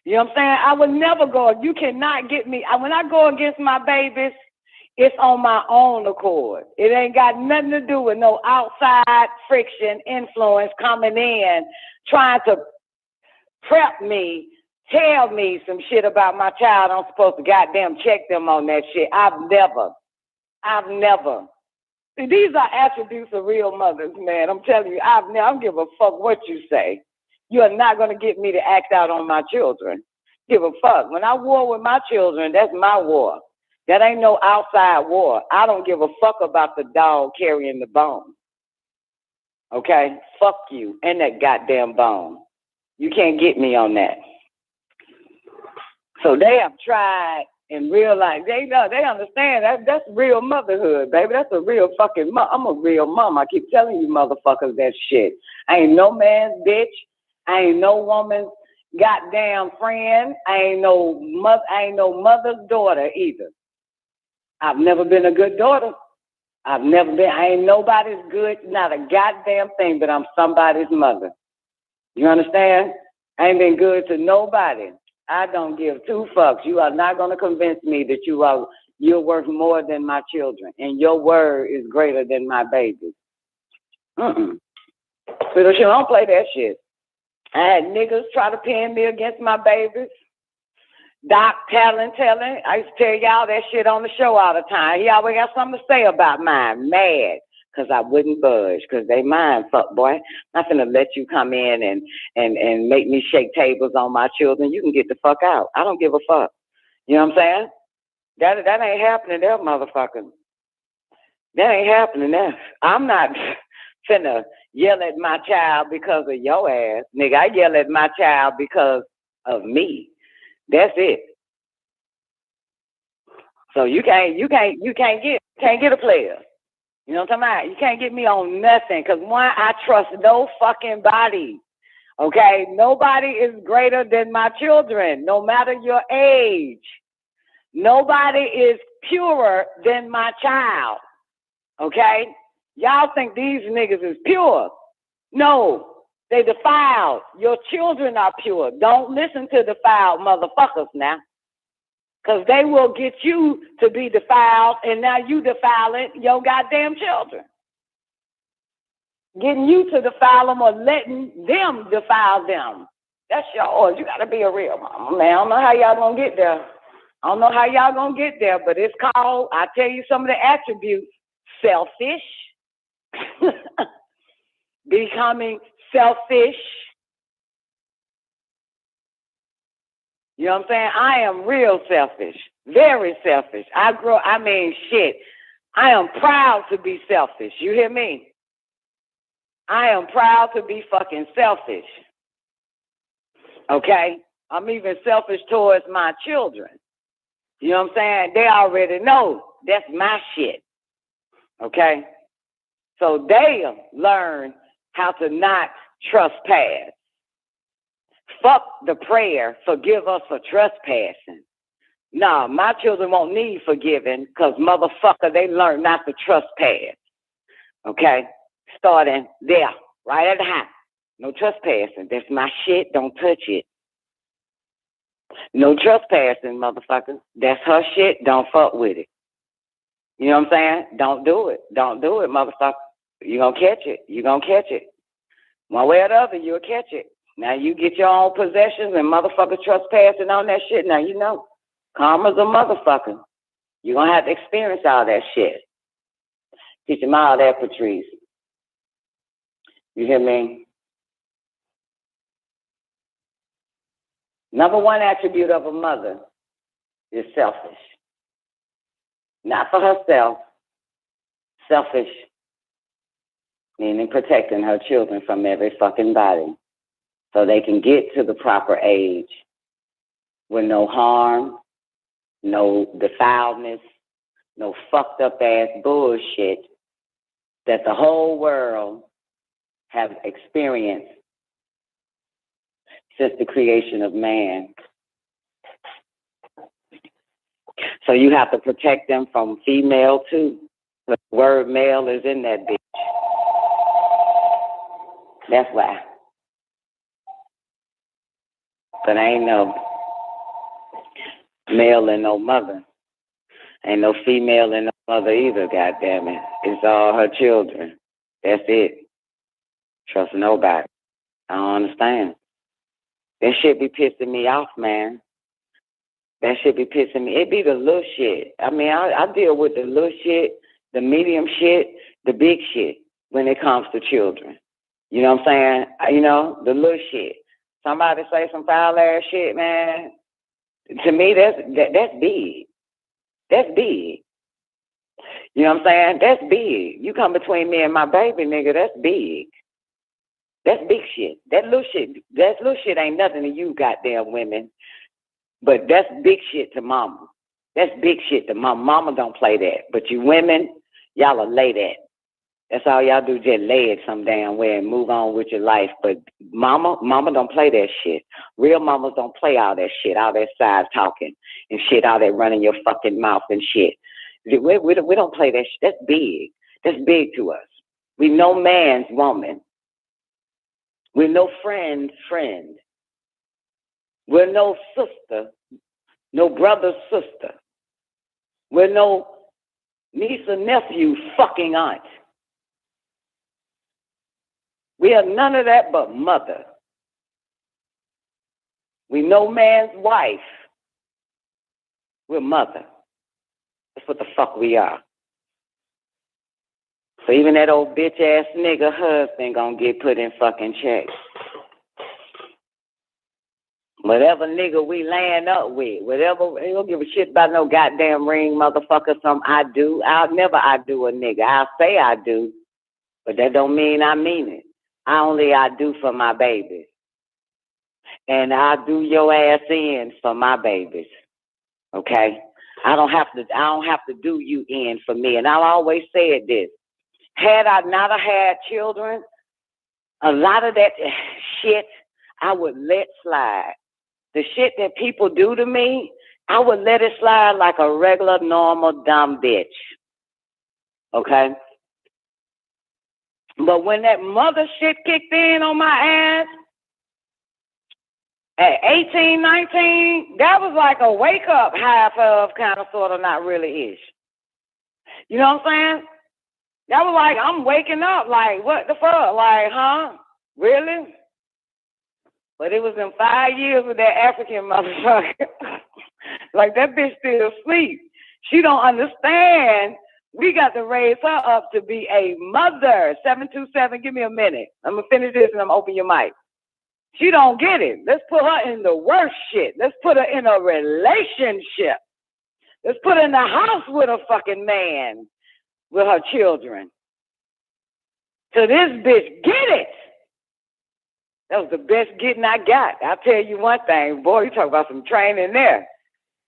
You know what I'm saying? I would never go. You cannot get me. When I go against my babies, it's on my own accord. It ain't got nothing to do with no outside friction, influence coming in, trying to prep me, tell me some shit about my child. I'm supposed to goddamn check them on that shit. I've never. See, these are attributes of real mothers, man. I'm telling you, I don't give a fuck what you say. You are not going to get me to act out on my children. Give a fuck. When I war with my children, that's my war. That ain't no outside war. I don't give a fuck about the dog carrying the bone. Okay? Fuck you and that goddamn bone. You can't get me on that. So they have tried and realized, they know, they understand that's real motherhood, baby. That's a real fucking I'm a real mom. I keep telling you motherfuckers that shit. I ain't no man's bitch. I ain't no woman's goddamn friend. I ain't no mother's daughter either. I've never been a good daughter. I ain't nobody's good, not a goddamn thing, but I'm somebody's mother. You understand? I ain't been good to nobody. I don't give two fucks. You are not going to convince me that you're worth more than my children, and your word is greater than my baby. So she don't play that shit. I had niggas try to pin me against my babies. Doc telling. I used to tell y'all that shit on the show all the time. He always got something to say about mine. Mad. Because I wouldn't budge. Because they mine, fuck boy. I'm not finna let you come in and make me shake tables on my children. You can get the fuck out. I don't give a fuck. You know what I'm saying? That ain't happening there, motherfucker. That ain't happening there. I'm not finna yell at my child because of your ass. Nigga, I yell at my child because of me. That's it. So you can't get a player. You know what I'm talking about? You can't get me on nothing. Because one, I trust no fucking body. Okay? Nobody is greater than my children, no matter your age. Nobody is purer than my child. Okay? Y'all think these niggas is pure. No. They defiled. Your children are pure. Don't listen to defiled motherfuckers now. Because they will get you to be defiled, and now you defiling your goddamn children. Getting you to defile them or letting them defile them. That's yours. You got to be a real mama, man. I don't know how y'all going to get there. But it's called, I tell you some of the attributes, selfish, becoming selfish. You know what I'm saying? I am real selfish, very selfish. I am proud to be selfish. You hear me? I am proud to be fucking selfish. Okay? I'm even selfish towards my children. You know what I'm saying? They already know that's my shit. Okay? So they learn how to not trespass. Fuck the prayer, forgive us for trespassing. No, my children won't need forgiving because motherfucker, they learn not to trespass. Okay? Starting there, right at the house. No trespassing. That's my shit. Don't touch it. No trespassing, motherfucker. That's her shit. Don't fuck with it. You know what I'm saying? Don't do it. Don't do it, motherfucker. You're going to catch it. You're going to catch it. One way or the other, you'll catch it. Now you get your own possessions and motherfuckers trespassing on that shit. Now you know. Karma's a motherfucker. You're going to have to experience all that shit. Teach them all that, Patrice. You hear me? Number one attribute of a mother is selfish. Not for herself. Selfish, meaning protecting her children from every fucking body so they can get to the proper age with no harm, no defiledness, no fucked up ass bullshit that the whole world have experienced since the creation of man. So you have to protect them from female too. The word male is in that bitch. That's why. But ain't no male and no mother. Ain't no female and no mother either, goddammit. It's all her children. That's it. Trust nobody. I don't understand. That shit be pissing me off, man. That shit be pissing me. It be the little shit. I mean, I deal with the little shit, the medium shit, the big shit when it comes to children. You know what I'm saying? You know, the little shit. Somebody say some foul ass shit, man. To me, that's big. That's big. You know what I'm saying? That's big. You come between me and my baby, nigga, that's big. That's big shit. That little shit ain't nothing to you goddamn women. But that's big shit to mama. That's big shit to mama. Mama don't play that. But you women, y'all will lay that. That's all y'all do, just lay it some damn way and move on with your life. But mama don't play that shit. Real mamas don't play all that shit, all that side talking and shit, all that running your fucking mouth and shit. We don't play that shit. That's big. That's big to us. We know man's woman. We're no friend. We're no sister, no brother, sister. We're no niece or nephew fucking aunt. We are none of that but mother. We no man's wife. We're mother. That's what the fuck we are. So even that old bitch ass nigga husband gonna get put in fucking check. Whatever nigga we laying up with, whatever, he don't give a shit about no goddamn ring, motherfucker, some I do. I'll never I do a nigga. I'll say I do, but that don't mean I mean it. I do for my babies. And I do your ass in for my babies. Okay? I don't have to do you in for me. And I've always said this. Had I not had children, a lot of that shit I would let slide. The shit that people do to me, I would let it slide like a regular, normal, dumb bitch. Okay? But when that mother shit kicked in on my ass, at 18, 19, that was like a wake up, half of, kind of, sort of, not really ish. You know what I'm saying? That was like, I'm waking up, like, what the fuck? Like, huh? Really? But it was in 5 years with that African motherfucker. Like, that bitch still asleep. She don't understand. We got to raise her up to be a mother. 727, give me a minute. I'm going to finish this and I'm going to open your mic. She don't get it. Let's put her in the worst shit. Let's put her in a relationship. Let's put her in the house with a fucking man, with her children. So this bitch get it. That was the best getting I got. I'll tell you one thing. Boy, you talk about some training there.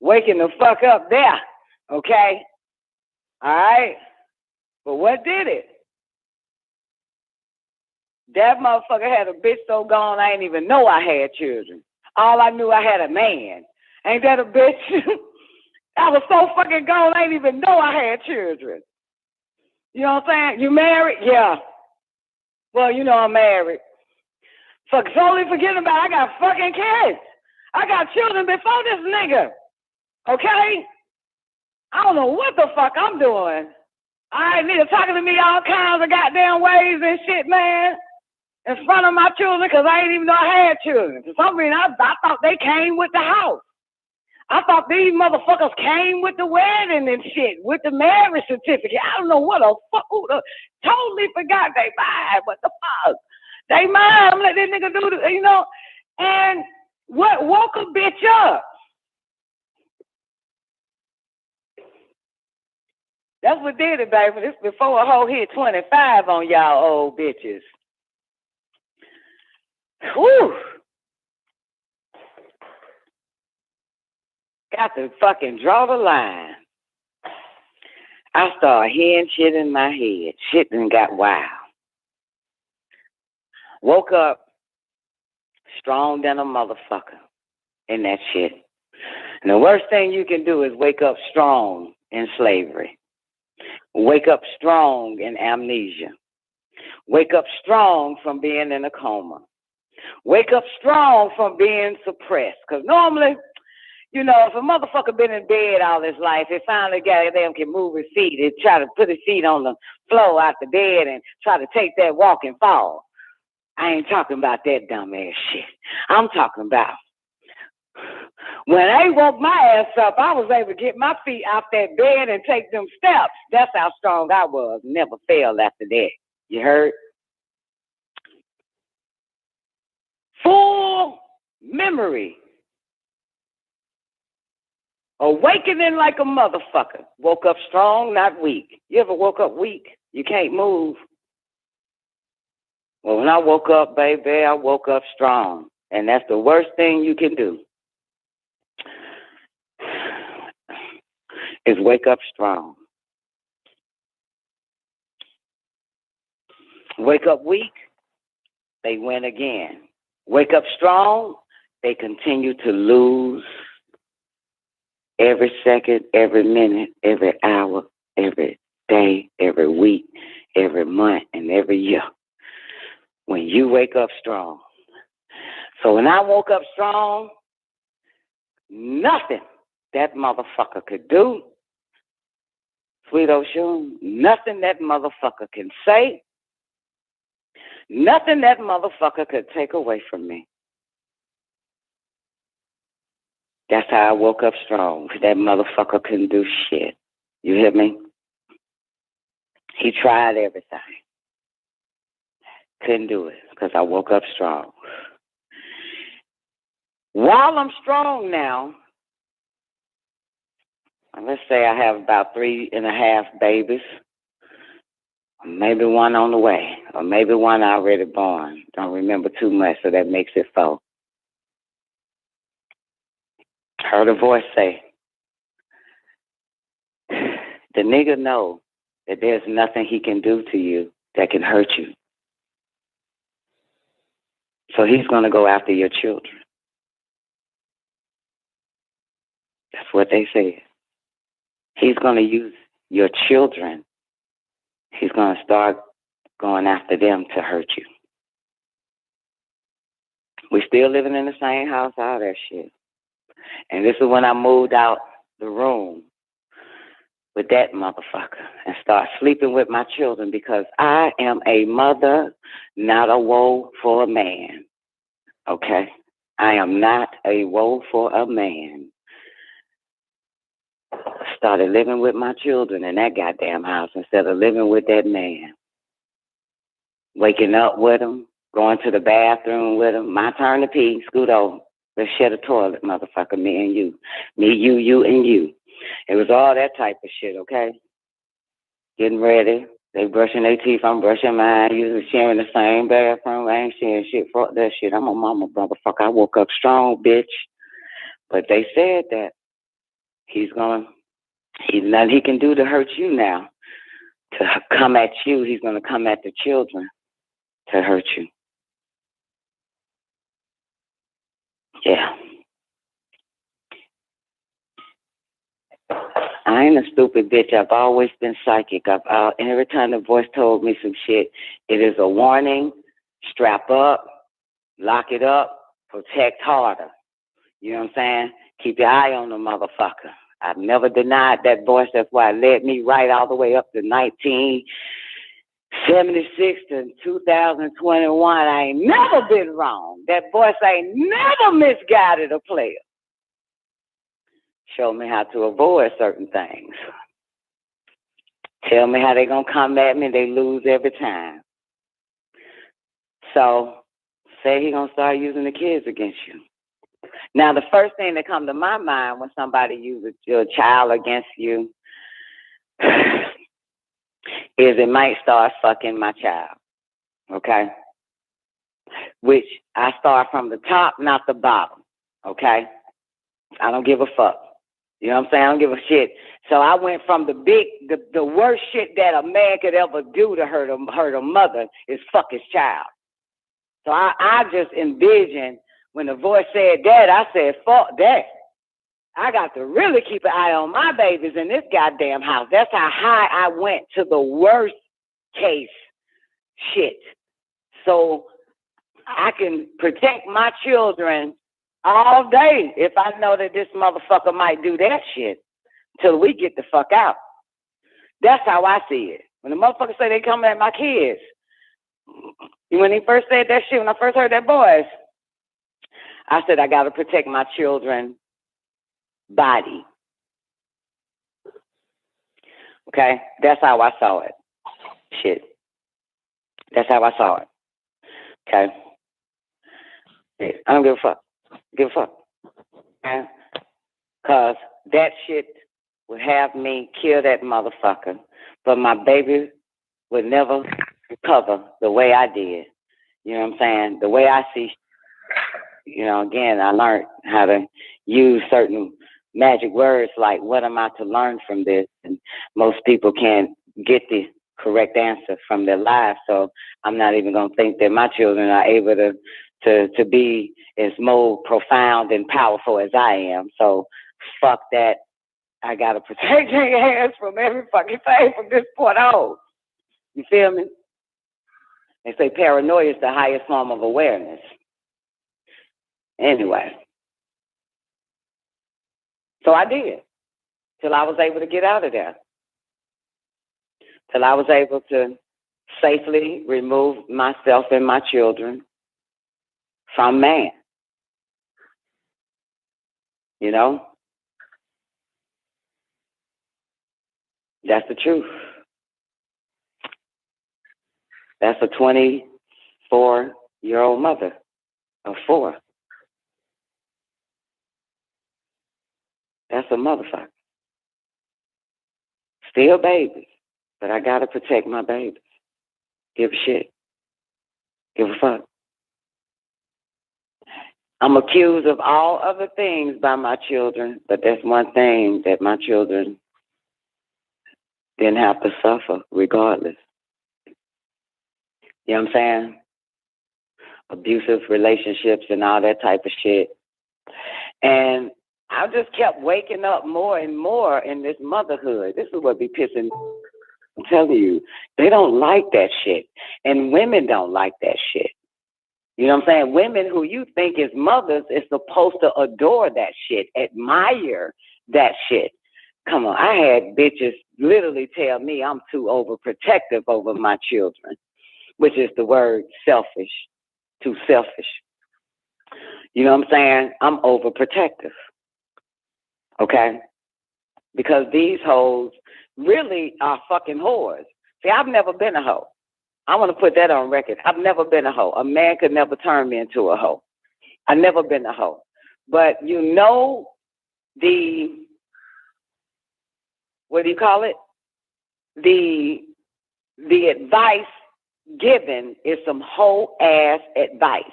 Waking the fuck up there. Okay? All right? But what did it? That motherfucker had a bitch so gone I didn't even know I had children. All I knew I had a man. Ain't that a bitch? I was so fucking gone I didn't even know I had children. You know what I'm saying? You married? Yeah. Well, you know I'm married. So totally forgetting about it. I got fucking kids. I got children before this nigga. Okay? I don't know what the fuck I'm doing. I ain't nigga talking to me all kinds of goddamn ways and shit, man. In front of my children, because I didn't even know I had children. For some reason, I thought they came with the house. I thought these motherfuckers came with the wedding and shit, with the marriage certificate. I don't know what the fuck. Totally forgot they mine. What the fuck? They mine. I'm let that nigga do the, you know. And what woke a bitch up? That's what did it, baby. This before a hoe hit 25 on y'all old bitches. Whew. Got to fucking draw the line. I started hearing shit in my head. Shit done got wild. Woke up strong than a motherfucker in that shit. And the worst thing you can do is wake up strong in slavery. Wake up strong in amnesia. Wake up strong from being in a coma. Wake up strong from being suppressed. Because normally, you know, if a motherfucker been in bed all his life, he finally goddamn can move his feet. He try to put his feet on the floor out the bed and try to take that walk and fall. I ain't talking about that dumb ass shit. I'm talking about when they woke my ass up, I was able to get my feet off that bed and take them steps. That's how strong I was. Never failed after that. You heard? Full memory. Awakening like a motherfucker. Woke up strong, not weak. You ever woke up weak? You can't move. Well, when I woke up, baby, I woke up strong. And that's the worst thing you can do. Is wake up strong. Wake up weak, they win again. Wake up strong, they continue to lose every second, every minute, every hour, every day, every week, every month, and every year. When you wake up strong. So when I woke up strong, nothing that motherfucker could do, Sweet Ocean, nothing that motherfucker can say, nothing that motherfucker could take away from me. That's how I woke up strong. That motherfucker couldn't do shit. You hear me? He tried everything. Couldn't do it because I woke up strong. While I'm strong now, let's say I have about 3.5 babies, maybe one on the way, or maybe one already born. Don't remember too much, so that makes it 4. Heard a voice say, the nigga know that there's nothing he can do to you that can hurt you. So he's going to go after your children. That's what they said. He's going to use your children. He's going to start going after them to hurt you. We still living in the same house, all that shit. And this is when I moved out the room with that motherfucker and start sleeping with my children because I am a mother, not a woe for a man. Okay? I am not a woe for a man. I started living with my children in that goddamn house instead of living with that man. Waking up with them, going to the bathroom with them. My turn to pee, scoot over. Let's share the toilet, motherfucker, me and you. Me, you, and you. It was all that type of shit, okay? Getting ready. They brushing their teeth, I'm brushing mine. Usually sharing the same bathroom. I ain't sharing shit. Fuck that shit. I'm a mama, motherfucker. I woke up strong, bitch. But they said that he's nothing he can do to hurt you now. To come at you, he's going to come at the children to hurt you. Yeah. I ain't a stupid bitch. I've always been psychic. Every time the voice told me some shit, it is a warning. Strap up, lock it up, protect harder. You know what I'm saying? Keep your eye on the motherfucker. I've never denied that voice. That's why it led me right all the way up to 1976 to 2021. I ain't never been wrong. That voice ain't never misguided a player. show me how to avoid certain things. Tell me how they're going to come at me, they lose every time. So, say he's going to start using the kids against you. Now, the first thing that comes to my mind when somebody uses your child against you is it might start fucking my child, okay? Which I start from the top, not the bottom, okay? I don't give a fuck. You know what I'm saying? I don't give a shit. So I went from the worst shit that a man could ever do to hurt a mother is fuck his child. So I just envisioned when the voice said that, I said, fuck that. I got to really keep an eye on my babies in this goddamn house. That's how high I went to the worst case shit. So I can protect my children all day if I know that this motherfucker might do that shit till we get the fuck out. That's how I see it. When the motherfuckers say they come at my kids, when he first said that shit, when I first heard that voice, I said, I got to protect my children's body. Okay? That's how I saw it. Shit. That's how I saw it. Okay? I don't give a fuck. Give a fuck. Okay? Because that shit would have me kill that motherfucker. But my baby would never recover the way I did. You know what I'm saying? The way I see, you know, again, I learned how to use certain magic words like, what am I to learn from this? And most people can't get the correct answer from their lives. So I'm not even going to think that my children are able to be as more profound and powerful as I am. So fuck that. I got to protect their hands from every fucking thing from this point on. You feel me? They say paranoia is the highest form of awareness. Anyway. So I did. Till I was able to get out of there. Till I was able to safely remove myself and my children from man. You know? That's the truth. That's a 24-year-old mother of 4. That's a motherfucker. Still babies, but I gotta protect my babies. Give a shit. Give a fuck. I'm accused of all other things by my children, but that's one thing that my children didn't have to suffer regardless. You know what I'm saying? Abusive relationships and all that type of shit. And I just kept waking up more and more in this motherhood. This is what be pissing. I'm telling you, they don't like that shit. And women don't like that shit. You know what I'm saying? Women who you think is mothers is supposed to adore that shit, admire that shit. Come on, I had bitches literally tell me I'm too overprotective over my children, which is the word selfish, too selfish. You know what I'm saying? I'm overprotective. Okay? Because these hoes really are fucking whores. See, I've never been a hoe. I want to put that on record. I've never been a hoe. A man could never turn me into a hoe. I've never been a hoe. But you know what do you call it? The advice given is some hoe ass advice.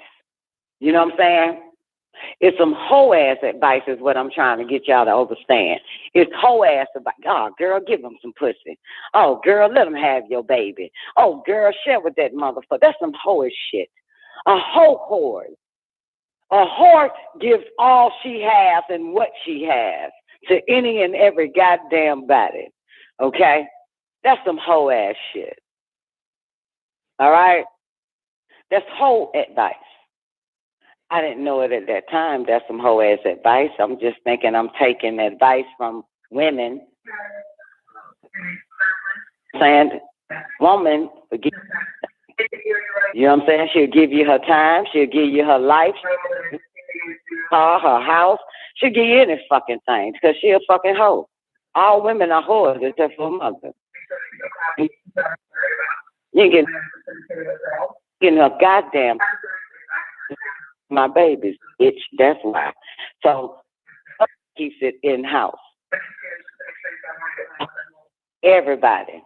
You know what I'm saying? It's some hoe ass advice is what I'm trying to get y'all to understand. It's hoe ass advice. Oh, girl, give them some pussy. Oh, girl, let them have your baby. Oh, girl, share with that motherfucker. That's some hoe shit. A hoe whore. A whore gives all she has and what she has to any and every goddamn body. Okay? That's some hoe ass shit. All right? That's hoe advice. I didn't know it at that time. That's some hoe ass advice. I'm just thinking I'm taking advice from women. Saying, woman, forgive. You know what I'm saying? She'll give you her time. She'll give you her life, her house. She'll give you any fucking thing because she a fucking hoe. All women are whores except for a mother. You ain't getting a goddamn my babies, bitch. That's why. So keeps it in house. Everybody.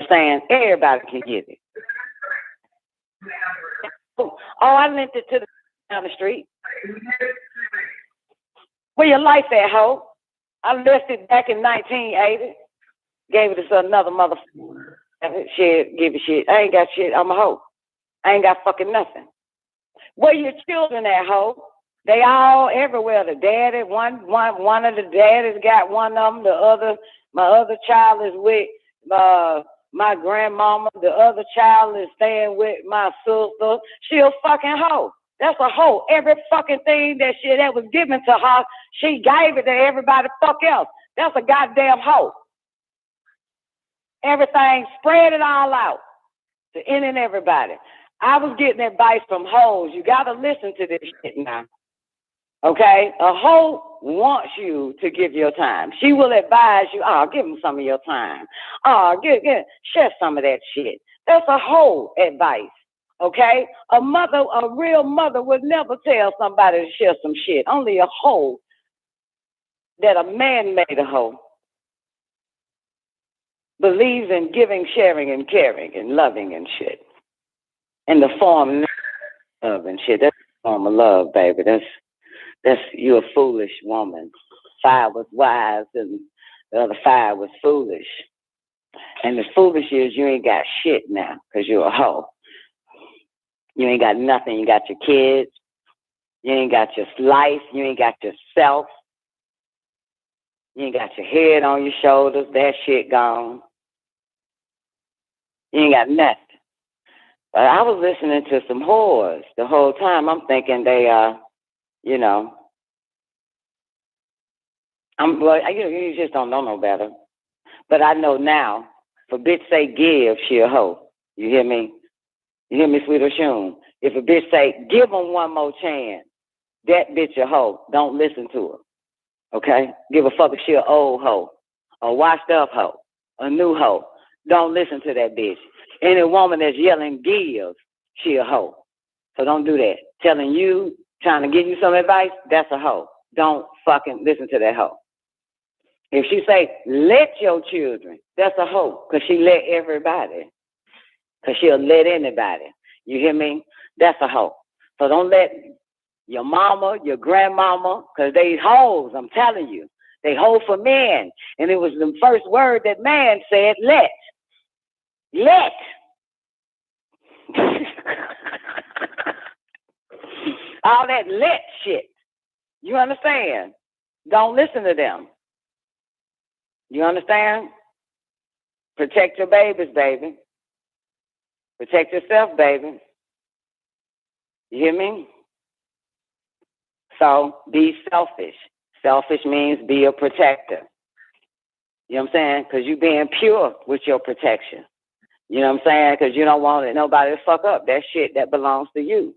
Saying everybody can get it. Oh, I lent it to the down the street. Where your life at, hoe? I left it back in 1980. Gave it to another motherfucker. Shit, give a shit. I ain't got shit. I'm a hoe. I ain't got fucking nothing. Where your children at, hoe? They all everywhere. The daddy, one of the daddies got one of them. My other child is with my grandmama. The other child is staying with my sister. She a fucking hoe. That's a hoe. Every fucking thing that was given to her, she gave it to everybody fuck else. That's a goddamn hoe. Everything, spread it all out to any and everybody. I was getting advice from hoes. You got to listen to this shit now. Okay? A hoe wants you to give your time. She will advise you, give them some of your time. Share some of that shit. That's a hoe advice. Okay? A real mother would never tell somebody to share some shit. Only a hoe that a man made a hoe believes in giving, sharing, and caring, and loving and shit. In the form of and shit. That's the form of love, baby. That's you're a foolish woman. 5 was wise and the other 5 was foolish. And the foolish is you ain't got shit now because you're a hoe. You ain't got nothing. You got your kids. You ain't got your life. You ain't got yourself. You ain't got your head on your shoulders. That shit gone. You ain't got nothing. But I was listening to some whores the whole time. I'm thinking they are, you just don't know no better. But I know now, for bitch say give, she a hoe. You hear me? You hear me, sweet Oshun? If a bitch say give them one more chance, that bitch a hoe. Don't listen to her. Okay? Give a fuck if she an old hoe, a washed up hoe, a new hoe. Don't listen to that bitch. Any woman that's yelling give, she a hoe. So don't do that. Telling you, trying to give you some advice, that's a hoe. Don't fucking listen to that hoe. If she say, let your children, that's a hoe. Because she let everybody. Because she'll let anybody. You hear me? That's a hoe. So don't let your mama, your grandmama, because they hoes, I'm telling you. They hoe for men. And it was the first word that man said, let. Let. All that let shit. You understand? Don't listen to them. You understand? Protect your babies, baby. Protect yourself, baby. You hear me? So be selfish. Selfish means be a protector. You know what I'm saying? Because you're being pure with your protection. You know what I'm saying? Because you don't want nobody to fuck up that shit that belongs to you.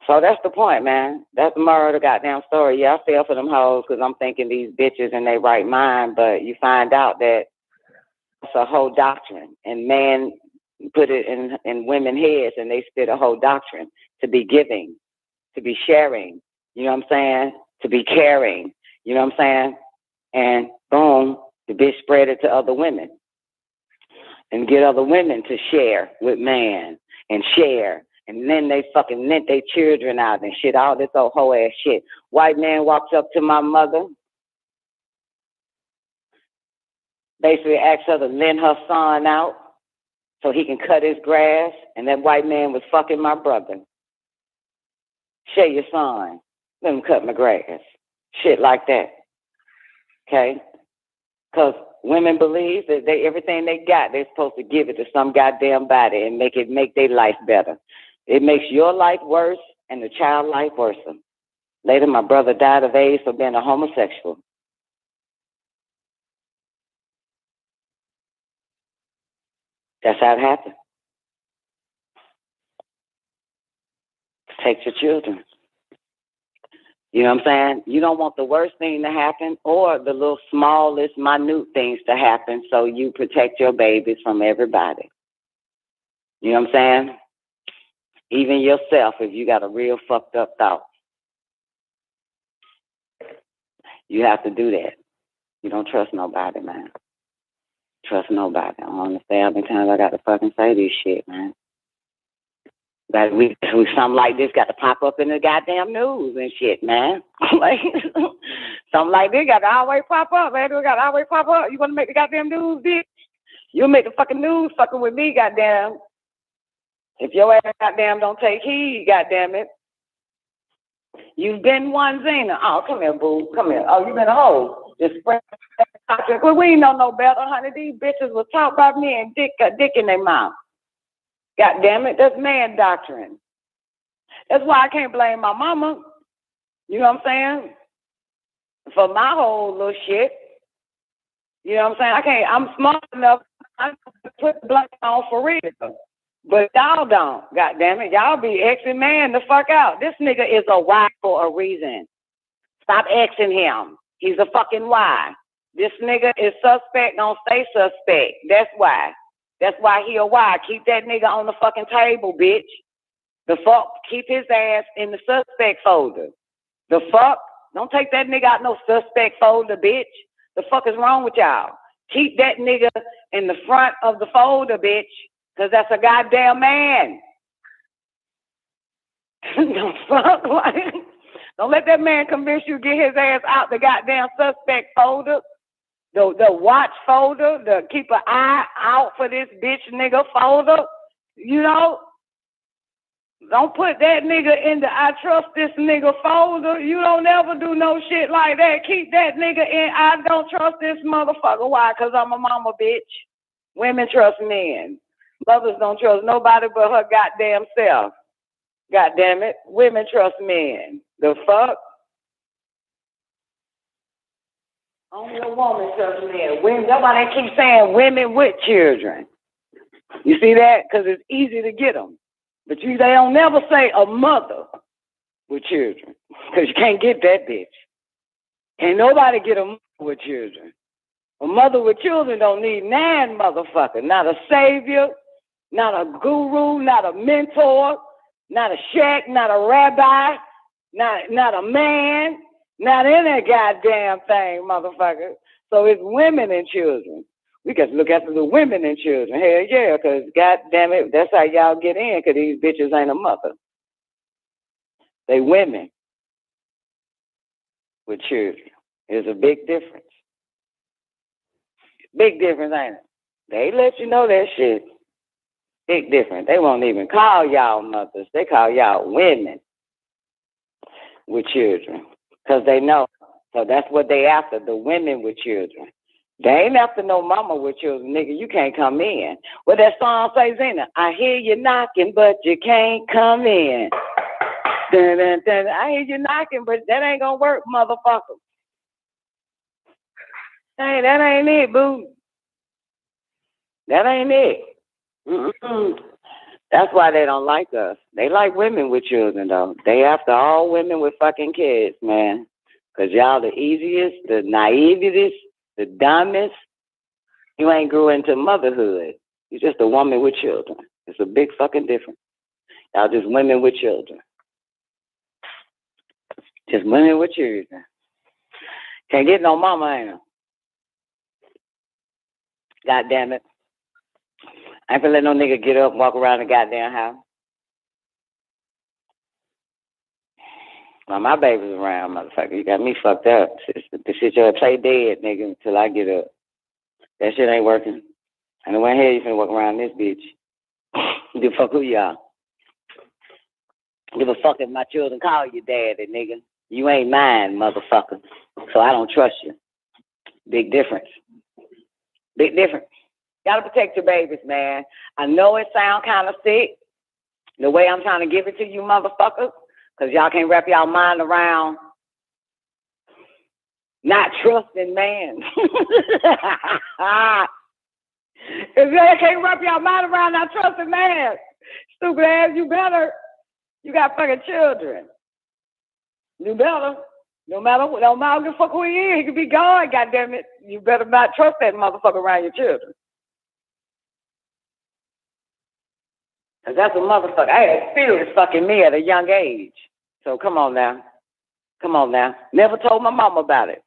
So that's the point, man. That's the moral of the goddamn story. Yeah, I feel for them hoes because I'm thinking these bitches in their right mind, but you find out that it's a whole doctrine. And man put it in women's heads and they spit a whole doctrine to be giving, to be sharing, you know what I'm saying? To be caring, you know what I'm saying? And boom, the bitch spread it to other women. And get other women to share with man and share. And then they fucking lent their children out and shit, all this old hoe ass shit. White man walks up to my mother, basically asks her to lend her son out so he can cut his grass. And that white man was fucking my brother. Share your son. Let him cut my grass. Shit like that. Okay? Because women believe that everything they got, they're supposed to give it to some goddamn body and make their life better. It makes your life worse and the child life worse. Later, my brother died of AIDS for being a homosexual. That's how it happened. Protect your children. You know what I'm saying? You don't want the worst thing to happen or the little smallest, minute things to happen, so you protect your babies from everybody. You know what I'm saying? Even yourself, if you got a real fucked up thought. You have to do that. You don't trust nobody, man. Trust nobody. I don't understand how many times I got to fucking say this shit, man. That we something like this got to pop up in the goddamn news and shit, man. Like something like this got to always pop up, man. We got to always pop up. You want to make the goddamn news, bitch? You'll make the fucking news fucking with me, goddamn. If your ass goddamn don't take heed, goddamn it. You've been one, Zena. Oh, come here, boo. Come here. Oh, you been a hoe. Just spread. Well, we ain't know no better, honey. These bitches was taught by me and dick in their mouth. God damn it, that's man doctrine. That's why I can't blame my mama. You know what I'm saying? For my whole little shit. You know what I'm saying? I'm smart enough to put the blood on for real. But y'all don't. God damn it. Y'all be Xing man the fuck out. This nigga is a Y for a reason. Stop Xing him. He's a fucking Y. This nigga is suspect, don't stay suspect. That's why. That's why he a Y. Keep that nigga on the fucking table, bitch. The fuck? Keep his ass in the suspect folder. The fuck? Don't take that nigga out no suspect folder, bitch. The fuck is wrong with y'all? Keep that nigga in the front of the folder, bitch. Because that's a goddamn man. Don't let that man convince you to get his ass out the goddamn suspect folder. The watch folder, the keep an eye out for this bitch nigga folder, you know? Don't put that nigga in the I trust this nigga folder. You don't ever do no shit like that. Keep that nigga in I don't trust this motherfucker. Why? Because I'm a mama, bitch. Women trust men. Mothers don't trust nobody but her goddamn self. God damn it. Women trust men. The fuck? Only a woman trusts men. Nobody keeps saying women with children. You see that? Because it's easy to get them. But they don't never say a mother with children. Because you can't get that bitch. Can't nobody get a mother with children. A mother with children don't need 9 motherfuckers. Not a savior, not a guru, not a mentor, not a sheikh, not a rabbi, not a man. Not in that goddamn thing, motherfucker. So it's women and children. We got to look after the women and children. Hell yeah, because goddamn it, that's how y'all get in, because these bitches ain't a mother. They women with children. There's a big difference. Big difference, ain't it? They let you know that shit. Big difference. They won't even call y'all mothers. They call y'all women with children. Because they know. So that's what they after, the women with children. They ain't after no mama with children, nigga. You can't come in. What that song says in it? I hear you knocking, but you can't come in. Dun, dun, dun. I hear you knocking, but that ain't gonna work, motherfucker. Hey, that ain't it, boo. That ain't it. Mm-mm. That's why they don't like us. They like women with children, though. They after all women with fucking kids, man. Because y'all the easiest, the naivest, the dumbest. You ain't grew into motherhood. You're just a woman with children. It's a big fucking difference. Y'all just women with children. Just women with children. Can't get no mama, ain't her? God damn it. I ain't finna let no nigga get up and walk around the goddamn house. Well, my baby's around, motherfucker. You got me fucked up. The shit you'll play dead, nigga, until I get up. That shit ain't working. And the one here, you finna walk around this bitch. Give a fuck who y'all. Give a fuck if my children call you daddy, nigga. You ain't mine, motherfucker. So I don't trust you. Big difference. Big difference. Gotta protect your babies, man. I know it sound kind of sick, the way I'm trying to give it to you motherfuckers, because y'all can't wrap y'all mind around not trusting man. If you can't wrap y'all mind around not trusting man, stupid ass, you better. You got fucking children. You better. No matter what the fuck who he is, he could be God, goddammit. You better not trust that motherfucker around your children. Cause that's a motherfucker. I had spirits fucking me at a young age. So come on now. Never told my mama about it.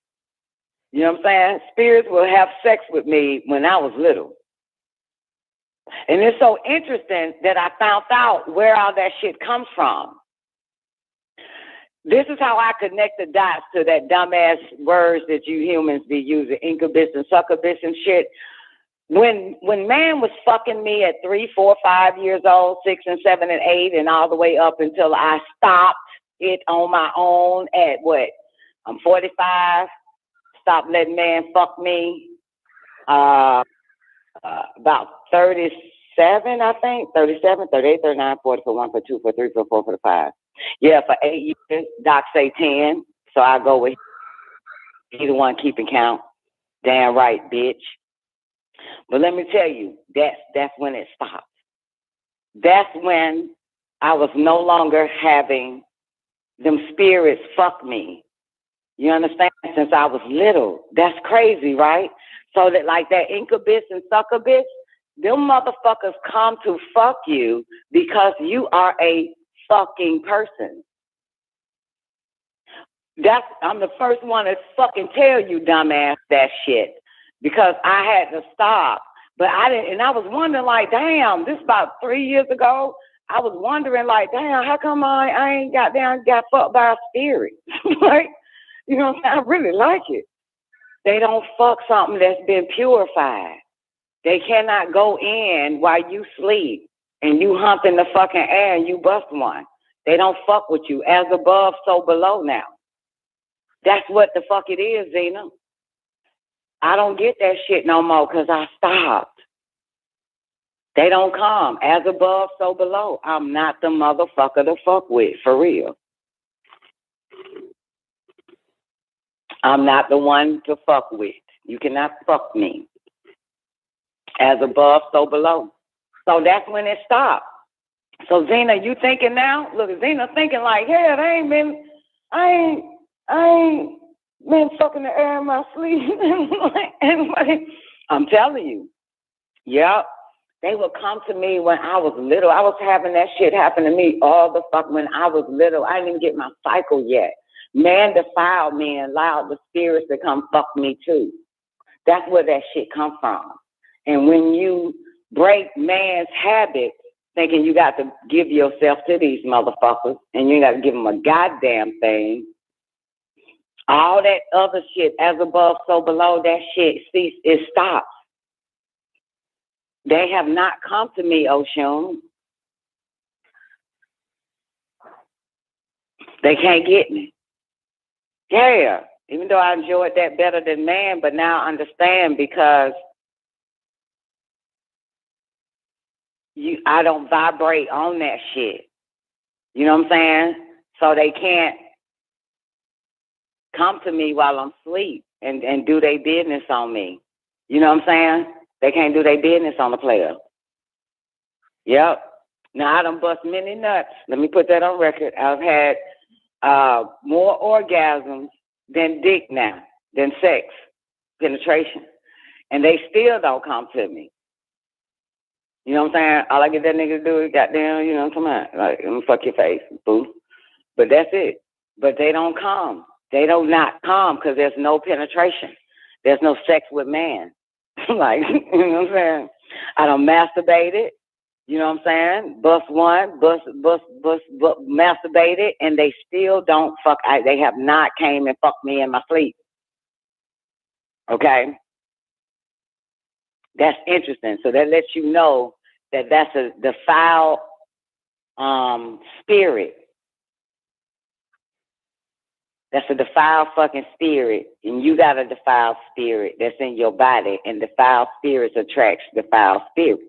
You know what I'm saying? Spirits will have sex with me when I was little. And it's so interesting that I found out where all that shit comes from. This is how I connect the dots to that dumbass words that you humans be using, incubus and succubus and shit. When man was fucking me at 3, 4, 5 years old, 6 and 7 and 8, and all the way up until I stopped it on my own at what? I'm 45. Stopped letting man fuck me. About 37, I think. 37, 38, 39, 40, 41, 42, 43, 44, 45. Yeah, for 8 years. Doc say 10. So I go with he the one keeping count. Damn right, bitch. But let me tell you, that's when it stopped. That's when I was no longer having them spirits fuck me. You understand? Since I was little. That's crazy, right? So that like that incubus and succubus, them motherfuckers come to fuck you because you are a fucking person. I'm the first one to fucking tell you, dumbass, that shit. Because I had to stop. But I didn't, and I was wondering, like, damn, this is about 3 years ago. I was wondering, like, damn, how come I ain't got fucked by a spirit? Like, you know what I'm saying? I really like it. They don't fuck something that's been purified. They cannot go in while you sleep and you hump in the fucking air and you bust one. They don't fuck with you. As above, so below now. That's what the fuck it is, Zena. I don't get that shit no more because I stopped. They don't come. As above, so below. I'm not the motherfucker to fuck with, for real. I'm not the one to fuck with. You cannot fuck me. As above, so below. So that's when it stopped. So Zena, you thinking now? Look, Zena thinking like, hell, I ain't been fucking the air in my sleep. I'm telling you. Yep. They would come to me when I was little. I was having that shit happen to me all the fuck when I was little. I didn't even get my cycle yet. Man defiled me and allowed the spirits to come fuck me too. That's where that shit come from. And when you break man's habits, thinking you got to give yourself to these motherfuckers and you got to give them a goddamn thing, all that other shit, as above, so below, that shit cease, it stops. They have not come to me, Oshun. They can't get me. Yeah, even though I enjoyed that better than man, but now I understand because I don't vibrate on that shit. You know what I'm saying? So they can't come to me while I'm asleep and do their business on me. You know what I'm saying? They can't do their business on the player. Yep. Now, I done bust many nuts. Let me put that on record. I've had more orgasms than dick now, than sex, penetration. And they still don't come to me. You know what I'm saying? All I get that nigga to do is goddamn, you know what I'm talking about? Like, let me fuck your face, boo. But that's it. But they don't come. They do not come because there's no penetration. There's no sex with man. Like, you know what I'm saying? I done masturbated. You know what I'm saying? Bust one, masturbated, and they still don't fuck. They have not came and fucked me in my sleep. Okay? That's interesting. So that lets you know that that's a defiled spirit. That's a defiled fucking spirit. And you got a defiled spirit that's in your body. And defiled spirits attracts defiled spirits.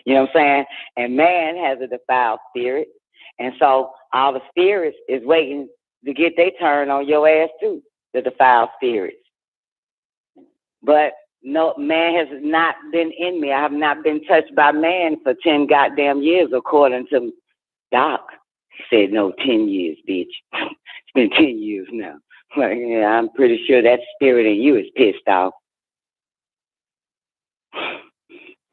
You know what I'm saying? And man has a defiled spirit. And so all the spirits is waiting to get their turn on your ass too, the defiled spirits. But no, man has not been in me. I have not been touched by man for 10 goddamn years, according to Doc. He said, no, 10 years, bitch. It's been 10 years now. Like, yeah, I'm pretty sure that spirit in you is pissed off.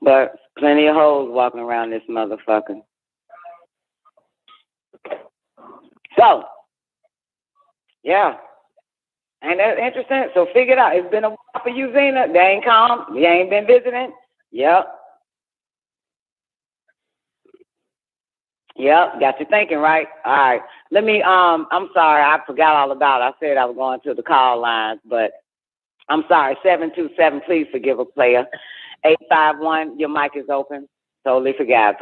But plenty of hoes walking around this motherfucker. So, yeah. Ain't that interesting? So figure it out. It's been a while for you, Zena. They ain't come. You ain't been visiting. Yep. Yep. Got you thinking, right? All right. Let me, I'm sorry. I forgot all about it. I said I was going to the call lines, but I'm sorry. 727, please forgive a player. 851, your mic is open. Totally forgot.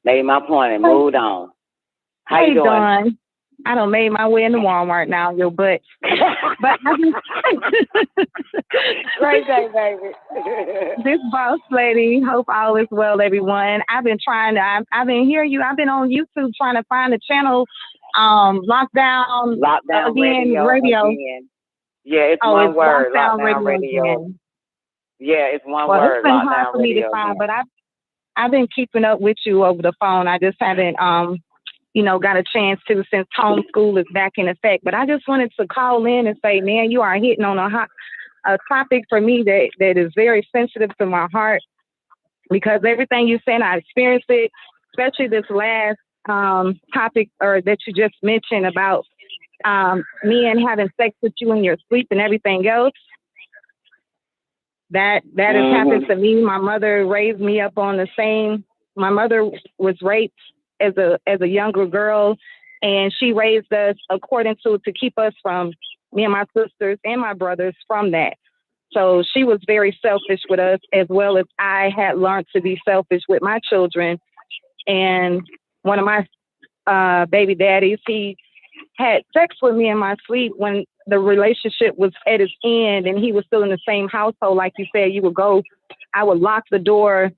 Made my point and moved on. How you doing? I done made my way into Walmart now, yo, but great day, baby. This boss lady, hope all is well, everyone. I've been hearing you. I've been on YouTube trying to find the channel, Lockdown Radio. Again. Yeah, it's one word, Lockdown Radio. Again. Yeah, it's one word. It's been hard for me to find, but I've been keeping up with you over the phone. I just haven't got a chance to since homeschool is back in effect. But I just wanted to call in and say, man, you are hitting on a topic for me that is very sensitive to my heart, because everything you said, I experienced it, especially this last topic or that you just mentioned about men having sex with you in your sleep and everything else. That has happened to me. My mother raised me up on the same. My mother was raped as a younger girl, and she raised us according to keep us from, me and my sisters and my brothers, from that. So she was very selfish with us, as well as I had learned to be selfish with my children. And one of my baby daddies, he had sex with me in my sleep when the relationship was at its end, and he was still in the same household. Like you said, I would lock the door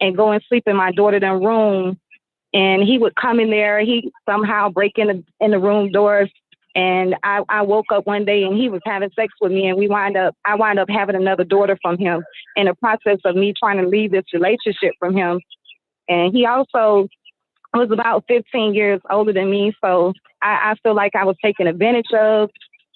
and go and sleep in my daughter's room. And he would come in there. He somehow break in the room doors, and I woke up one day and he was having sex with me, and I wind up having another daughter from him in the process of me trying to leave this relationship from him. And he also was about 15 years older than me, so I feel like I was taken advantage of,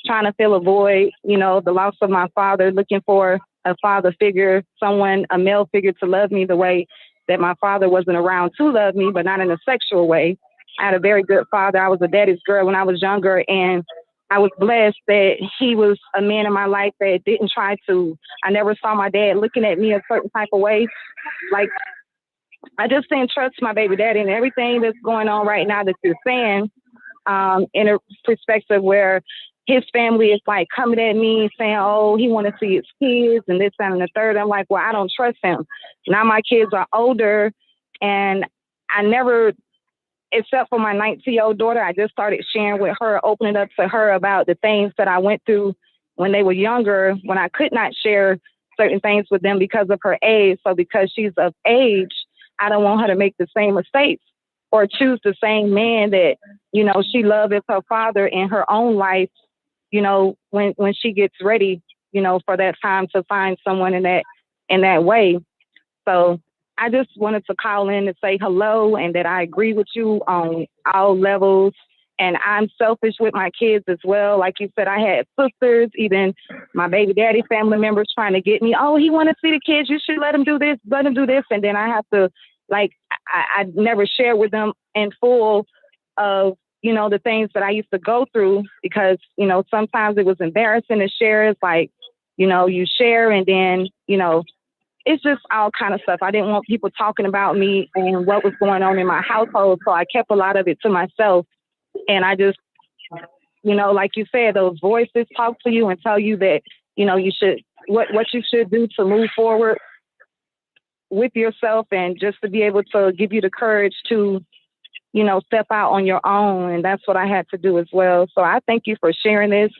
trying to fill a void, the loss of my father, looking for a father figure, a male figure to love me the way that my father wasn't around to love me, but not in a sexual way. I had a very good father. I was a daddy's girl when I was younger, and I was blessed that he was a man in my life that didn't try to. I never saw my dad looking at me a certain type of way. Like, I just didn't trust my baby daddy, and everything that's going on right now that you're saying, in a perspective where his family is like coming at me saying, oh, he want to see his kids and this, that, and the third. I'm like, well, I don't trust him. Now my kids are older, and I never, except for my 19-year-old daughter, I just started sharing with her, opening up to her about the things that I went through when they were younger, when I could not share certain things with them because of her age. So because she's of age, I don't want her to make the same mistakes or choose the same man that, she loved as her father in her own life, when she gets ready, for that time to find someone in that way. So I just wanted to call in to say hello, and that I agree with you on all levels. And I'm selfish with my kids as well. Like you said, I had sisters, even my baby daddy family members trying to get me, oh, he want to see the kids. You should let him do this, let him do this. And then I have to, I never share with them in full of, the things that I used to go through, because, sometimes it was embarrassing to share. It's like, you share and then, it's just all kind of stuff. I didn't want people talking about me and what was going on in my household. So I kept a lot of it to myself. And I just, like you said, those voices talk to you and tell you that, you should, what you should do to move forward with yourself, and just to be able to give you the courage to, step out on your own. And that's what I had to do as well. So I thank you for sharing this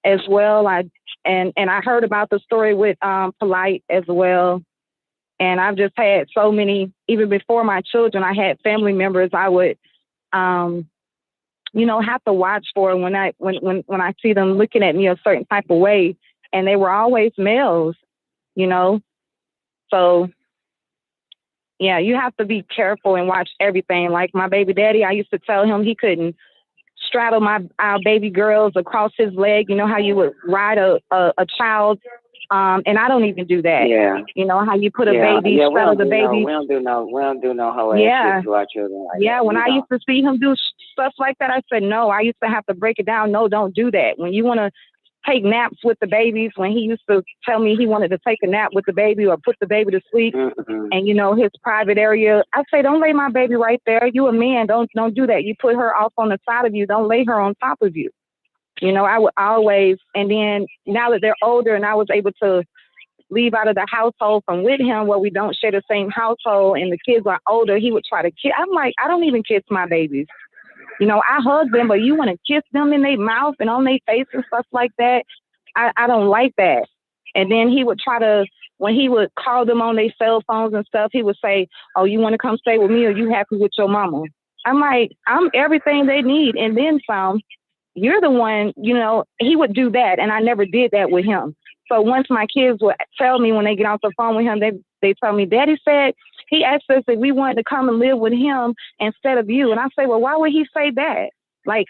as well. I heard about the story with Polite as well. And I've just had so many, even before my children, I had family members I would, have to watch for when I see them looking at me a certain type of way. And they were always males, So yeah, you have to be careful and watch everything. Like my baby daddy, I used to tell him he couldn't straddle our baby girls across his leg. You know how you would ride a child. And I don't even do that. Yeah. You know how you put a baby, straddle the baby. We don't do no whole ass shit to our children. Like when I used to see him do stuff like that, I said no. I used to have to break it down. No, don't do that. When you want to take naps with the babies, when he used to tell me he wanted to take a nap with the baby or put the baby to sleep, and you know his private area, I say don't lay my baby right there. You a man, don't do that. You put her off on the side of you. Don't lay her on top of you. You know, I would always, and then now that they're older and I was able to leave out of the household from with him where we don't share the same household and the kids are older, he would try to kiss. I'm like, I don't even kiss my babies. You know, I hug them, but you want to kiss them in their mouth and on their face and stuff like that? I don't like that. And then he would try to, when he would call them on their cell phones and stuff, he would say, oh, you want to come stay with me or you happy with your mama? I'm like, I'm everything they need and then some. You're the one, you know, he would do that. And I never did that with him. So once my kids would tell me when they get off the phone with him, they tell me, Daddy said he asked us if we wanted to come and live with him instead of you. And I say, well, why would he say that? Like,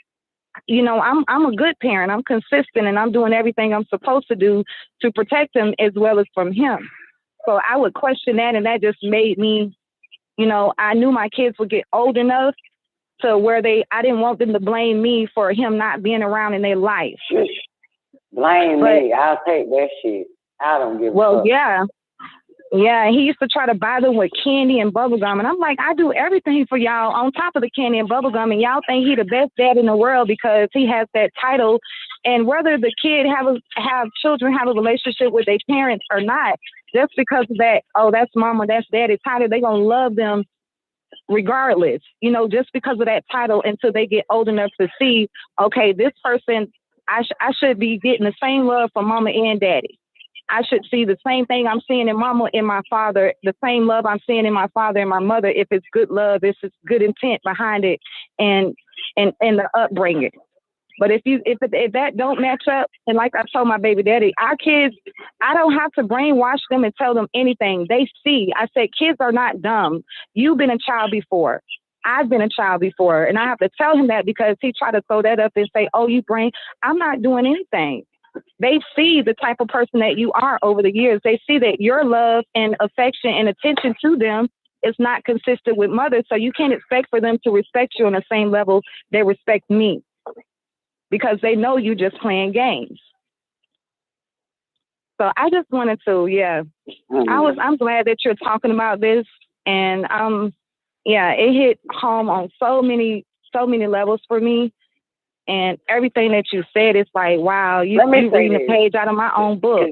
you know, I'm a good parent. I'm consistent and I'm doing everything I'm supposed to do to protect him as well as from him. So I would question that. And that just made me, you know, I knew my kids would get old enough to where I didn't want them to blame me for him not being around in their life. Blame me. I'll take that shit. I don't give a fuck. Well, yeah. Yeah, he used to try to buy them with candy and bubble gum. And I'm like, I do everything for y'all on top of the candy and bubble gum. And y'all think he the best dad in the world because he has that title. And whether the kid have children have a relationship with their parents or not, just because of that, oh, that's mama, that's daddy title, they're going to love them regardless, you know, just because of that title until they get old enough to see, okay, this person, I should be getting the same love from mama and daddy. I should see the same thing I'm seeing in mama and my father, the same love I'm seeing in my father and my mother, if it's good love, if it's good intent behind it and the upbringing. But if that don't match up, and like I told my baby daddy, our kids, I don't have to brainwash them and tell them anything. They see. I said, kids are not dumb. You've been a child before. I've been a child before. And I have to tell him that because he tried to throw that up and say, oh, you brain. I'm not doing anything. They see the type of person that you are over the years. They see that your love and affection and attention to them is not consistent with mother. So you can't expect for them to respect you on the same level they respect me. Because they know you just playing games. So I just wanted to, I'm glad that you're talking about this. And it hit home on so many levels for me. And everything that you said, it's like, wow, you reading a page out of my own book.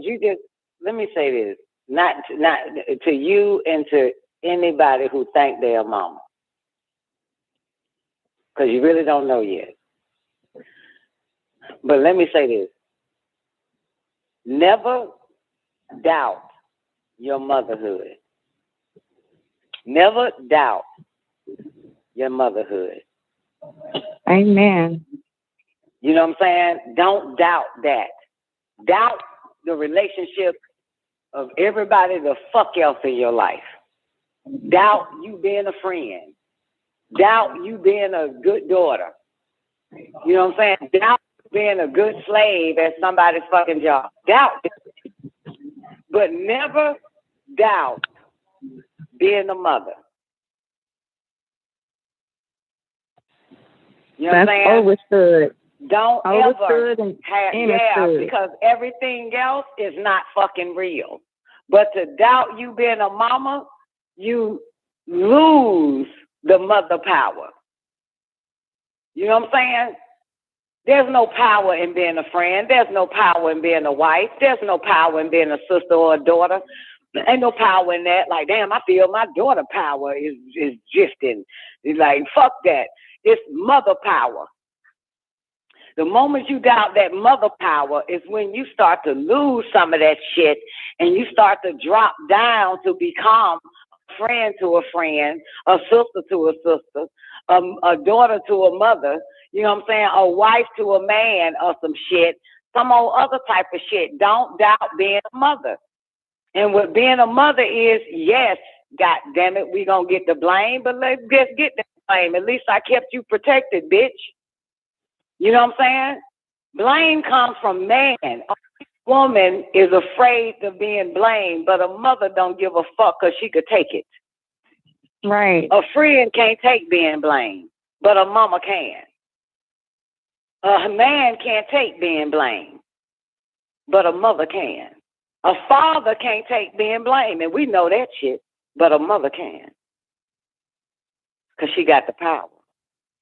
Let me say this, not to you and to anybody who think they're a mama. Because you really don't know yet. But let me say this. Never doubt your motherhood. Never doubt your motherhood. Amen. You know what I'm saying? Don't doubt that. Doubt the relationship of everybody the fuck else in your life. Doubt you being a friend. Doubt you being a good daughter. You know what I'm saying? Doubt being a good slave at somebody's fucking job. Doubt it. But never doubt being a mother. You know what I'm saying? Overstood. Don't overstood ever have, because everything else is not fucking real. But to doubt you being a mama, you lose the mother power. You know what I'm saying? There's no power in being a friend. There's no power in being a wife. There's no power in being a sister or a daughter. There ain't no power in that. Like, damn, I feel my daughter power is drifting. It's like, fuck that. It's mother power. The moment you doubt that mother power is when you start to lose some of that shit and you start to drop down to become a friend to a friend, a sister to a sister, a daughter to a mother, you know what I'm saying, a wife to a man or some shit, some old other type of shit. Don't doubt being a mother. And what being a mother is, yes, God damn it, we gonna get the blame, but let's just get the blame. At least I kept you protected, bitch. You know what I'm saying? Blame comes from man. A woman is afraid of being blamed, but a mother don't give a fuck because she could take it. Right. A friend can't take being blamed, but a mama can. A man can't take being blamed, but a mother can. A father can't take being blamed, and we know that shit, but a mother can. Because she got the power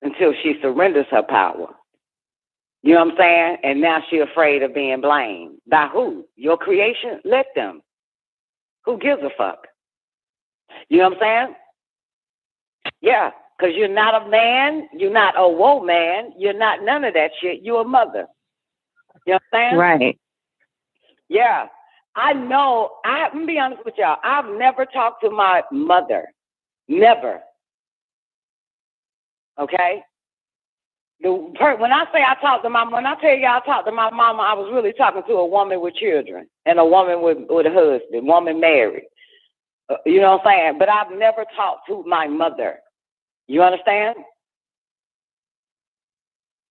until she surrenders her power. You know what I'm saying? And now she's afraid of being blamed. By who? Your creation? Let them. Who gives a fuck? You know what I'm saying? Yeah, because you're not a man. You're not a woman. You're not none of that shit. You're a mother. You know what I'm saying? Right. Yeah. I know. I'm going to be honest with y'all. I've never talked to my mother. Never. Okay? When I say I talk to my mom, when I tell you I talk to my mama, I was really talking to a woman with children and a woman with a husband, woman married. You know what I'm saying? But I've never talked to my mother. You understand?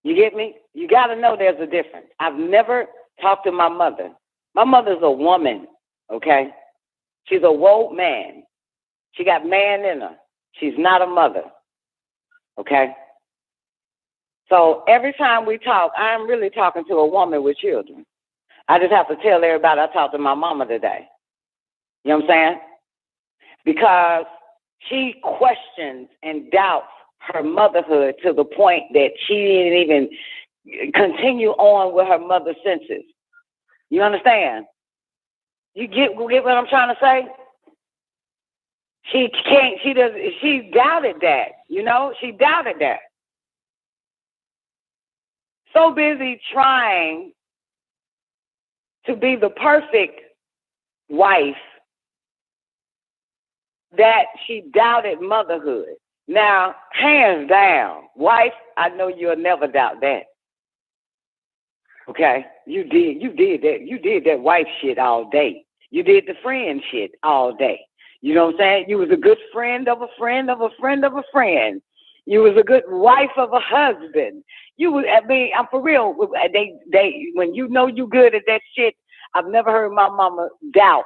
You get me? You got to know there's a difference. I've never talked to my mother. My mother's a woman, okay? She's a woke man. She got man in her. She's not a mother, okay? So every time we talk, I'm really talking to a woman with children. I just have to tell everybody I talked to my mama today. You know what I'm saying? Because she questions and doubts her motherhood to the point that she didn't even continue on with her mother's senses. You understand? You get what I'm trying to say? She doubted that, you know? She doubted that. So busy trying to be the perfect wife that she doubted motherhood. Now, hands down, wife, I know you'll never doubt that. Okay? You did that. You did that wife shit all day. You did the friend shit all day. You know what I'm saying? You was a good friend of a friend of a friend of a friend. You was a good wife of a husband. I'm for real. They when you know you good at that shit, I've never heard my mama doubt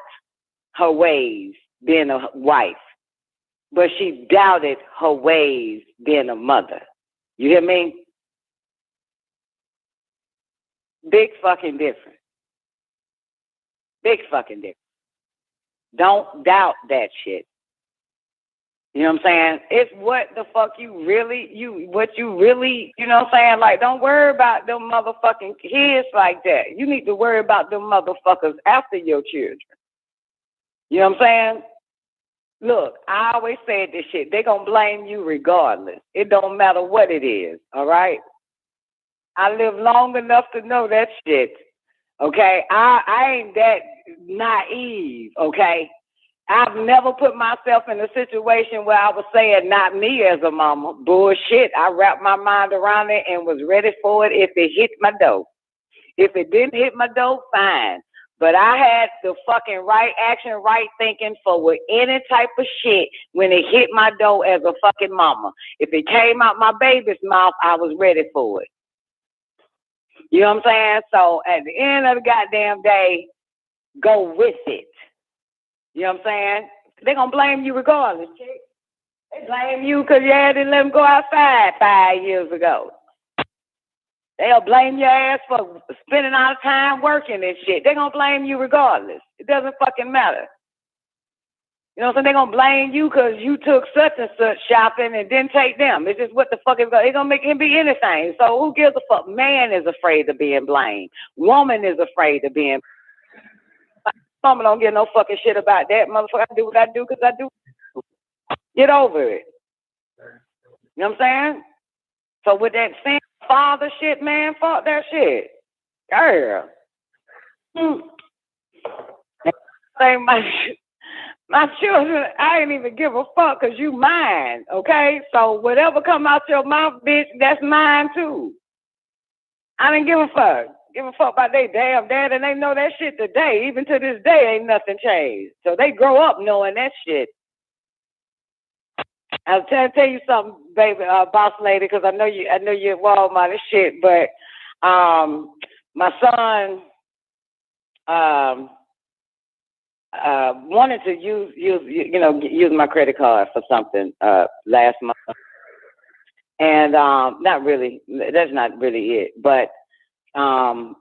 her ways being a wife. But she doubted her ways being a mother. You hear me? Big fucking difference. Big fucking difference. Don't doubt that shit. You know what I'm saying? It's what the fuck you know what I'm saying? Like, don't worry about them motherfucking kids like that. You need to worry about them motherfuckers after your children. You know what I'm saying? Look, I always said this shit. They gonna blame you regardless. It don't matter what it is, all right? I lived long enough to know that shit, okay? I ain't that naive, okay? I've never put myself in a situation where I was saying, not me as a mama. Bullshit. I wrapped my mind around it and was ready for it if it hit my door. If it didn't hit my door, fine. But I had the fucking right action, right thinking for with any type of shit when it hit my door as a fucking mama. If it came out my baby's mouth, I was ready for it. You know what I'm saying? So at the end of the goddamn day, go with it. You know what I'm saying? They're going to blame you regardless, chick. They blame you because you didn't let them go outside 5 years ago. They'll blame your ass for spending all the time working and shit. They're going to blame you regardless. It doesn't fucking matter. You know what I'm saying? They're going to blame you because you took such and such shopping and didn't take them. It's just what the fuck is going to... It's going to make him be anything. So who gives a fuck? Man is afraid of being blamed. Woman is afraid of being... Mama don't give no fucking shit about that. Motherfucker, I do what I do because I do. Get over it. You know what I'm saying? So with that same father shit, man, fuck that shit. Girl. My children, I ain't even give a fuck because you mine, okay? So whatever come out your mouth, bitch, that's mine too. I didn't give a fuck. Give a fuck about they damn dad, and they know that shit today. Even to this day, ain't nothing changed. So they grow up knowing that shit. I'll tell you something, baby, boss lady, because I know you at Walmart and shit. But my son wanted to use my credit card for something last month, and not really. That's not really it. But I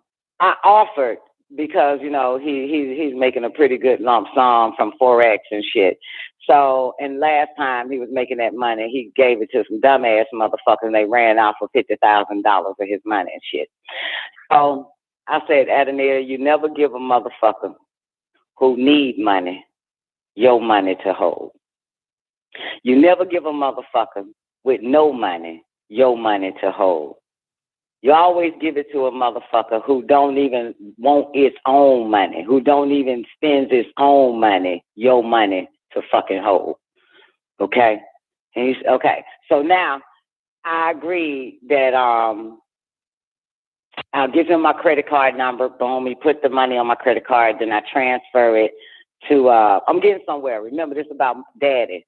offered because he's making a pretty good lump sum from Forex and shit. So, and last time he was making that money, he gave it to some dumbass motherfuckers, and they ran out for $50,000 of his money and shit. So I said, Adenir, you never give a motherfucker who need money your money to hold. You never give a motherfucker with no money your money to hold. You always give it to a motherfucker who don't even want its own money, who don't even spend its own money, your money to fucking hold. Okay? And okay. So now I agreed that I'll give him my credit card number. Boom, he put the money on my credit card, then I transfer it to I'm getting somewhere. Remember, this is about daddy.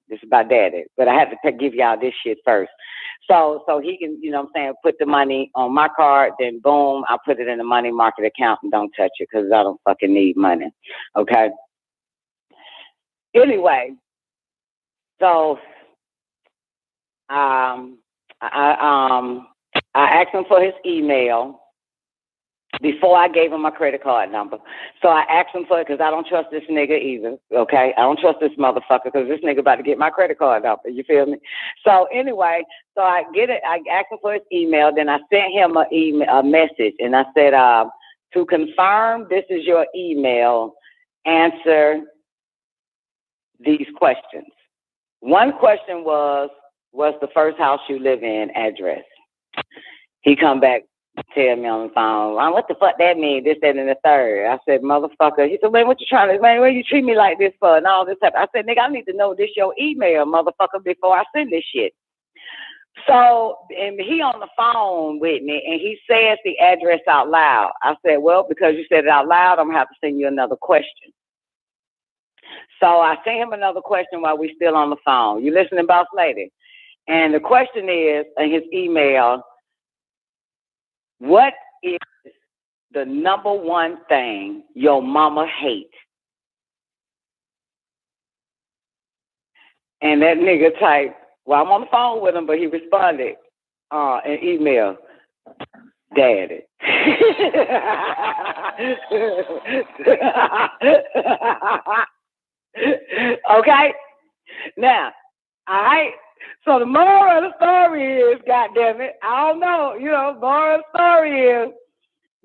But I have to give y'all this shit first. So he can, put the money on my card, then boom, I put it in the money market account and don't touch it because I don't fucking need money. Okay? Anyway, so I asked him for his email before I gave him my credit card number. So I asked him for it because I don't trust this nigga either, okay? I don't trust this motherfucker because this nigga about to get my credit card number, you feel me? So anyway, so I asked him for his email, then I sent him a message, and I said, to confirm this is your email, answer these questions. One question was the first house you live in address? He come back, tell me on the phone, what the fuck that mean? This, that, and the third. I said, motherfucker. He said, man, what you trying to, man, why you treat me like this for? And all this stuff. I said, nigga, I need to know this your email, motherfucker, before I send this shit. So, and he on the phone with me, and he says the address out loud. I said, well, because you said it out loud, I'm going to have to send you another question. So I sent him another question while we still on the phone. You listening, boss lady? And the question is, in his email, what is the number one thing your mama hates? And that nigga typed, well, I'm on the phone with him, but he responded in email, Daddy. Okay? Now, all right. So the moral of the story is, goddammit, I don't know, moral of the story is,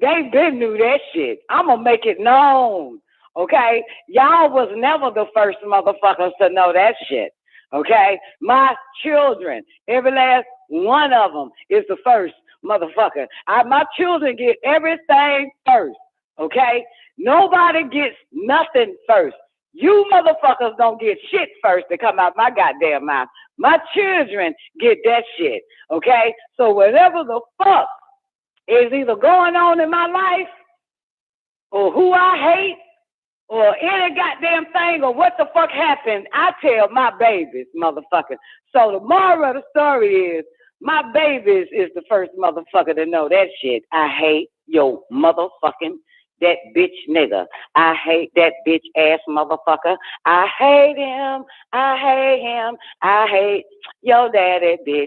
they been knew that shit. I'm going to make it known, okay? Y'all was never the first motherfuckers to know that shit, okay? My children, every last one of them is the first motherfucker. My children get everything first, okay? Nobody gets nothing first. You motherfuckers don't get shit first to come out my goddamn mouth. My children get that shit, okay? So whatever the fuck is either going on in my life or who I hate or any goddamn thing or what the fuck happened, I tell my babies, motherfucker. So the moral of the story is my babies is the first motherfucker to know that shit. I hate your motherfucking that bitch nigga. I hate that bitch ass motherfucker. I hate him. I hate him. I hate your daddy, bitch.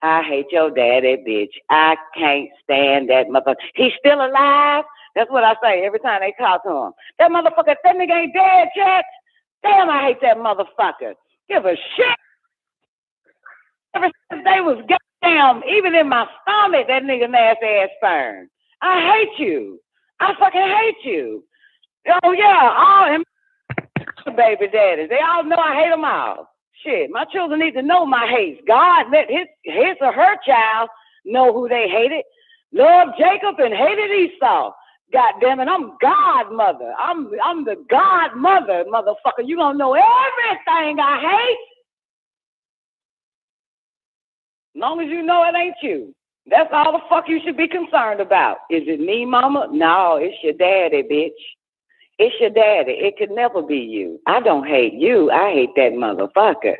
I hate your daddy, bitch. I can't stand that motherfucker. He's still alive. That's what I say every time they talk to him. That motherfucker, that nigga ain't dead yet. Damn, I hate that motherfucker. Give a shit. Ever since they was goddamn, even in my stomach, that nigga nasty ass sperm. I hate you. I fucking hate you. Oh, yeah, all them baby daddies. They all know I hate them all. Shit, my children need to know my hate. God let his or her child know who they hated. Loved Jacob and hated Esau. God damn it, I'm godmother. I'm the godmother, motherfucker. You gonna know everything I hate. As long as you know it ain't you. That's all the fuck you should be concerned about. Is it me, mama? No, it's your daddy, bitch. It's your daddy. It could never be you. I don't hate you. I hate that motherfucker.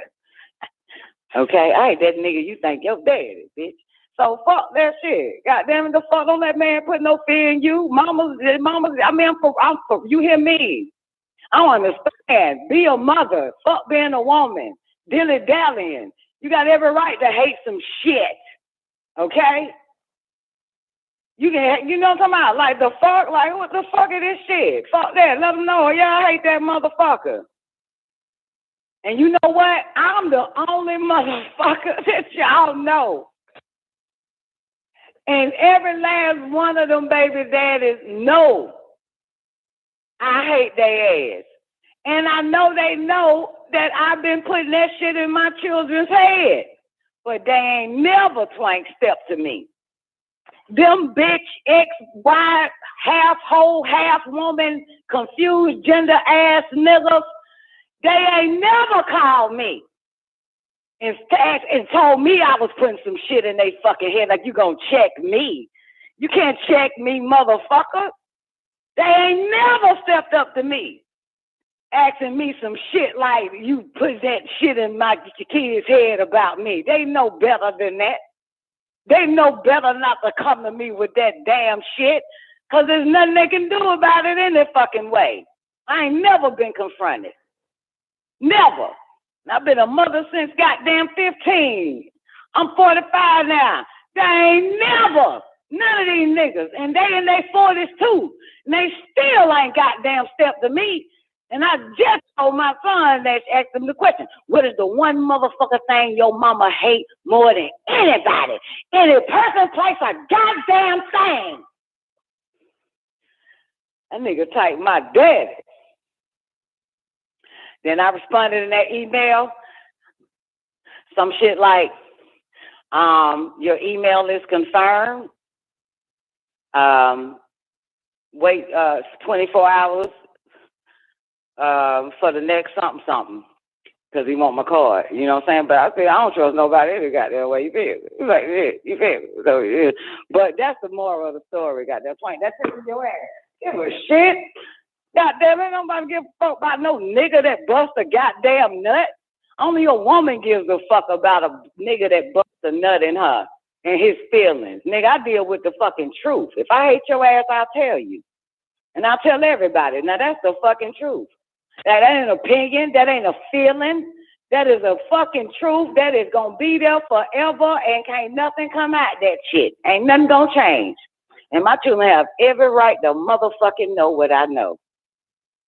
Okay, I ain't that nigga you think your daddy, bitch. So fuck that shit. Goddamn it, the fuck don't that man put no fear in you. Mamas, I mean, I'm for, you hear me? I don't understand. Be a mother. Fuck being a woman. Dilly-dallying. You got every right to hate some shit. Okay? You can, you know what I'm talking about? Like the fuck, like what the fuck is this shit? Fuck that. Let them know y'all hate that motherfucker. And you know what? I'm the only motherfucker that y'all know. And every last one of them baby daddies know I hate their ass. And I know they know that I've been putting that shit in my children's head. But they ain't never twank step to me. Them bitch, ex-wife, half hoe, half woman, confused gender ass niggas, they ain't never called me and told me I was putting some shit in their fucking head like you gonna check me. You can't check me, motherfucker. They ain't never stepped up to me asking me some shit like you put that shit in my kid's head about me. They know better than that. They know better not to come to me with that damn shit because there's nothing they can do about it any fucking way. I ain't never been confronted. Never. I've been a mother since goddamn 15. I'm 45 now. They ain't never, none of these niggas, and they in their 40s too, and they still ain't goddamn stepped to me. And I just told my son that asked him the question, what is the one motherfucker thing your mama hate more than anybody? Any person, place, or goddamn thing? That nigga typed my daddy. Then I responded in that email, some shit like, your email is confirmed. Wait 24 hours for the next something, because he want my card. You know what I'm saying? But I said, I don't trust nobody any goddamn way. You feel me? He's like, yeah, you feel me? So, yeah. But that's the moral of the story, goddamn point. That's it, your ass. Give a shit. Goddamn it, nobody give a fuck about no nigga that busts a goddamn nut. Only a woman gives a fuck about a nigga that busts a nut in her and his feelings. Nigga, I deal with the fucking truth. If I hate your ass, I'll tell you. And I'll tell everybody. Now, that's the fucking truth. That ain't an opinion. That ain't a feeling. That is a fucking truth that is going to be there forever and can't nothing come out that shit. Ain't nothing going to change. And my children have every right to motherfucking know what I know.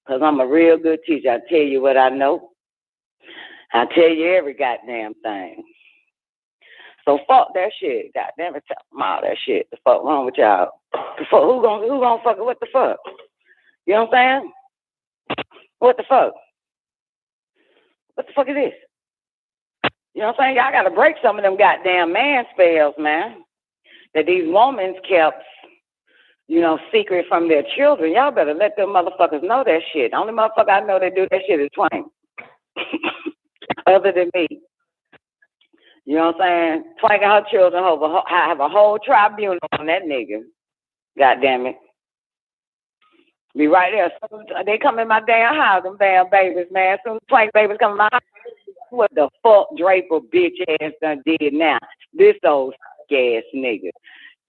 Because I'm a real good teacher. I tell you what I know. I tell you every goddamn thing. So fuck that shit. Goddamn it, tell them all that shit. The fuck wrong with y'all? The fuck, who gonna fuck it? What the fuck? You know what I'm saying? What the fuck? What the fuck is this? You know what I'm saying? Y'all gotta break some of them goddamn man spells, man. That these women kept, you know, secret from their children. Y'all better let them motherfuckers know that shit. The only motherfucker I know that do that shit is Twain. Other than me. You know what I'm saying? Twain and her children have a whole tribunal on that nigga. God damn it. Be right there. They come in my damn house, them damn babies, man. Soon as Twain babies come in my house, what the fuck Draper bitch ass done did now? This old ass nigga.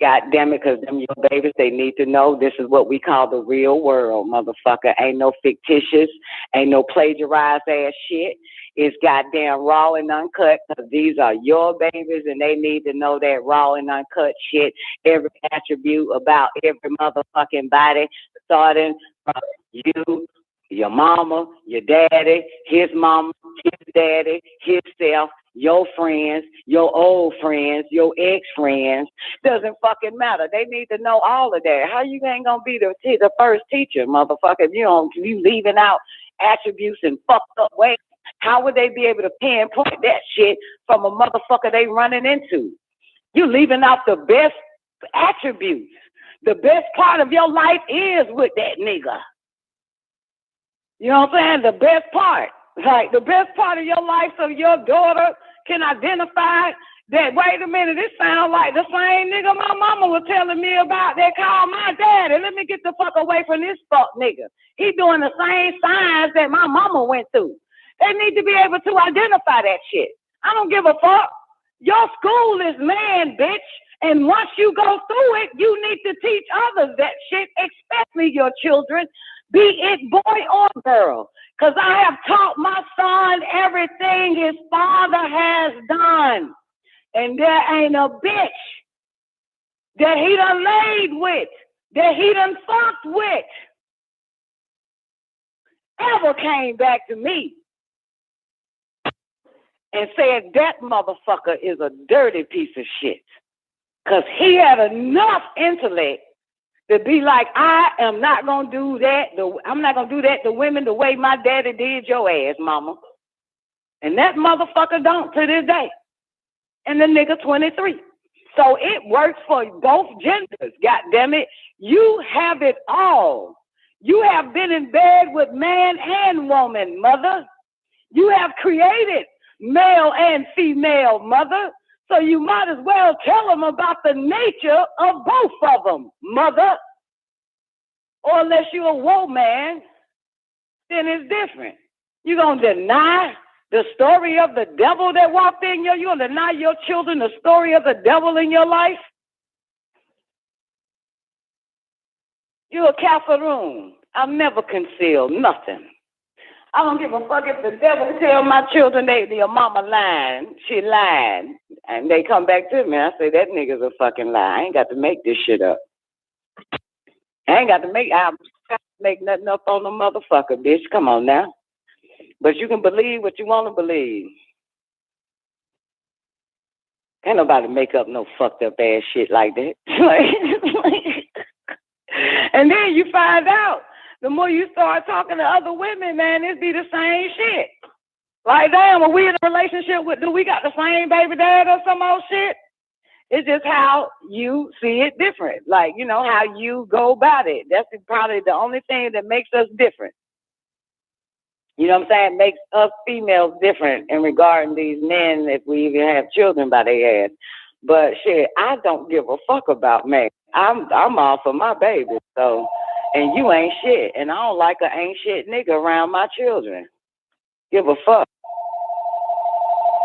God damn it, because them your babies, they need to know this is what we call the real world, motherfucker. Ain't no fictitious, ain't no plagiarized ass shit. It's goddamn raw and uncut, because these are your babies, and they need to know that raw and uncut shit, every attribute about every motherfucking body, starting from you, your mama, your daddy, his mama, his daddy, himself, your friends, your old friends, your ex-friends. Doesn't fucking matter. They need to know all of that. How you ain't gonna be the first teacher, motherfucker, if you leaving out attributes and fucked up ways? How would they be able to pinpoint that shit from a motherfucker they running into? You leaving out the best attributes. The best part of your life is with that nigga. You know what I'm saying? The best part. Like, the best part of your life so your daughter can identify that, wait a minute, this sounds like the same nigga my mama was telling me about that called my daddy. Let me get the fuck away from this fuck nigga. He doing the same signs that my mama went through. They need to be able to identify that shit. I don't give a fuck. Your school is man, bitch. And once you go through it, you need to teach others that shit, especially your children, be it boy or girl. Because I have taught my son everything his father has done. And there ain't a bitch that he done laid with, that he done fucked with, ever came back to me and said that motherfucker is a dirty piece of shit. Because he had enough intellect to be like, I am not going to do that. I'm not going to do that to women the way my daddy did your ass, mama. And that motherfucker don't to this day. And the nigga 23. So it works for both genders, goddammit. You have it all. You have been in bed with man and woman, mother. You have created male and female, mother. So you might as well tell them about the nature of both of them, mother. Or unless you're a woman, then it's different. You're going to deny the story of the devil that walked in you? You're going to deny your children the story of the devil in your life? You're a Catholic. I'll never conceal nothing. I don't give a fuck if the devil tell my children your mama lying. She lying. And they come back to me. I say, that nigga's a fucking lie. I ain't got to make this shit up. I make nothing up on the motherfucker, bitch. Come on now. But you can believe what you want to believe. Can't nobody make up no fucked up ass shit like that. And then you find out, the more you start talking to other women, man, it be the same shit. Like, damn, are we in a relationship do we got the same baby dad or some old shit? It's just how you see it different. Like, you know, how you go about it. That's probably the only thing that makes us different. You know what I'm saying? Makes us females different in regarding these men if we even have children by their ass. But shit, I don't give a fuck about men. I'm all for my baby. So, and you ain't shit. And I don't like an ain't shit nigga around my children. Give a fuck.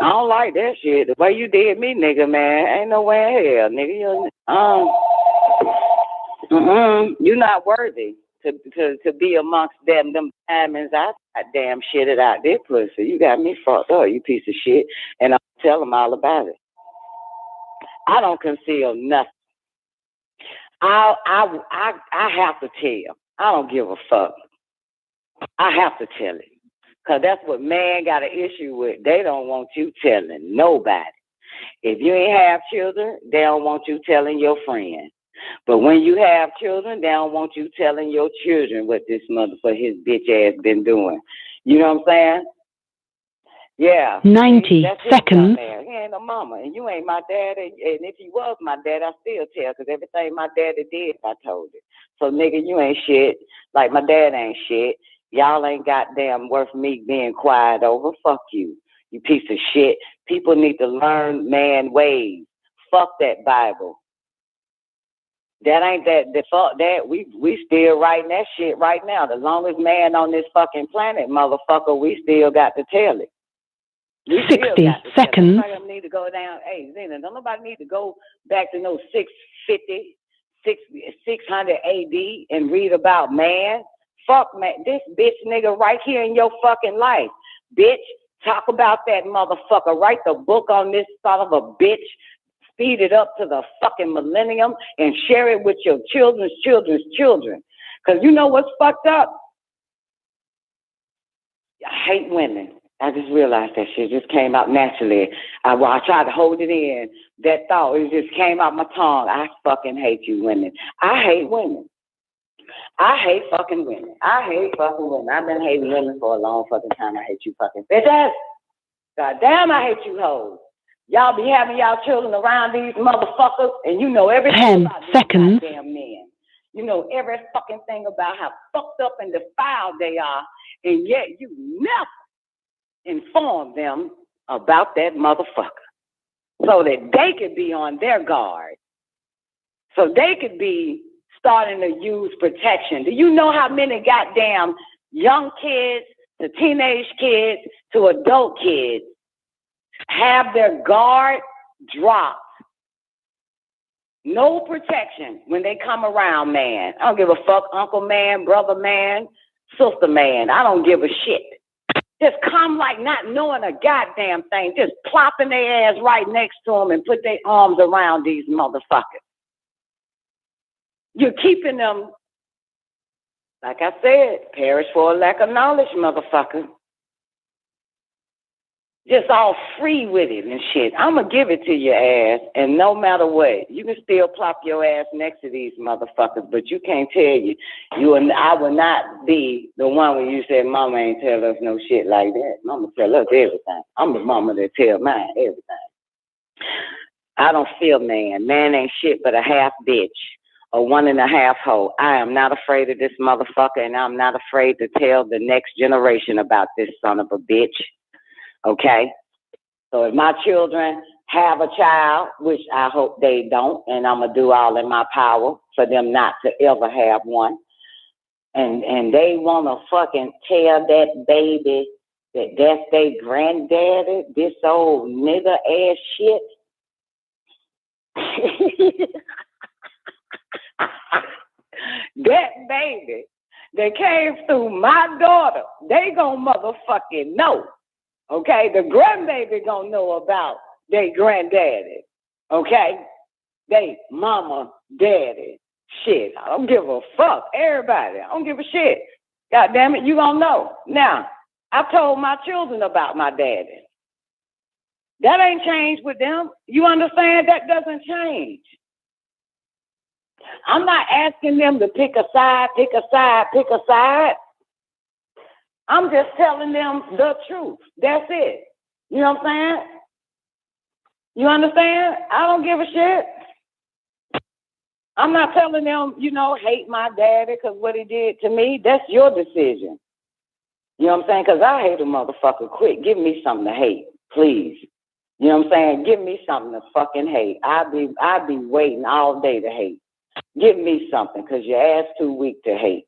I don't like that shit. The way you did me, nigga, man, ain't no way in hell, nigga. You're not worthy to be amongst them diamonds. I damn shitted out this pussy. You got me fucked up, you piece of shit. And I'll tell them all about it. I don't conceal nothing. I have to tell. I don't give a fuck. I have to tell it. Because that's what man got an issue with. They don't want you telling nobody. If you ain't have children, they don't want you telling your friend. But when you have children, they don't want you telling your children what this motherfucker, his bitch ass been doing. You know what I'm saying? Yeah. 90 seconds. He ain't no mama, and you ain't my dad. And if he was my dad, I still tell, because everything my daddy did, I told it. So, nigga, you ain't shit. Like my dad ain't shit. Y'all ain't goddamn worth me being quiet over. Fuck you, you piece of shit. People need to learn man ways. Fuck that Bible. That ain't that. The fuck that. We still writing that shit right now. The longest man on this fucking planet, motherfucker, we still got to tell it. 60 seconds. Nobody need to go down. Hey, Zena, don't nobody need to go back to no 600 AD and read about man. Fuck, man, this bitch nigga right here in your fucking life. Bitch, talk about that motherfucker. Write the book on this son of a bitch. Speed it up to the fucking millennium and share it with your children's children's children. Because you know what's fucked up? I hate women. I just realized that shit just came out naturally. I tried to hold it in. That thought, it just came out my tongue. I fucking hate you women. I hate women. I hate fucking women. I hate fucking women. I've been hating women for a long fucking time. I hate you fucking bitches. God damn, I hate you hoes. Y'all be having y'all children around these motherfuckers, and you know everything about these goddamn men. You know every fucking thing about how fucked up and defiled they are, and yet you never inform them about that motherfucker so that they could be on their guard, so they could be starting to use protection. Do you know how many goddamn young kids to teenage kids to adult kids have their guard dropped. No protection when they come around, man. I don't give a fuck, uncle man, brother man, sister man. I don't give a shit. Just come like not knowing a goddamn thing. Just plopping their ass right next to them and put their arms around these motherfuckers. You're keeping them, like I said, perish for a lack of knowledge, motherfucker. Just all free with it and shit. I'm going to give it to your ass, and no matter what, you can still plop your ass next to these motherfuckers, but you can't tell you and I will not be the one when you said, Mama ain't tell us no shit like that. Mama tell us everything. I'm the mama that tell mine everything. I don't feel man. Man ain't shit but a half bitch, a 1.5 hoe. I am not afraid of this motherfucker, and I'm not afraid to tell the next generation about this son of a bitch. Okay, so if my children have a child, which I hope they don't, and I'm going to do all in my power for them not to ever have one, and they want to fucking tell that baby that that's their granddaddy, this old nigger ass shit. That baby that came through my daughter, they gonna motherfucking know. Okay, the grandbaby gonna know about their granddaddy. Okay, they mama, daddy. Shit, I don't give a fuck. Everybody, I don't give a shit. God damn it, you gonna know. Now, I told my children about my daddy. That ain't changed with them. You understand? That doesn't change. I'm not asking them to pick a side, pick a side, pick a side. I'm just telling them the truth. That's it. You know what I'm saying? You understand? I don't give a shit. I'm not telling them, hate my daddy because what he did to me. That's your decision. You know what I'm saying? Because I hate a motherfucker quick. Give me something to hate, please. You know what I'm saying? Give me something to fucking hate. I'd be waiting all day to hate. Give me something because your ass too weak to hate.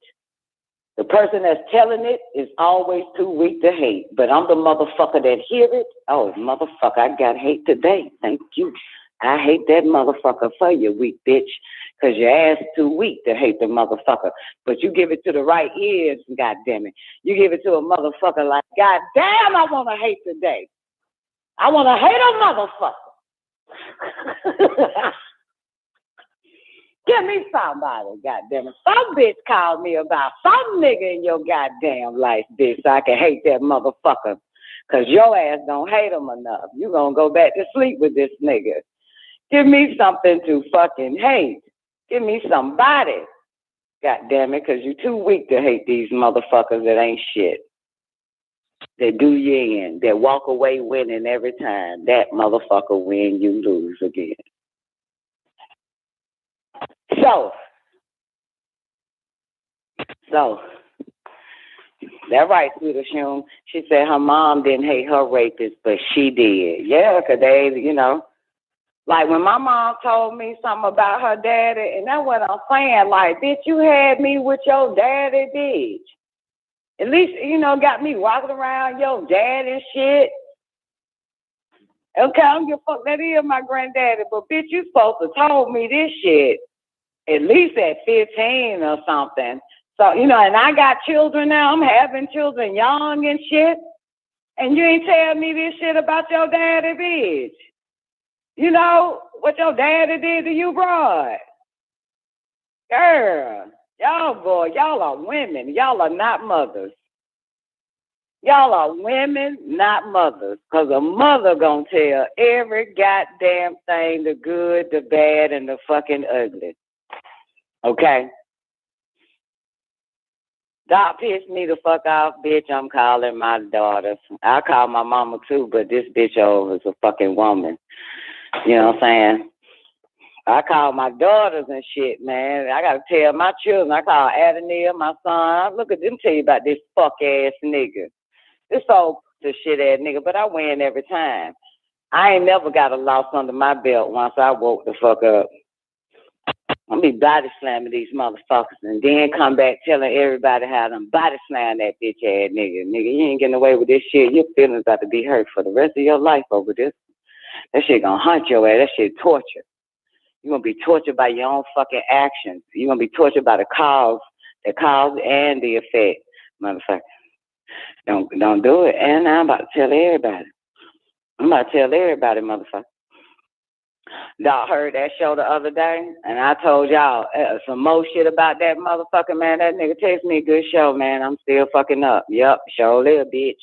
The person that's telling it is always too weak to hate. But I'm the motherfucker that hear it. Oh, motherfucker, I got hate today. Thank you. I hate that motherfucker for you, weak bitch. Because your ass too weak to hate the motherfucker. But you give it to the right ears, goddammit. You give it to a motherfucker like, God damn, I want to hate today. I want to hate a motherfucker. Give me somebody, goddammit. Some bitch called me about some nigga in your goddamn life, bitch, so I can hate that motherfucker. Because your ass don't hate him enough. You going to go back to sleep with this nigga. Give me something to fucking hate. Give me somebody, goddammit, because you're too weak to hate these motherfuckers that ain't shit. That do you in. That walk away winning every time. That motherfucker win, you lose again. So, that right, Sweeter Shum. She said her mom didn't hate her rapist, but she did. Yeah, because they, like when my mom told me something about her daddy, and that's what I'm saying, like, bitch, you had me with your daddy, bitch. At least, got me walking around your dad and shit. Okay, I don't give a fuck, that is my granddaddy, but bitch, you supposed to told me this shit at least at 15 or something. So, and I got children now. I'm having children young and shit. And you ain't tell me this shit about your daddy, bitch. You know what your daddy did to you, broad? Girl, y'all are women. Y'all are not mothers. Y'all are women, not mothers. Because a mother gonna tell every goddamn thing, the good, the bad, and the fucking ugly. Okay? Doc pissed me the fuck off, bitch. I'm calling my daughters. I call my mama too, but this bitch over is a fucking woman. You know what I'm saying? I call my daughters and shit, man. I gotta tell my children. I call Adenil, my son. Look at them tell you about this fuck ass nigga. This old shit ass nigga, but I win every time. I ain't never got a loss under my belt once I woke the fuck up. I'm gonna be body slamming these motherfuckers and then come back telling everybody how I'm body slamming that bitch ass nigga. Nigga, you ain't getting away with this shit. Your feelings about to be hurt for the rest of your life over this. That shit gonna haunt your ass. That shit torture. You're gonna be tortured by your own fucking actions. You're gonna be tortured by the cause and the effect, motherfucker. Don't do it. And I'm about to tell everybody. Motherfucker. Y'all heard that show the other day, and I told y'all some more shit about that motherfucker, man. That nigga takes me a good show, man. I'm still fucking up. Yup, sure live, bitch.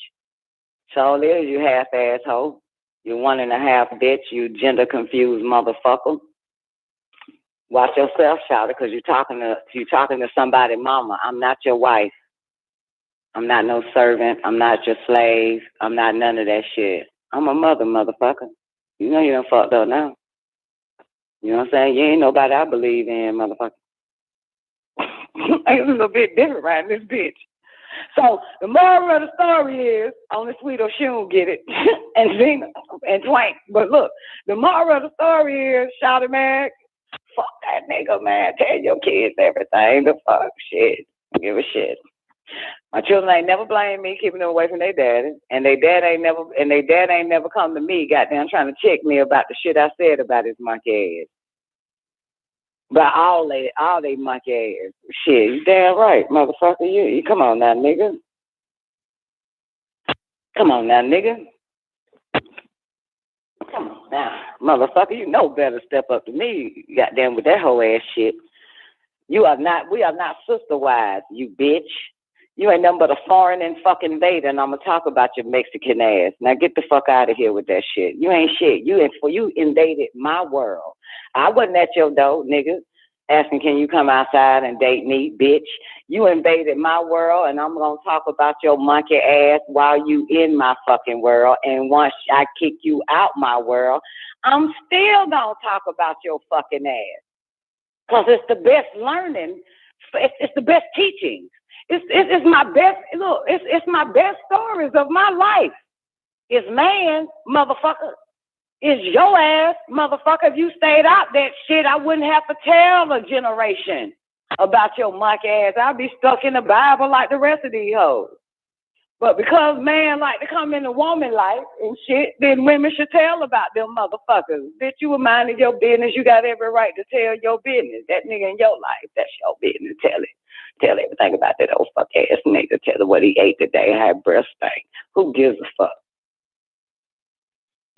Sure live, you half-ass hoe. You 1.5 bitch, you gender-confused motherfucker. Watch yourself, shout it, because you're talking to somebody, mama. I'm not your wife. I'm not no servant. I'm not your slave. I'm not none of that shit. I'm a mother, motherfucker. You know you done fucked up now. You know what I'm saying? You ain't nobody I believe in, motherfucker. It's a little bit different right in this bitch. So the moral of the story is, only Sweet or Shun get it, and Zena and Twank. But look, the moral of the story is, shout it, man, fuck that nigga, man. Tell your kids everything. The fuck shit. Give a shit. My children ain't never blamed me keeping them away from their daddy, and their dad ain't never come to me, goddamn, trying to check me about the shit I said about his monkey ass. But all they monkey ass. Shit, you damn right, motherfucker. You come on now, nigga. Come on now, nigga. Come on now, motherfucker. You know better step up to me, goddamn, with that whole ass shit. We are not sister wives, you bitch. You ain't nothing but a foreign and fucking invader, and I'm gonna talk about your Mexican ass. Now get the fuck out of here with that shit. You ain't shit. You invaded my world. I wasn't at your door, nigga, asking can you come outside and date me, bitch. You invaded my world, and I'm gonna talk about your monkey ass while you in my fucking world. And once I kick you out my world, I'm still gonna talk about your fucking ass. Cause it's the best learning. It's the best teaching. It's my best. Look, it's my best stories of my life. It's man, motherfucker. It's your ass, motherfucker. If you stayed out that shit, I wouldn't have to tell a generation about your monkey ass. I'd be stuck in the Bible like the rest of these hoes. But because man like to come into woman life and shit, then women should tell about them motherfuckers. Bitch, you were minding your business. You got every right to tell your business. That nigga in your life, that's your business. Tell it. Tell everything about that old fuck ass nigga. Tell her what he ate today. Had breast stank. Who gives a fuck?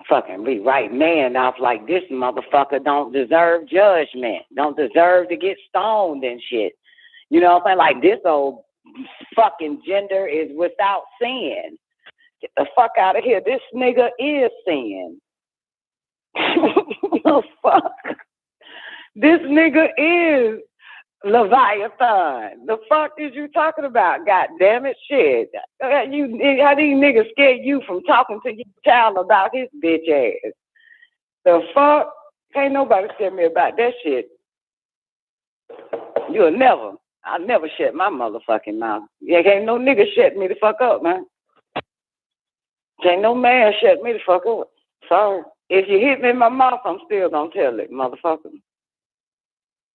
Fucking be right man off like this motherfucker don't deserve judgment. Don't deserve to get stoned and shit. You know what I'm saying? Like this old fucking gender is without sin. Get the fuck out of here. This nigga is sin. Oh, fuck. This nigga is Leviathan. The fuck is you talking about? God damn it, shit. How these niggas scare you from talking to your child about his bitch ass? The fuck? Ain't nobody scare me about that shit. I'll never shut my motherfucking mouth. Yeah, ain't no nigga shut me the fuck up, man. Ain't no man shut me the fuck up. Sorry. If you hit me in my mouth, I'm still gonna tell it, motherfucker.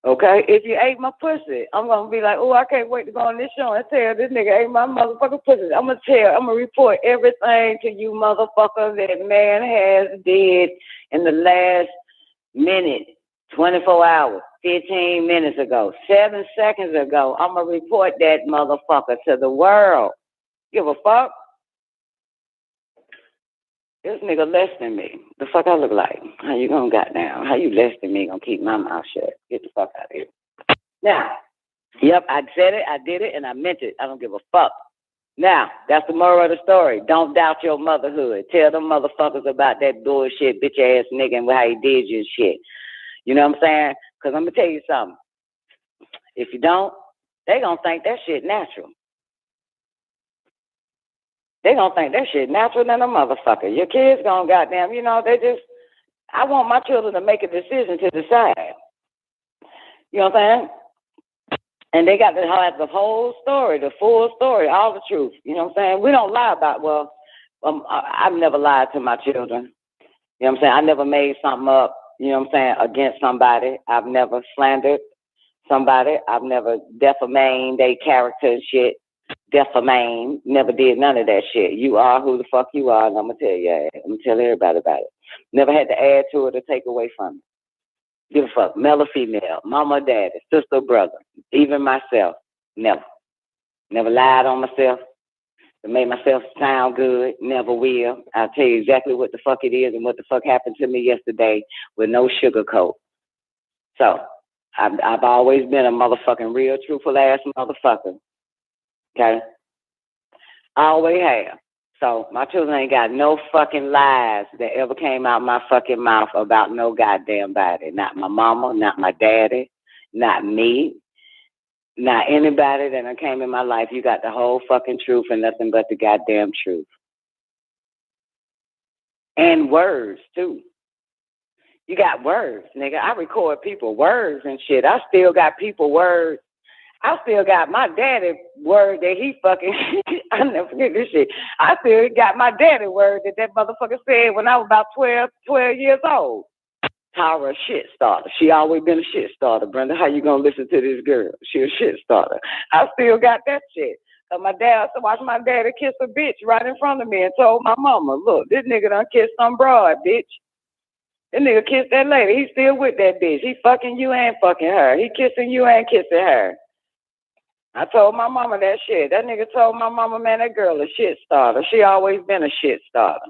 Okay? If you ate my pussy, I'm gonna be like, oh, I can't wait to go on this show and tell this nigga ate my motherfucking pussy. I'm gonna report everything to you motherfuckers that man has did in the last minute, 24 hours, 15 minutes ago, 7 seconds ago. I'm gonna report that motherfucker to the world. Give a fuck? This nigga less than me. The fuck I look like? How you gonna goddamn? How you less than me gonna keep my mouth shut? Get the fuck out of here. Now, yep, I said it, I did it, and I meant it. I don't give a fuck. Now, that's the moral of the story. Don't doubt your motherhood. Tell them motherfuckers about that bullshit bitch ass nigga and how he did you and shit. You know what I'm saying? Because I'm gonna tell you something. If you don't, they gonna think that shit natural. They gonna think that shit natural than a motherfucker. Your kids gonna goddamn, I want my children to make a decision to decide. You know what I'm saying? And they got to have the whole story, the full story, all the truth. You know what I'm saying? We don't lie about, I've never lied to my children. You know what I'm saying? I never made something up, you know what I'm saying, against somebody. I've never slandered. somebody. I've never defamed their character and shit. Defamed. Never did none of that shit. You are who the fuck you are, and I'm going to tell you. I'm going to tell everybody about it. Never had to add to it or take away from it. Give a fuck. Male or female. Mama or daddy. Sister or brother. Even myself. Never. Never lied on myself. It made myself sound good. Never will. I'll tell you exactly what the fuck it is and what the fuck happened to me yesterday with no sugarcoat. So, I've always been a motherfucking real, truthful ass motherfucker. Okay? I always have. So, my children ain't got no fucking lies that ever came out my fucking mouth about no goddamn body. Not my mama, not my daddy, not me. Not anybody that came in my life. You got the whole fucking truth and nothing but the goddamn truth. And words, too. You got words, nigga. I record people words and shit. I still got people words. I still got my daddy word that he fucking... I never forget this shit. I still got my daddy word that motherfucker said when I was about 12 years old. Tara, a shit starter. She always been a shit starter, Brenda. How you gonna listen to this girl? She a shit starter. I still got that shit. So my dad, I used to watch my daddy kiss a bitch right in front of me and told my mama, look, this nigga done kissed some broad, bitch. This nigga kissed that lady. He still with that bitch. He fucking you and fucking her. He kissing you and kissing her. I told my mama that shit. That nigga told my mama, man, that girl a shit starter. She always been a shit starter.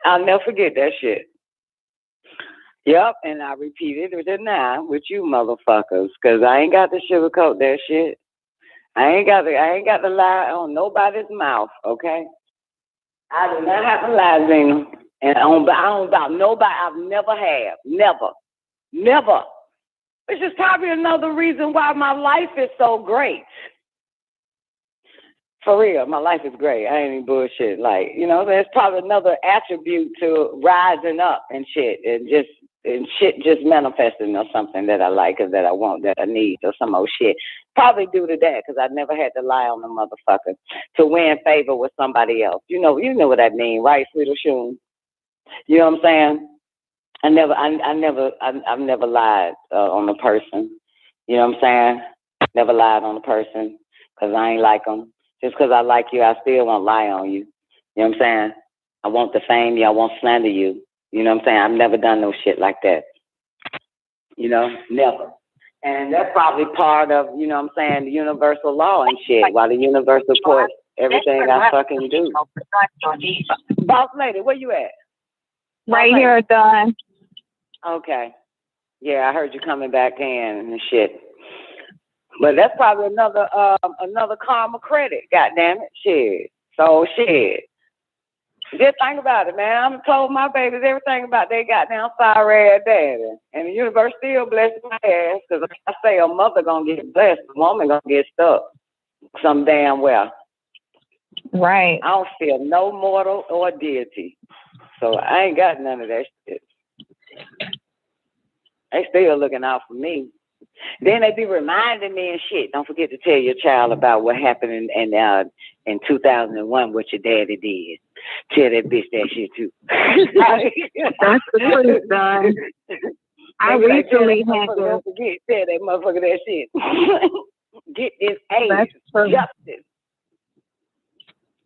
I'll never forget that shit. Yep, and I repeated it now with you motherfuckers, cause I ain't got to sugarcoat that shit. I ain't got to lie on nobody's mouth, okay? I do not have to lie, Zena, and I don't about nobody. I've never. Which is probably another reason why my life is so great. For real, my life is great. I ain't even bullshit. Like, you know, there's probably another attribute to rising up and shit, and shit just manifesting or something that I like or that I want, that I need or some old shit. Probably due to that, because I never had to lie on the motherfucker to win favor with somebody else. You know what I mean, right, Sweet Oshun? You know what I'm saying? I've never lied on a person. You know what I'm saying? Never lied on a person because I ain't like them. Just because I like you, I still won't lie on you. You know what I'm saying? I won't defame you. I won't slander you. You know what I'm saying? I've never done no shit like that. You know, never. And that's probably part of, you know what I'm saying, the universal law and shit. While the universe supports everything I fucking do. Boss lady, where you at? Right here, Don. Okay. Yeah, I heard you coming back in and shit. But that's probably another karma credit, goddammit. Shit. So shit. Just think about it, man. I'm told my babies everything about they goddamn sorry ass daddy. And the universe still blesses my ass. Because I say a mother gonna get blessed, a woman gonna get stuck some damn well. Right. I don't feel no mortal or deity. So I ain't got none of that shit. They still looking out for me. Then they be reminding me and shit. Don't forget to tell your child about what happened in 2001, what your daddy did. Tell that bitch that shit too. That's the truth, Don. I recently had to tell that motherfucker that shit. Get this age justice.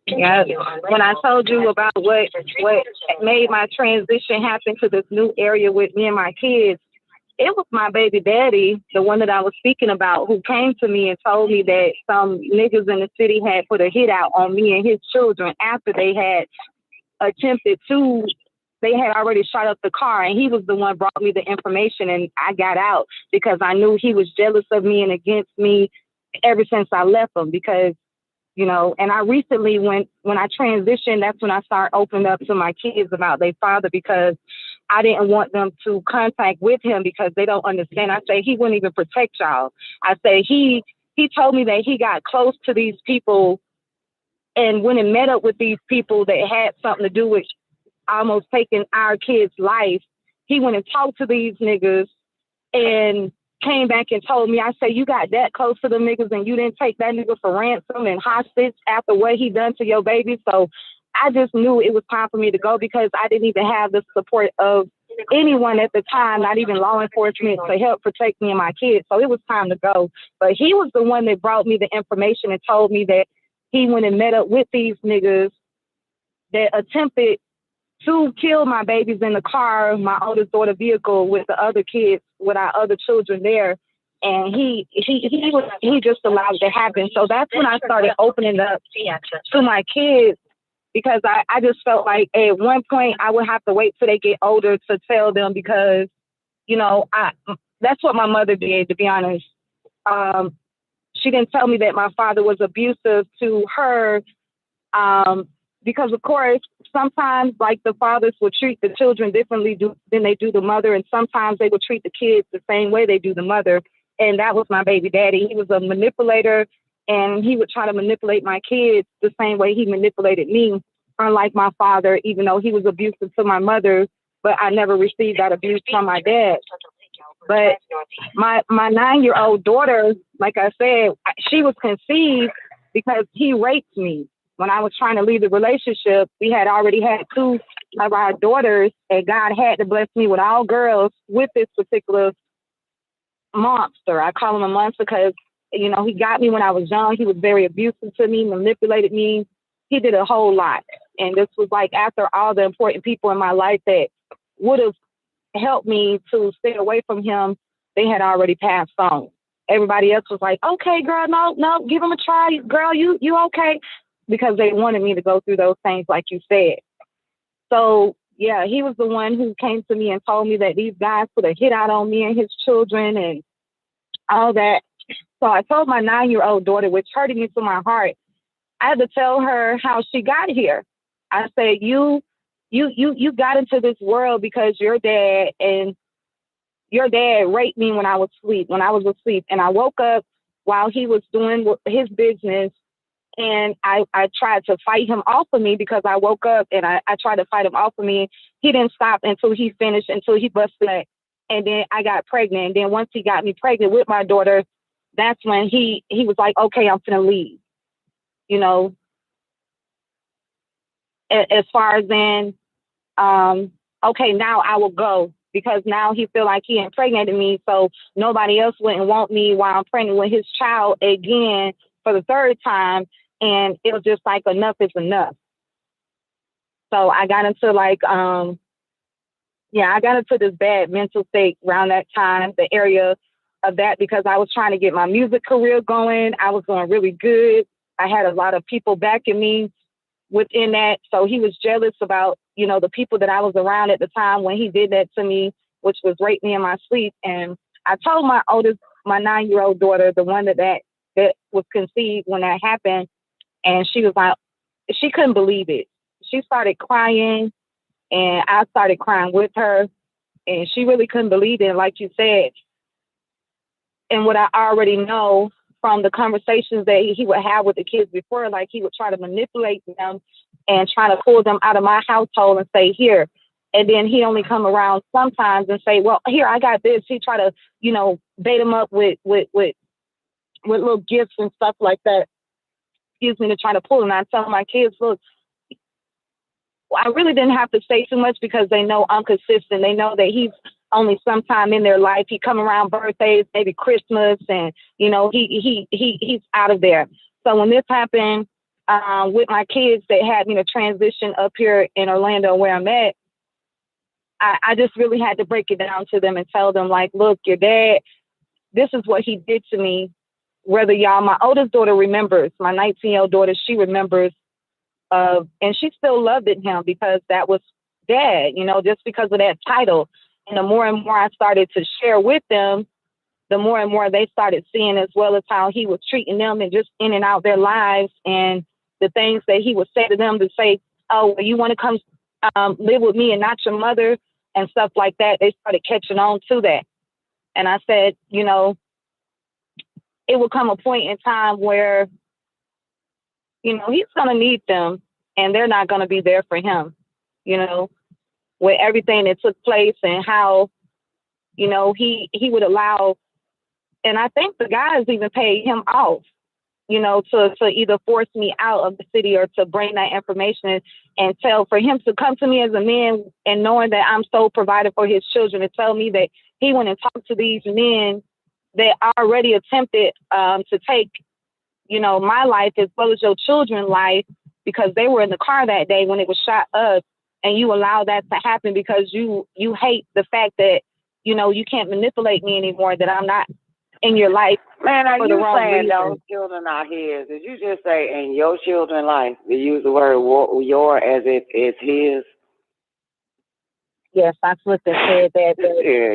Yeah, when I told you about what made my transition happen to this new area with me and my kids, it was my baby daddy, the one that I was speaking about, who came to me and told me that some niggas in the city had put a hit out on me and his children after they had they had already shot up the car, and he was the one brought me the information, and I got out because I knew he was jealous of me and against me ever since I left him because, you know, and I recently, when I transitioned, that's when I started opening up to my kids about their father because I didn't want them to contact with him because they don't understand. I say he wouldn't even protect y'all. I say he told me that he got close to these people and went and met up with these people that had something to do with almost taking our kids' life. He went and talked to these niggas and came back and told me, I say, you got that close to the niggas and you didn't take that nigga for ransom and hostage after what he done to your baby. So I just knew it was time for me to go because I didn't even have the support of anyone at the time, not even law enforcement, to help protect me and my kids. So it was time to go. But he was the one that brought me the information and told me that he went and met up with these niggas that attempted to kill my babies in the car, my oldest daughter vehicle, with the other kids, with our other children there. And he just allowed it to happen. So that's when I started opening up to my kids, because I just felt like at one point I would have to wait till they get older to tell them, because, you know, that's what my mother did, to be honest. She didn't tell me that my father was abusive to her, because, of course, sometimes, like, the fathers would treat the children differently than they do the mother, and sometimes they would treat the kids the same way they do the mother. And that was my baby daddy. He was a manipulator, and he would try to manipulate my kids the same way he manipulated me, unlike my father, even though he was abusive to my mother, but I never received that abuse from my dad. But my 9-year-old daughter, like I said, she was conceived because he raped me. When I was trying to leave the relationship, we had already had 2 of our daughters, and God had to bless me with all girls with this particular monster. I call him a monster because, you know, he got me when I was young. He was very abusive to me, manipulated me. He did a whole lot. And this was like after all the important people in my life that would have helped me to stay away from him, they had already passed on. Everybody else was like, okay, girl, no, give him a try. Girl, you okay? Because they wanted me to go through those things, like you said. So, yeah, he was the one who came to me and told me that these guys put a hit out on me and his children and all that. So I told my 9-year-old daughter, which hurted me to my heart, I had to tell her how she got here. I said, you got into this world because your dad raped me when I was asleep. And I woke up while he was doing his business. And I tried to fight him off of me because I woke up and I tried to fight him off of me. He didn't stop until he finished, until he busted it. And then I got pregnant. And then once he got me pregnant with my daughter, that's when he was like, okay, I'm finna leave. You know, as far as in, okay, now I will go, because now he feel like he impregnated me. So nobody else wouldn't want me while I'm pregnant with his child again for the 3rd time. And it was just like, enough is enough. So I got into I got into this bad mental state around that time, the area of that, because I was trying to get my music career going. I was doing really good. I had a lot of people backing me within that. So he was jealous about, you know, the people that I was around at the time when he did that to me, which was rape me in my sleep. And I told my 9-year-old daughter, the one that was conceived when that happened, and she was like, she couldn't believe it. She started crying, and I started crying with her, and she really couldn't believe it. Like you said, and what I already know from the conversations that he would have with the kids before, like he would try to manipulate them and try to pull them out of my household and say, here. And then he only come around sometimes and say, well, here, I got this. He try to, you know, bait them up with little gifts and stuff like that. Excuse me, to try to pull them. I tell my kids, look, I really didn't have to say too much because they know I'm consistent. They know that he's only sometime in their life. He come around birthdays, maybe Christmas, and, you know, he's out of there. So when this happened with my kids that had me to transition up here in Orlando where I'm at, I just really had to break it down to them and tell them, like, look, your dad, this is what he did to me. Whether my oldest daughter remembers, my 19-year-old daughter, she remembers, and she still loved him because that was dad, you know, just because of that title. And the more and more I started to share with them, the more and more they started seeing, as well as how he was treating them and just in and out their lives, and the things that he would say to them to say, oh, you want to come live with me and not your mother, and stuff like that. They started catching on to that. And I said, you know, it will come a point in time where, you know, he's going to need them and they're not going to be there for him, you know, with everything that took place and how, you know, he would allow, and I think the guys even paid him off you know, to either force me out of the city or to bring that information and for him to come to me as a man and knowing that I'm so provided for his children, and tell me that he went and talked to these men that already attempted to take, you know, my life as well as your children's life, because they were in the car that day when it was shot up, and you allow that to happen because you hate the fact that, you know, you can't manipulate me anymore, that I'm not in your life. Man, are for the you wrong saying reason. those children are his? Did you just say in your children's life? You use the word your as if it's his? Yes, I flipped and said that.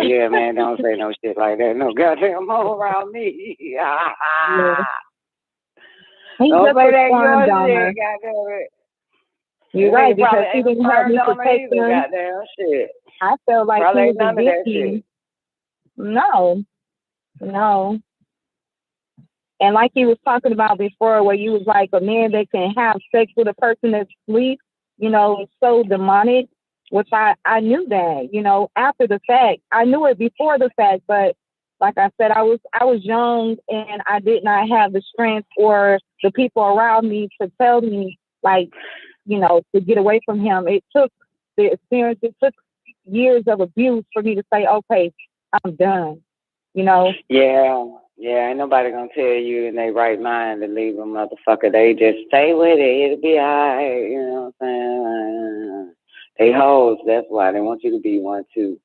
Yeah, man, don't say no shit like that. No goddamn more around me. Yeah. Don't say that your shit, goddamn it. You're right, because he didn't help me either, protect him. Goddamn shit. I felt like Probably he ain't was none of that against me. shit. No. And like he was talking about before, where you was like, a man that can have sex with a person that's asleep, you know, it's so demonic, which I knew that, you know, after the fact. I knew it before the fact, but like I said, I was young and I did not have the strength or the people around me to tell me, like, you know, to get away from him. It took the experience, it took years of abuse for me to say, okay, I'm done, you know? Yeah, ain't nobody gonna tell you in their right mind to leave a motherfucker. They just stay with it, it'll be alright, you know what I'm saying? They hoes, that's why they want you to be one too.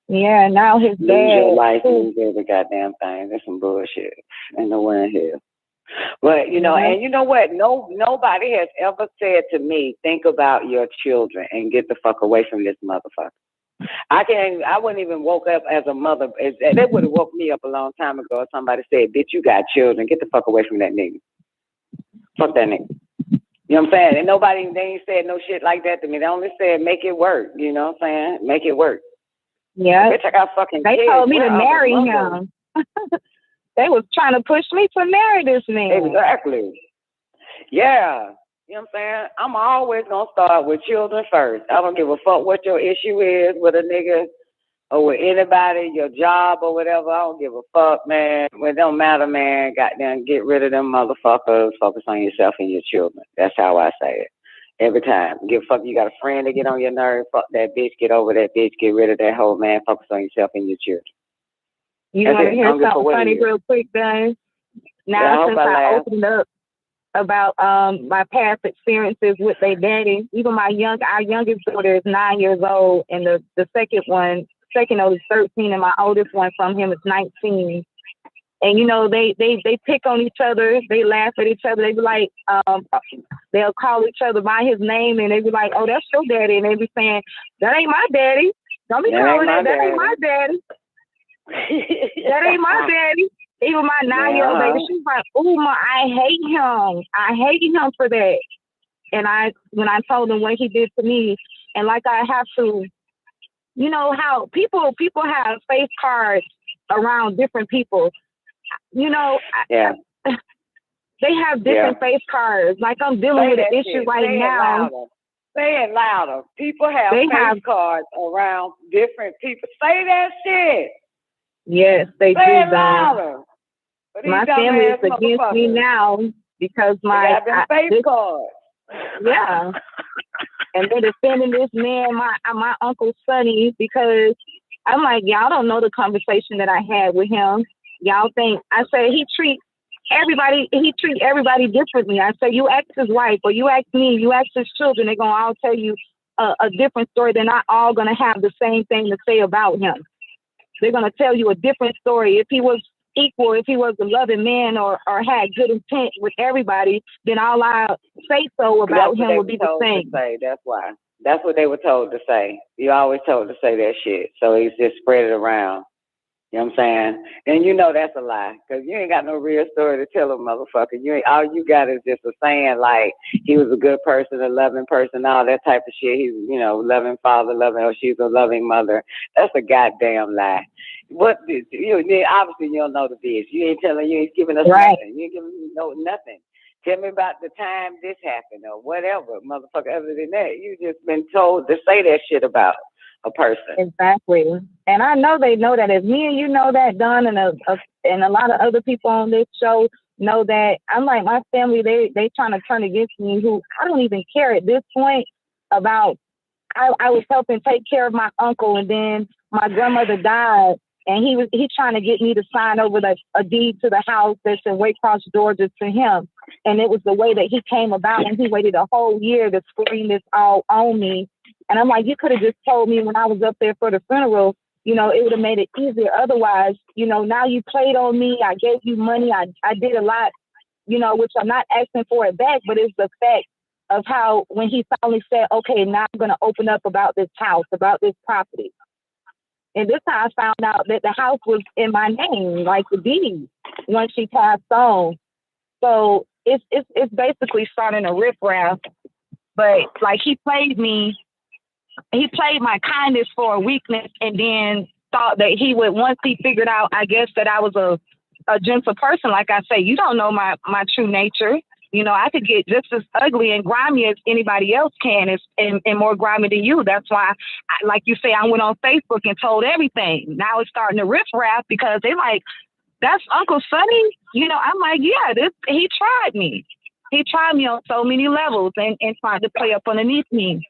Yeah, now his dad. Lose your life, lose every goddamn thing. That's some bullshit. Ain't nowhere in here. But, you know, and you know what? Nobody has ever said to me, think about your children and get the fuck away from this motherfucker. I wouldn't even woke up as a mother. They would have woke me up a long time ago if somebody said, bitch, you got children. Get the fuck away from that nigga. Fuck that nigga. You know what I'm saying? And they ain't said no shit like that to me. They only said, make it work. You know what I'm saying? Make it work. Yeah. Bitch, I got fucking They kids. told me Where to are marry the mothers? him. They was trying to push me to marry this man. Exactly. Yeah. You know what I'm saying? I'm always going to start with children first. I don't give a fuck what your issue is with a nigga or with anybody, your job or whatever. I don't give a fuck, man. It don't matter, man. Goddamn, get rid of them motherfuckers. Focus on yourself and your children. That's how I say it. Every time. Give a fuck. You got a friend to get on your nerve. Fuck that bitch. Get over that bitch. Get rid of that whole man. Focus on yourself and your children. You want to hear something funny real quick, guys? Now, since I opened up about my past experiences with their daddy, even our youngest daughter is 9 years old, and the second oldest is 13, and my oldest one from him is 19. And you know, they pick on each other, they laugh at each other, they be like, they'll call each other by his name, and they be like, oh, that's your daddy, and they be saying, that ain't my daddy. Don't be calling that ain't my daddy. That ain't my daddy. Even my 9-year-old baby, she's like, "Ooh, Ma, I hate him. I hated him for that." And when I told him what he did to me, and like I have to, you know how people have face cards around different people. You know, they have different face cards. Like I'm dealing with an issue right now. Say it louder. People have face cards around different people. Say that shit. Yes, they do. Say it louder. My family is against me now because my face cards. Yeah, and they're defending this man, my Uncle Sonny, because I'm like, y'all don't know the conversation that I had with him. Y'all think I said he treat everybody differently. I said, you ask his wife, or you ask me, you ask his children, they're gonna all tell you a different story. They're not all gonna have the same thing to say about him. They're gonna tell you a different story. If he was equal, if he was a loving man or had good intent with everybody, then all I say so about him would be the same. That's why. That's what they were told to say. You always told to say that shit. So he's just spread it around. You know what I'm saying? And you know that's a lie, because you ain't got no real story to tell a motherfucker. All you got is just a saying like he was a good person, a loving person, all that type of shit. He's, you know, loving father, or she's a loving mother. That's a goddamn lie. Obviously you don't know the bitch. You ain't giving us nothing. You ain't giving me nothing. Tell me about the time this happened or whatever, motherfucker. Other than that, you just been told to say that shit about a person. Exactly. And I know they know that. If me and you know that, Don, and a lot of other people on this show, know that I'm like, my family, they trying to turn against me, who I don't even care at this point about. I was helping take care of my uncle, and then my grandmother died, and he trying to get me to sign over a deed to the house that's in Waycross, Georgia, to him. And it was the way that he came about, and he waited a whole year to scream this all on me. And I'm like, you could have just told me when I was up there for the funeral, you know, it would have made it easier. Otherwise, you know, now you played on me. I gave you money. I did a lot, you know, which I'm not asking for it back, but it's the fact of how when he finally said, okay, now I'm going to open up about this house, about this property. And this time I found out that the house was in my name, like the deed, once she passed on. So it's basically starting a riffraff. But like he played my kindness for a weakness, and then thought that he would, once he figured out, I guess, that I was a gentle person. Like I say, you don't know my true nature. You know, I could get just as ugly and grimy as anybody else can, and more grimy than you. That's why, like you say, I went on Facebook and told everything. Now it's starting to riff-raff because they like, that's Uncle Sonny? You know, I'm like, yeah, he tried me. He tried me on so many levels and tried to play up underneath me.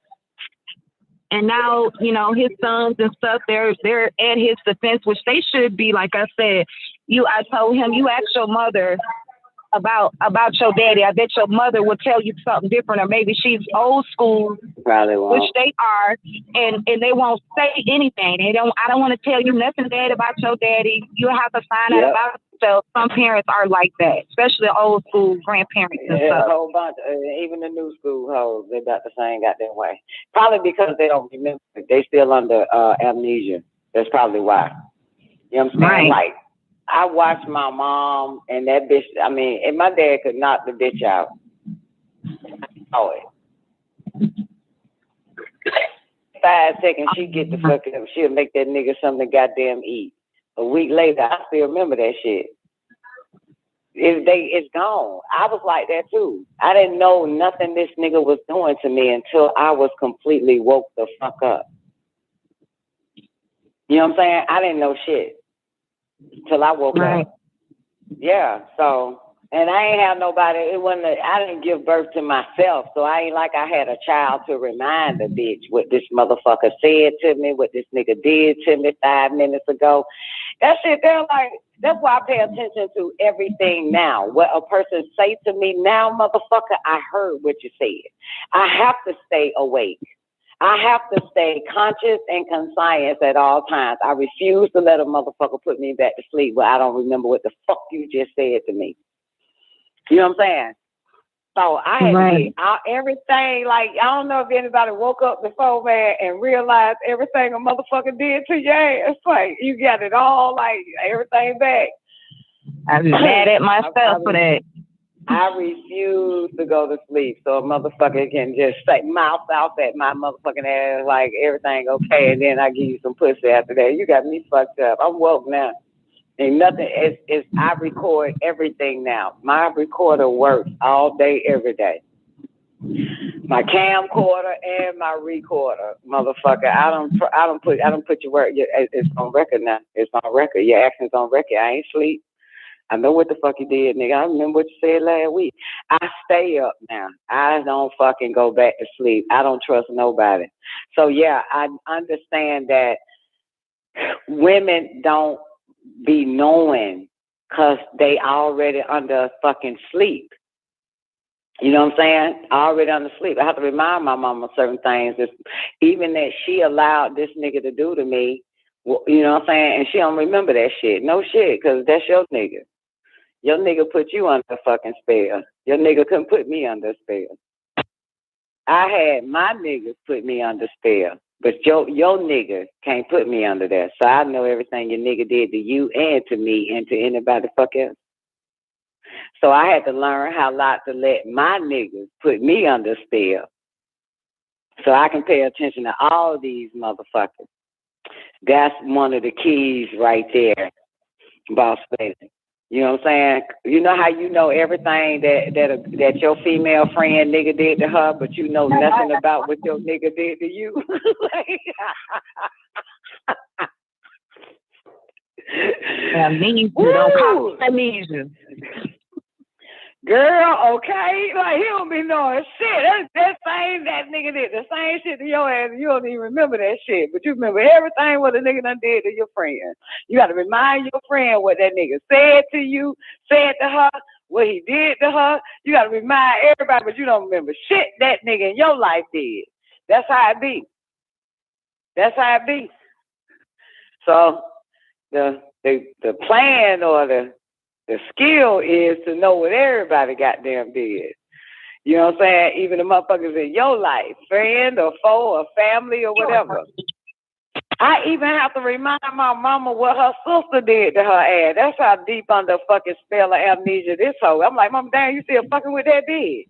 And now, you know, his sons and stuff, they're at his defense, which they should be. Like I said, I told him, you ask your mother about your daddy. I bet your mother will tell you something different, or maybe she's old school, probably won't. Which they are, and they won't say anything. I don't want to tell you nothing bad about your daddy. You have to find out about yourself. Some parents are like that, especially old school grandparents and stuff. A whole bunch, even the new school hoes, they got the same goddamn way. Probably because they don't remember. They still under amnesia. That's probably why. You know what I'm saying? Right. Like, I watched my mom and that bitch. I mean, and my dad could knock the bitch out. Oh, 5 seconds, she get the fuck up. She'll make that nigga something to goddamn eat. A week later, I still remember that shit. It's gone. I was like that too. I didn't know nothing this nigga was doing to me until I was completely woke the fuck up. You know what I'm saying? I didn't know shit till I woke up. Yeah, so, and I ain't have nobody, I didn't give birth to myself, so I ain't like I had a child to remind the bitch what this motherfucker said to me, what this nigga did to me 5 minutes ago. That shit, they're like, that's why I pay attention to everything now. What a person say to me now, motherfucker, I heard what you said. I have to stay awake. I have to stay conscious and conscious at all times. I refuse to let a motherfucker put me back to sleep where I don't remember what the fuck you just said to me. You know what I'm saying? So I had to get everything, like, I don't know if anybody woke up before, man, and realized everything a motherfucker did to your ass. Like, you got it all, like, everything back. I'm mad at myself for that. I refuse to go to sleep so a motherfucker can just say mouth out at my motherfucking ass like everything okay, and then I give you some pussy after that. You got me fucked up. I'm woke now. Ain't nothing. I record everything now. My recorder works all day, every day. My camcorder and my recorder, motherfucker. I don't put your word. It's on record now. It's on record. Your actions on record. I ain't sleep. I know what the fuck you did, nigga. I remember what you said last week. I stay up now. I don't fucking go back to sleep. I don't trust nobody. So, yeah, I understand that women don't be knowing because they already under fucking sleep. You know what I'm saying? Already under sleep. I have to remind my mama certain things. Even that she allowed this nigga to do to me, you know what I'm saying? And she don't remember that shit. No shit, because that's your nigga. Your nigga put you under a fucking spell. Your nigga couldn't put me under a spell. I had my niggas put me under spell, but your nigga can't put me under there. So I know everything your nigga did to you and to me and to anybody fuck else. So I had to learn how not to let my niggas put me under spell. So I can pay attention to all these motherfuckers. That's one of the keys right there, boss lady. You know what I'm saying? You know how you know everything that your female friend nigga did to her, but you know nothing about what your nigga did to you? Amnesia. Don't call it amnesia. Girl, okay? Like, he don't be knowing shit. That nigga did the same shit to your ass, and you don't even remember that shit. But you remember everything what the nigga done did to your friend. You got to remind your friend what that nigga said to you, said to her, what he did to her. You got to remind everybody, but you don't remember shit that nigga in your life did. That's how it be. That's how it be. So the plan or the skill is to know what everybody goddamn did. You know what I'm saying? Even the motherfuckers in your life, friend or foe or family or whatever. I even have to remind my mama what her sister did to her ass. That's how deep under fucking spell of amnesia this hoe. I'm like, Mama, damn, you still fucking with that bitch?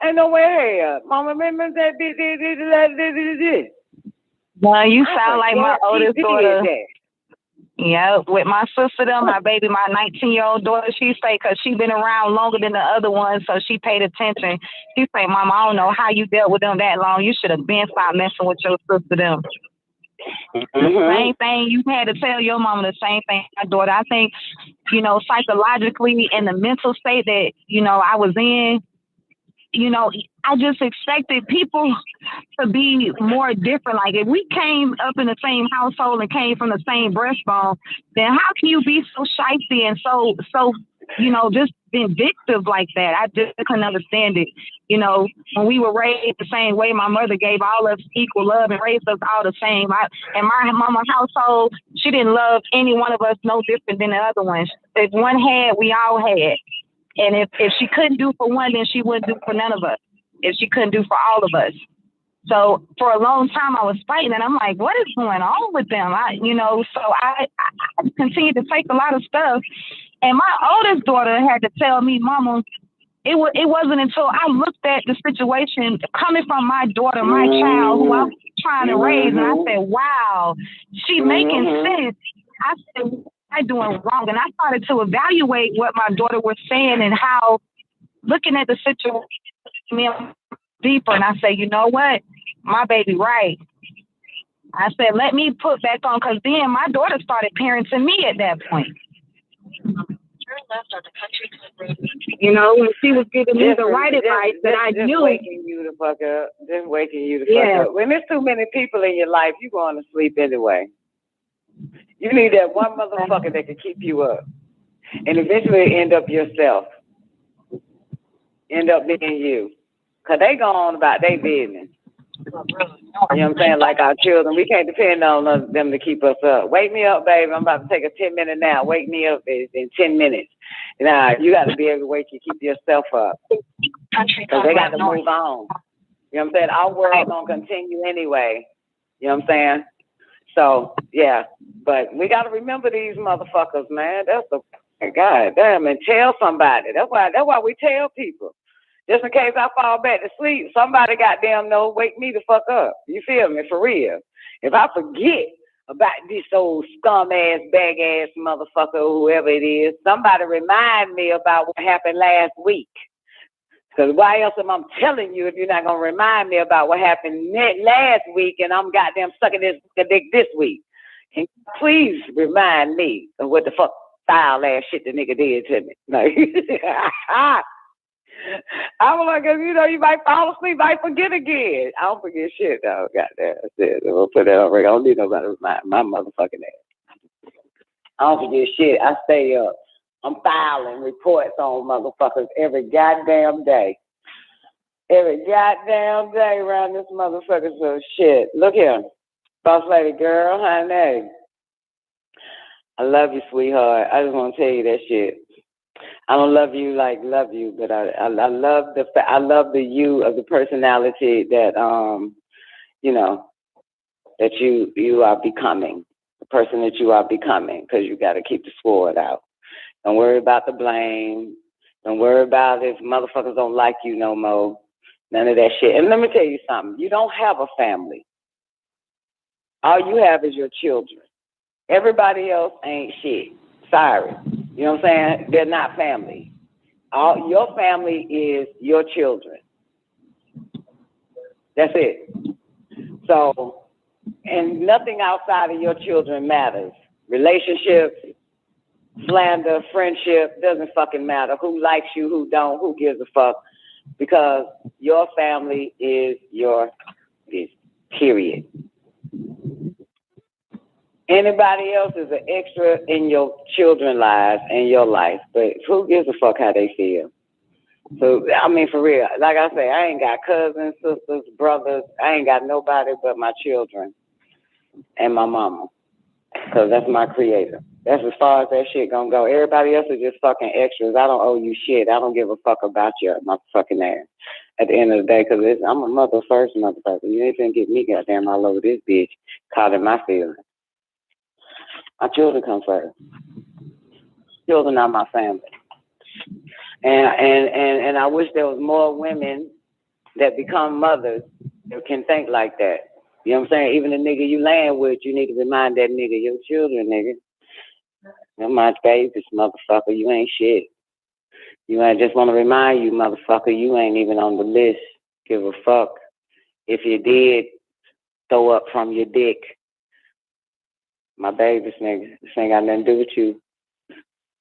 Ain't no way hell. Mama, remember that bitch did. Well, you sound like my oldest daughter. Yeah, with my sister, my 19-year-old daughter, she say, because she been around longer than the other ones, so she paid attention. She say, Mama, I don't know how you dealt with them that long. You should have been stopped messing with your sister them. Same thing, you had to tell your mama the same thing, my daughter. I think, psychologically in the mental state that, I was in, I just expected people to be more different. Like, if we came up in the same household and came from the same breastbone, then how can you be so shifty and so just vindictive like that? I just couldn't understand it. When we were raised the same way, my mother gave all us equal love and raised us all the same. In my mama's household, she didn't love any one of us no different than the other one. If one had, we all had. And if she couldn't do for one, then she wouldn't do for none of us. If she couldn't do for all of us. So for a long time I was fighting, and I'm like, what is going on with them? So I continued to take a lot of stuff. And my oldest daughter had to tell me, Mama, it wasn't until I looked at the situation coming from my daughter, my child, who I'm trying to raise, and I said, wow, she making sense. I said, what am I doing wrong? And I started to evaluate what my daughter was saying and how, looking at the situation deeper, and I said, you know what? My baby right. I said, let me put back on, because then my daughter started parenting me at that point. When she was giving me the right advice that I knew. Waking you the fuck up. Just waking you the fuck up. When there's too many people in your life, you're going to sleep anyway. You need that one motherfucker that can keep you up. And eventually end up yourself. End up being you. Because they go on about their business. You know what I'm saying? Like our children, we can't depend on them to keep us up. Wake me up, baby. I'm about to take a 10-minute nap. Wake me up in 10 minutes. Now, you got to be able to keep yourself up. Because they got to move on. You know what I'm saying? Our world's going to continue anyway. You know what I'm saying? So, yeah. But we got to remember these motherfuckers, man. That's the goddamn, and tell somebody. That's why we tell people. Just in case I fall back to sleep, somebody goddamn wake me the fuck up. You feel me? For real. If I forget about this old scum ass, bag ass motherfucker, whoever it is, somebody remind me about what happened last week. Because why else am I telling you if you're not going to remind me about what happened last week and I'm goddamn sucking this dick this week? Can you please remind me of what the fuck foul ass shit the nigga did to me? Like, I'm like, you might fall asleep, might forget again. I don't forget shit, though. Goddamn, that's it. I'm gonna put that on record. I don't need nobody to remind my motherfucking ass. I don't forget shit. I stay up. I'm filing reports on motherfuckers every goddamn day. Every goddamn day around this motherfucker. So shit. Look here, boss lady girl, honey. I love you, sweetheart. I just want to tell you that shit. I don't love you like love you, but I love the you of the personality that that you are becoming, the person that you are becoming, because you got to keep the sword out. Don't worry about the blame. Don't worry about if motherfuckers don't like you no more. None of that shit. And let me tell you something. You don't have a family. All you have is your children. Everybody else ain't shit. Sorry. You know what I'm saying? They're not family. Your family is your children. That's it. So, and nothing outside of your children matters. Relationships, slander, friendship, doesn't fucking matter. Who likes you, who don't, who gives a fuck? Because your family is your period. Anybody else is an extra in your children's lives and your life, but who gives a fuck how they feel? So, I mean, for real, like I say, I ain't got cousins, sisters, brothers. I ain't got nobody but my children and my mama, because that's my creator. That's as far as that shit gonna go. Everybody else is just fucking extras. I don't owe you shit. I don't give a fuck about your motherfucking ass at the end of the day, because I'm a mother first motherfucker. You ain't finna get me goddamn all over this bitch caught in my feelings. My children come first. Children are my family. And I wish there was more women that become mothers that can think like that. You know what I'm saying? Even the nigga you laying with, you need to remind that nigga, your children, nigga. You're my babies, motherfucker. You ain't shit. I just want to remind you, motherfucker, you ain't even on the list. Give a fuck. If you did, throw up from your dick. My babies, nigga. This ain't got nothing to do with you.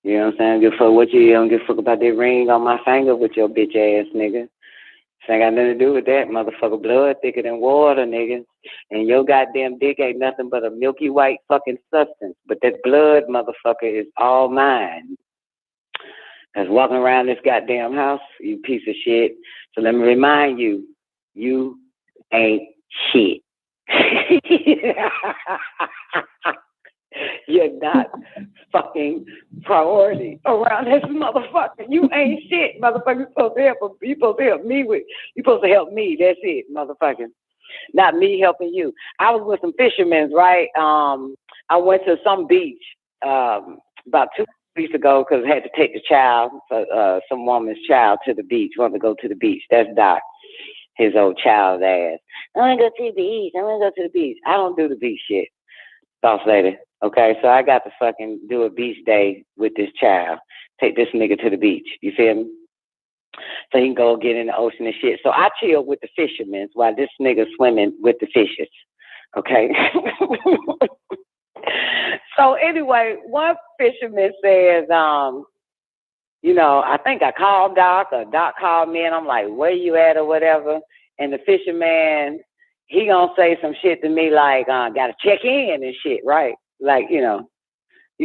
You know what I'm saying? Give a fuck what you don't give a fuck about that ring on my finger with your bitch ass, nigga. This ain't got nothing to do with that, motherfucker. Blood thicker than water, nigga. And your goddamn dick ain't nothing but a milky white fucking substance. But that blood, motherfucker, is all mine. That's walking around this goddamn house, you piece of shit. So let me remind you, you ain't shit. You're not fucking priority around this motherfucker. You ain't shit, motherfucker. You're supposed to help me with. You're supposed to help me. That's it, motherfucker. Not me helping you. I was with some fishermen, right? I went to some beach about 2 weeks ago because I had to take the child, some woman's child, to the beach. Wanted to go to the beach. That's Doc, his old child ass. I want to go to the beach. I don't do the beach shit, boss lady. Okay, so I got to fucking do a beach day with this child. Take this nigga to the beach. You feel me? So he can go get in the ocean and shit. So I chill with the fishermen while this nigga swimming with the fishes. Okay? So anyway, one fisherman says, I think I called Doc or Doc called me and I'm like, where you at or whatever? And the fisherman, he gonna say some shit to me like, gotta check in and shit, right? Like, you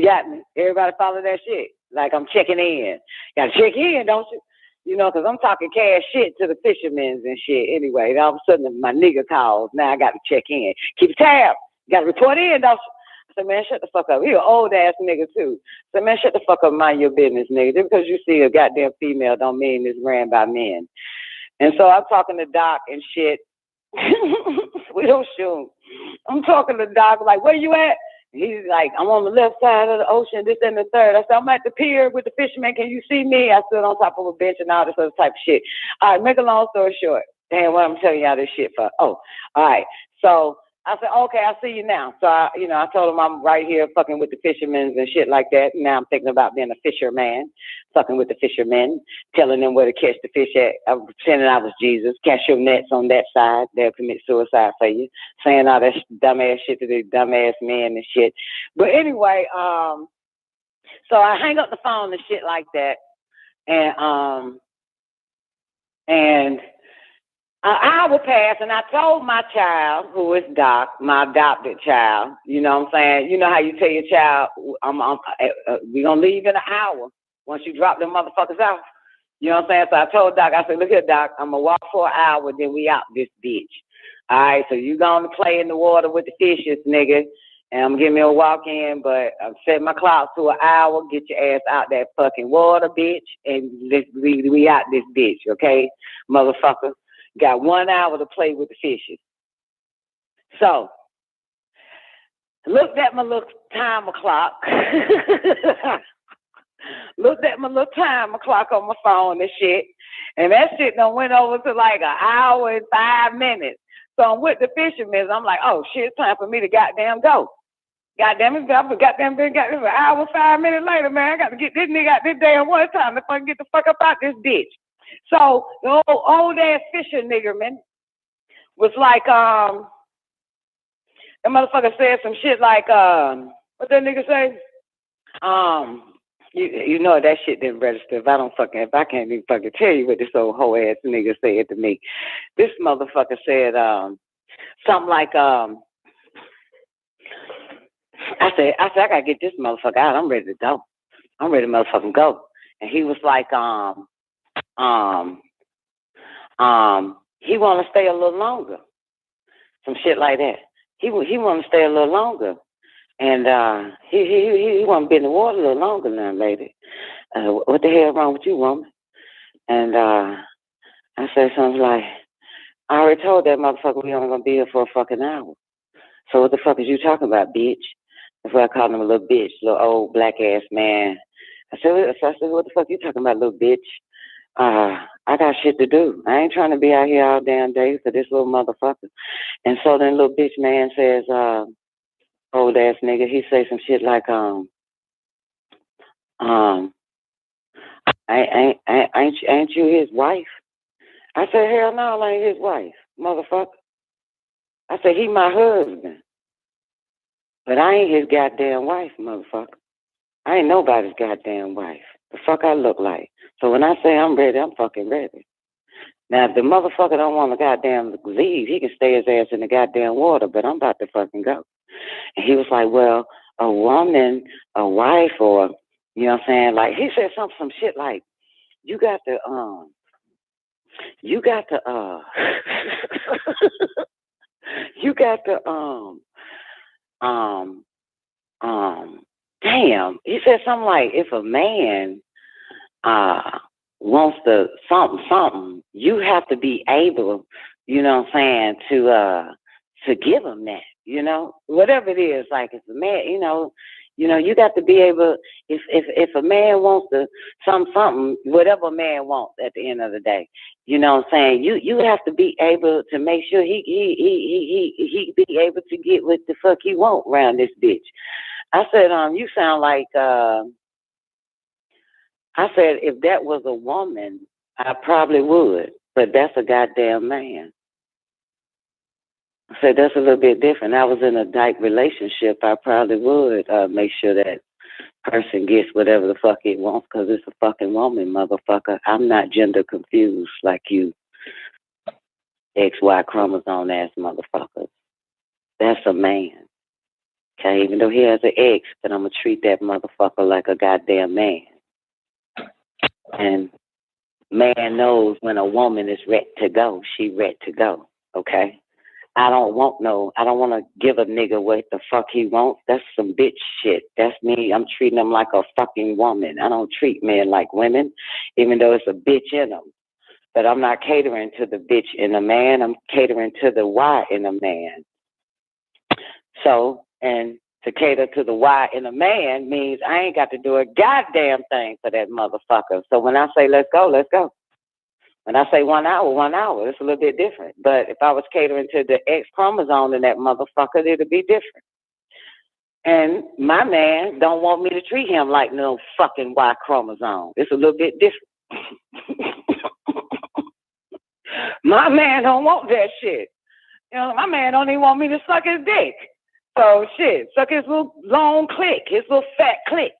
got me. Everybody follow that shit. Like I'm checking in. Gotta check in, don't you? Because I'm talking cash shit to the fishermen and shit. Anyway, all of a sudden my nigga calls. Now I got to check in. Keep a tab. Got to report in, don't you? I said, man, shut the fuck up. He an old ass nigga too. I said, man, shut the fuck up, mind your business, nigga. Just because you see a goddamn female don't mean it's ran by men. And so I'm talking to Doc and shit. We don't shoot. I'm talking to Doc like, where you at? He's like, I'm on the left side of the ocean, this and the third. I said, I'm at the pier with the fisherman. Can you see me? I stood on top of a bench and all this other type of shit. All right, make a long story short. Damn, what I'm telling y'all this shit for. Oh, all right. So I said, okay, I see you now. So, I told him I'm right here fucking with the fishermen and shit like that. Now I'm thinking about being a fisherman, fucking with the fishermen, telling them where to catch the fish at. I was pretending I was Jesus. Catch your nets on that side. They'll commit suicide for you. Saying all that dumbass shit to these dumbass men and shit. But anyway, so I hang up the phone and shit like that. And an hour passed, and I told my child, who is Doc, my adopted child, you know what I'm saying? You know how you tell your child, we're going to leave in an hour once you drop them motherfuckers out. You know what I'm saying? So I told Doc, I said, look here, Doc, I'm going to walk for an hour, then we out this bitch. All right, so you going to play in the water with the fishes, nigga, and I'm giving me a walk in, but I'm setting my clock to an hour, get your ass out that fucking water, bitch, and we out this bitch, okay, motherfucker? Got 1 hour to play with the fishes. So, looked at my little timer clock. Looked at my little timer clock on my phone and shit. And that shit done went over to like an hour and 5 minutes. So I'm with the fishermen. I'm like, oh shit, it's time for me to goddamn go. Goddamn it, been an hour, 5 minutes later, man. I got to get this nigga out this damn one time to fucking get the fuck up out this bitch. So the old ass fisher nigger man was like, that motherfucker said some shit like, what that nigga say? You know that shit didn't register. If I can't even fucking tell you what this old hoe ass nigga said to me. This motherfucker said something like I said I gotta get this motherfucker out. I'm ready to go. I'm ready to motherfucking go. And he was like he wanna stay a little longer. Some shit like that. He wanna stay a little longer. And he want to be in the water a little longer now, lady. What the hell wrong with you, woman? And I said something like, I already told that motherfucker we only gonna be here for a fucking hour. So what the fuck is you talking about, bitch? That's why I called him a little bitch, little old black ass man. I said, what the fuck you talking about, little bitch? I got shit to do. I ain't trying to be out here all damn day for this little motherfucker. And so then little bitch man says, old ass nigga, he say some shit like, ain't you his wife? I said, hell no, I ain't his wife, motherfucker. I said, he my husband. But I ain't his goddamn wife, motherfucker. I ain't nobody's goddamn wife. The fuck I look like. So when I say I'm ready, I'm fucking ready. Now, if the motherfucker don't want to goddamn leave, he can stay his ass in the goddamn water, but I'm about to fucking go. And he was like, well, a woman, a wife, or, you know what I'm saying? Like, he said some shit like, you got to, damn. He said something like, if a man, wants to something, you have to be able, you know what I'm saying, to give him that, you know, whatever it is. Like if a man, you know, you got to be able, if a man wants to something, whatever a man wants at the end of the day, you know what I'm saying, you have to be able to make sure he be able to get what the fuck he want around this bitch. I said, you sound like, I said, if that was a woman, I probably would, but that's a goddamn man. I said, that's a little bit different. I was in a dyke relationship. I probably would make sure that person gets whatever the fuck it wants because it's a fucking woman, motherfucker. I'm not gender confused like you XY chromosome ass motherfuckers. That's a man. Okay, even though he has an X, but I'm going to treat that motherfucker like a goddamn man. And man knows when a woman is ready to go, she ready to go, okay? I don't want to give a nigga what the fuck he wants. That's some bitch shit. That's me. I'm treating him like a fucking woman. I don't treat men like women, even though it's a bitch in them. But I'm not catering to the bitch in a man. I'm catering to the Y in a man. So, and to cater to the Y in a man means I ain't got to do a goddamn thing for that motherfucker. So when I say let's go, let's go. When I say 1 hour, it's a little bit different. But if I was catering to the X chromosome in that motherfucker, it'd be different. And my man don't want me to treat him like no fucking Y chromosome. It's a little bit different. My man don't want that shit. You know, my man don't even want me to suck his dick. So shit, suck his little long click, his little fat click.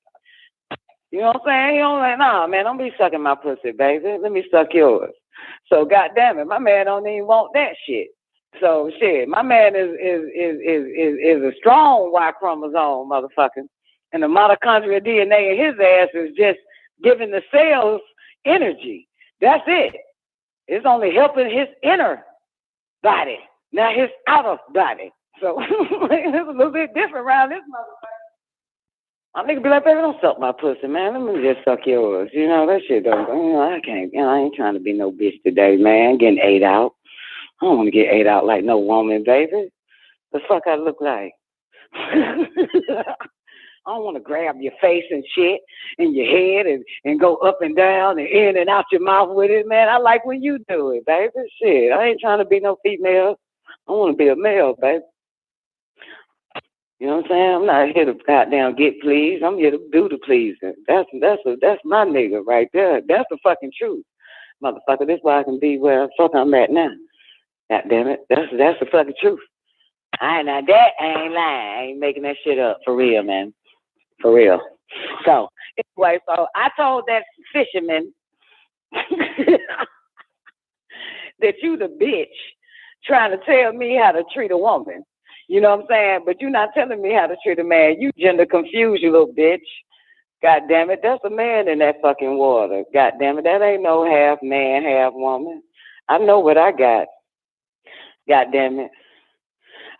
You know what I'm saying? He don't like, nah, man, don't be sucking my pussy, baby. Let me suck yours. So goddamn it, my man don't even want that shit. So shit, my man is a strong Y chromosome, motherfucker. And the mitochondrial DNA in his ass is just giving the cells energy. That's it. It's only helping his inner body, not his outer body. So it's a little bit different around this motherfucker. My nigga be like, baby, don't suck my pussy, man. Let me just suck yours. You know, that shit don't, I can't, I ain't trying to be no bitch today, man. I'm getting ate out. I don't want to get ate out like no woman, baby. The fuck I look like? I don't want to grab your face and shit and your head and go up and down and in and out your mouth with it, man. I like when you do it, baby. Shit, I ain't trying to be no female. I want to be a male, baby. You know what I'm saying? I'm not here to goddamn get pleased. I'm here to do the pleasing. That's my nigga right there. That's the fucking truth, motherfucker. This is why I can be where the fuck I'm at now. God damn it, that's the fucking truth. I ain't lying. I ain't making that shit up for real, man. For real. So Anyway, so I told that fisherman that you the bitch trying to tell me how to treat a woman. You know what I'm saying? But you're not telling me how to treat a man. You gender confused, you little bitch. God damn it, that's a man in that fucking water. God damn it, that ain't no half man, half woman. I know what I got. God damn it.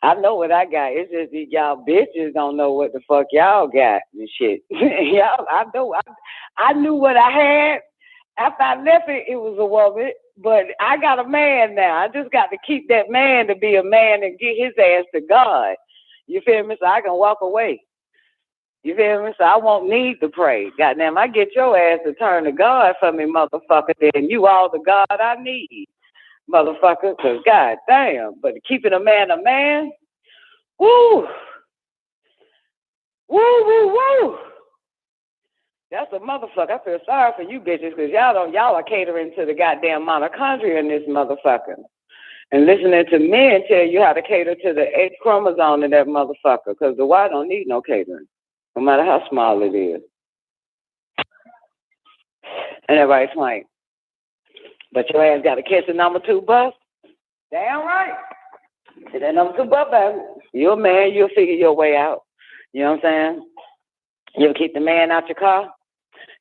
I know what I got. It's just that y'all bitches don't know what the fuck y'all got and shit. Y'all, I knew what I had. After I left it, it was a woman. But I got a man now. I just got to keep that man to be a man and get his ass to God. You feel me? So I can walk away. You feel me? So I won't need to pray. Goddamn, I get your ass to turn to God for me, motherfucker. Then you all the God I need, motherfucker. Because goddamn, but keeping a man, woo, woo, woo, woo. That's a motherfucker. I feel sorry for you bitches because y'all are catering to the goddamn mitochondria in this motherfucker. And listening to men tell you how to cater to the X chromosome in that motherfucker because the Y don't need no catering, no matter how small it is. And everybody's like, but your ass got to catch the number 2 bus? Damn right. Get that number 2 bus, baby. You're a man, you'll figure your way out. You know what I'm saying? You'll keep the man out your car?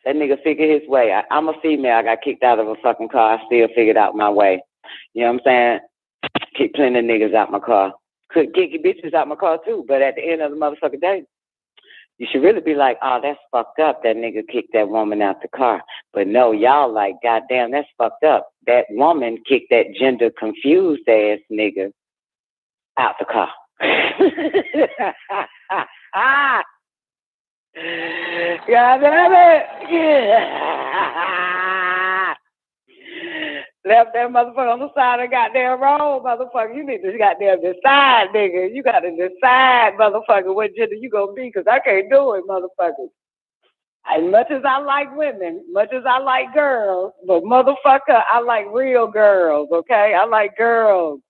That nigga figure his way. I'm a female. I got kicked out of a fucking car. I still figured out my way. You know what I'm saying? Keep plenty of niggas out my car. Could kick your bitches out my car too. But at the end of the motherfucking day, you should really be like, oh, that's fucked up. That nigga kicked that woman out the car. But no, y'all like, goddamn, that's fucked up. That woman kicked that gender confused ass nigga out the car. God damn it. Yeah. Left that motherfucker on the side of the goddamn road, motherfucker. You need to goddamn decide, nigga. You got to decide, motherfucker, what gender you gonna be, because I can't do it, motherfucker. As much as I like women, much as I like girls, but motherfucker, I like real girls, okay? I like girls.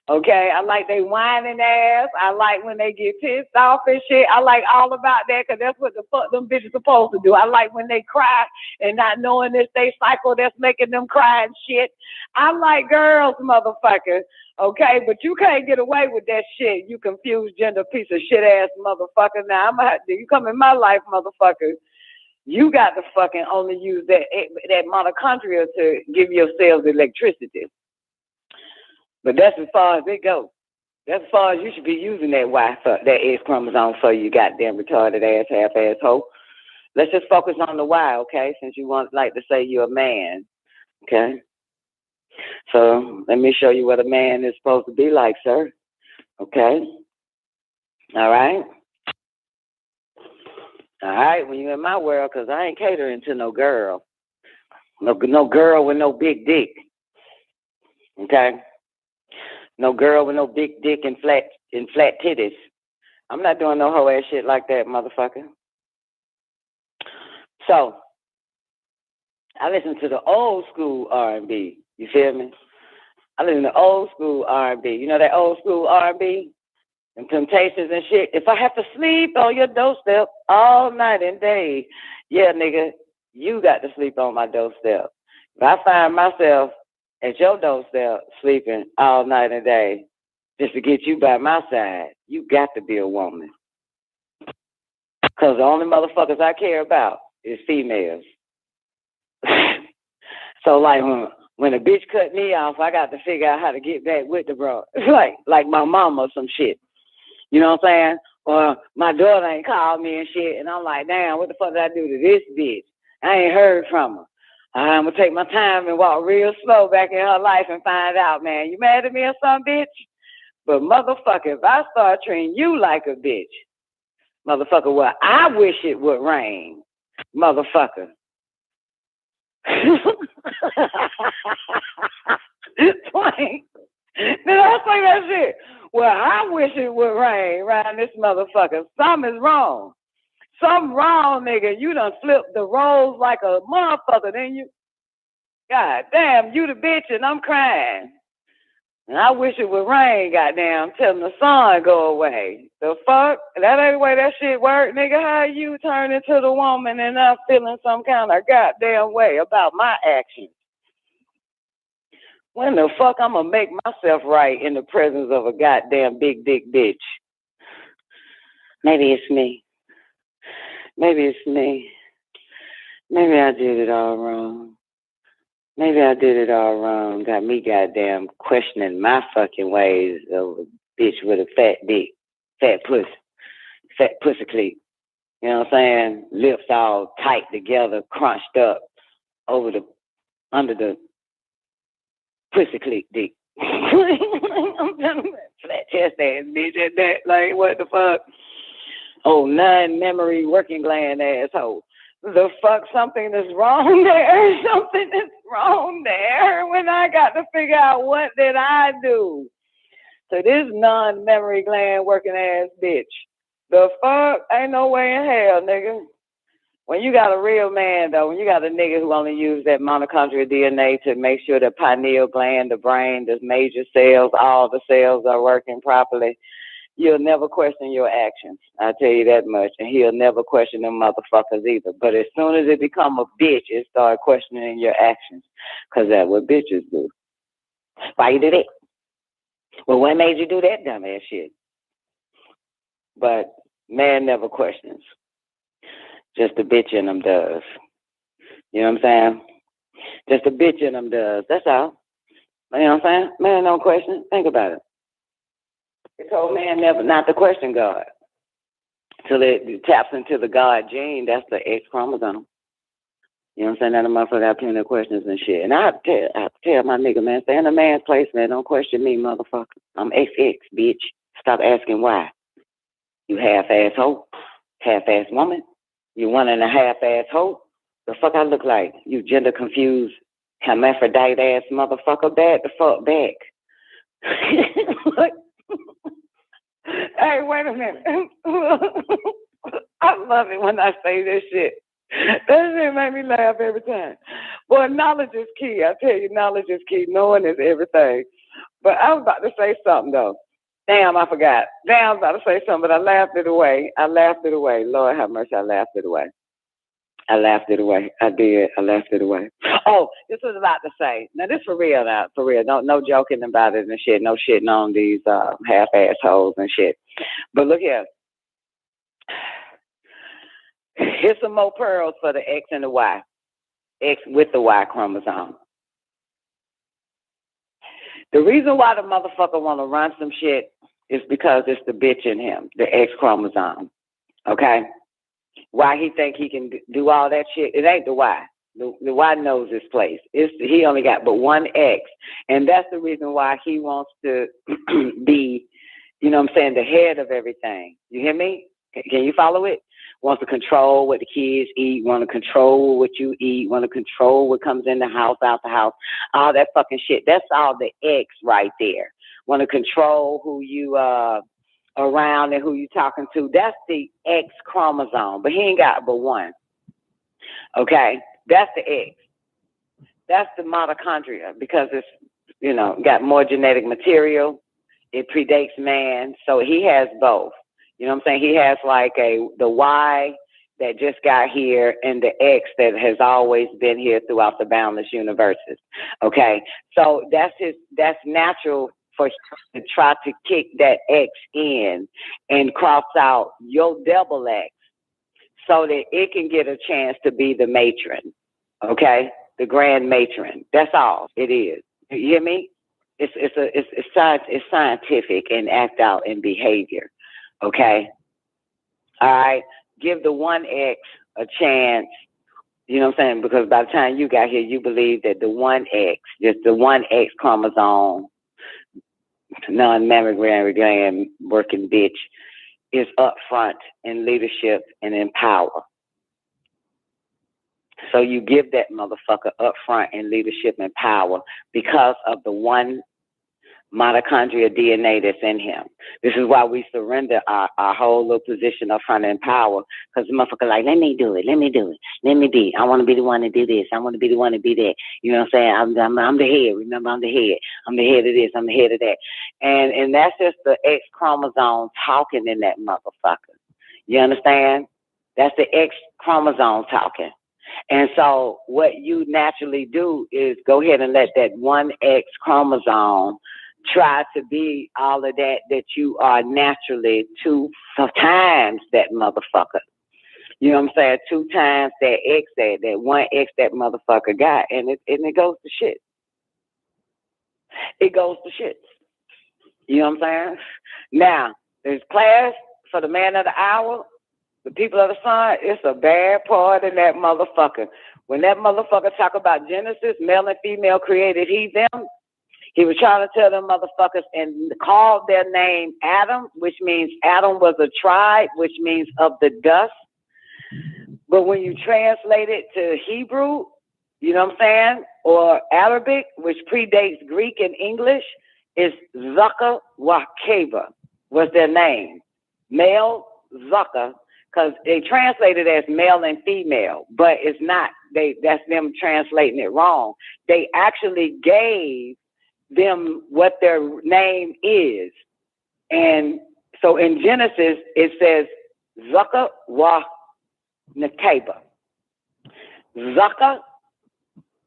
Okay, I like they whining ass. I like when they get pissed off and shit. I like all about that because that's what the fuck them bitches supposed to do. I like when they cry and not knowing it's they cycle that's making them cry and shit. I like girls, motherfucker. Okay, but you can't get away with that shit. You confused gender piece of shit ass motherfucker. Now I'm gonna have to, you come in my life, motherfucker. You got to fucking only use that mitochondria to give yourselves electricity. But that's as far as it goes. That's as far as you should be using that Y for that X chromosome for you goddamn retarded ass half asshole. Let's just focus on the Y, okay? Since you want like to say you're a man, okay? So let me show you what a man is supposed to be like, sir. Okay? All right? All right, when you're in my world, because I ain't catering to no girl. No girl with no big dick. Okay? No girl with no big dick and flat titties. I'm not doing no hoe ass shit like that, motherfucker. So, I listen to the old school R&B. You feel me? I listen to old school R&B. You know that old school R&B? And Temptations and shit. If I have to sleep on your doorstep all night and day, yeah, nigga, you got to sleep on my doorstep. If I find myself at your doorstep sleeping all night and day just to get you by my side, you got to be a woman. Because the only motherfuckers I care about is females. So like when a bitch cut me off, I got to figure out how to get back with the bro. like my mama or some shit. You know what I'm saying? Or my daughter ain't called me and shit, and I'm like, damn, what the fuck did I do to this bitch? I ain't heard from her. I'm going to take my time and walk real slow back in her life and find out, man, you mad at me or something, bitch? But motherfucker, if I start treating you like a bitch, motherfucker, well, I wish it would rain, motherfucker. Dwayne, did I say that shit? Well, I wish it would rain around this motherfucker. Something's wrong. Something wrong, nigga. You done flipped the roles like a motherfucker, didn't you? God damn, you the bitch and I'm crying. And I wish it would rain, goddamn, telling the sun go away. The fuck? That ain't the way that shit work, nigga. How you turn into the woman and I'm feeling some kind of goddamn way about my actions? When the fuck I'm gonna make myself right in the presence of a goddamn big dick bitch? Maybe it's me. Maybe it's me. Maybe I did it all wrong. Maybe I did it all wrong. Got me goddamn questioning my fucking ways of a bitch with a fat dick, fat pussy cleat. You know what I'm saying? Lips all tight together, crunched up under the pussy cleat dick. Flat chest ass bitch at that. Like, what the fuck? Oh, non-memory working gland asshole. The fuck, something is wrong there. Something is wrong there when I got to figure out what did I do to this non-memory gland working ass bitch. The fuck? Ain't no way in hell, nigga. When you got a real man, though, when you got a nigga who only used that mitochondrial DNA to make sure the pineal gland, the brain, the major cells, all the cells are working properly, you'll never question your actions. I tell you that much. And he'll never question them motherfuckers either. But as soon as it become a bitch, it start questioning your actions. Because that's what bitches do. Why you do that? Well, what made you do that dumbass shit? But man never questions. Just a bitch in them does. You know what I'm saying? Just a bitch in them does. That's all. You know what I'm saying? Man don't question. Think about it. It told man never not to question God. Till it taps into the God gene, that's the X chromosome. You know what I'm saying? That motherfucker got plenty of questions and shit. And I have to tell my nigga, man, stay in a man's place, man. Don't question me, motherfucker. I'm XX, bitch. Stop asking why. You half-ass hoe, half-ass woman. You 1.5-ass hoe. The fuck I look like? You gender confused, hermaphrodite ass motherfucker. Back the fuck back. Hey, wait a minute. I love it when I say this shit. That shit make me laugh every time. Boy, knowledge is key. I tell you, knowledge is key. Knowing is everything. But I was about to say something, though. Damn, I forgot. Damn, I was about to say something, but I laughed it away. Lord have mercy, I laughed it away. I did. I laughed it away. Oh, this was about to say. Now, this for real now. For real. No joking about it and shit. No shitting on these half-ass hoes and shit. But look here. Here's some more pearls for the X and the Y. X with the Y chromosome. The reason why the motherfucker want to run some shit is because it's the bitch in him, the X chromosome. Okay? Why he think he can do all that shit? It ain't the Y. The Y knows his place. He only got but one X. And that's the reason why he wants to be, you know what I'm saying, the head of everything. You hear me? Can you follow it? Wants to control what the kids eat, want to control what you eat, want to control what comes in the house, out the house, all that fucking shit. That's all the X right there. Want to control who you around and who you talking to. That's the X chromosome, but he ain't got but one. Okay? That's the X. That's the mitochondria because it's, you know, got more genetic material. It predates man, so he has both. You know what I'm saying? He has like the Y that just got here and the X that has always been here throughout the boundless universes. Okay? So that's natural for him to try to kick that X in and cross out your double X so that it can get a chance to be the matron. Okay? The grand matron. That's all it is. You hear me? It's scientific and act out in behavior. Okay? All right? Give the 1X a chance, you know what I'm saying? Because by the time you got here, you believe that the 1X, just the 1X chromosome, non-mammograph gland working bitch, is up front in leadership and in power. So you give that motherfucker up front in leadership and power because of the 1 mitochondria DNA that's in him. This is why we surrender our whole little position up front in power, because the motherfucker like, let me do it, let me be. I want to be the one to do this. I want to be the one to be that. You know what I'm saying? I'm the head. Remember, I'm the head. I'm the head of this. I'm the head of that. And that's just the X chromosome talking in that motherfucker. You understand? That's the X chromosome talking. And so what you naturally do is go ahead and let that one X chromosome try to be all of that you are naturally 2 times that motherfucker. You know what I'm saying? 2 times that X, that one X that motherfucker got. And it goes to shit. It goes to shit. You know what I'm saying? Now, there's class for the man of the hour. The people of the sun, it's a bad part in that motherfucker. When that motherfucker talk about Genesis, male and female created he, them, he was trying to tell them motherfuckers and called their name Adam, which means Adam was a tribe, which means of the dust. But when you translate it to Hebrew, you know what I'm saying, or Arabic, which predates Greek and English, is Zaka Wakeba was their name. Male, Zaka, because they translate it as male and female, but it's not. That's them translating it wrong. They actually gave them what their name is. And so in Genesis, it says Zaka wa Nekeba. Zaka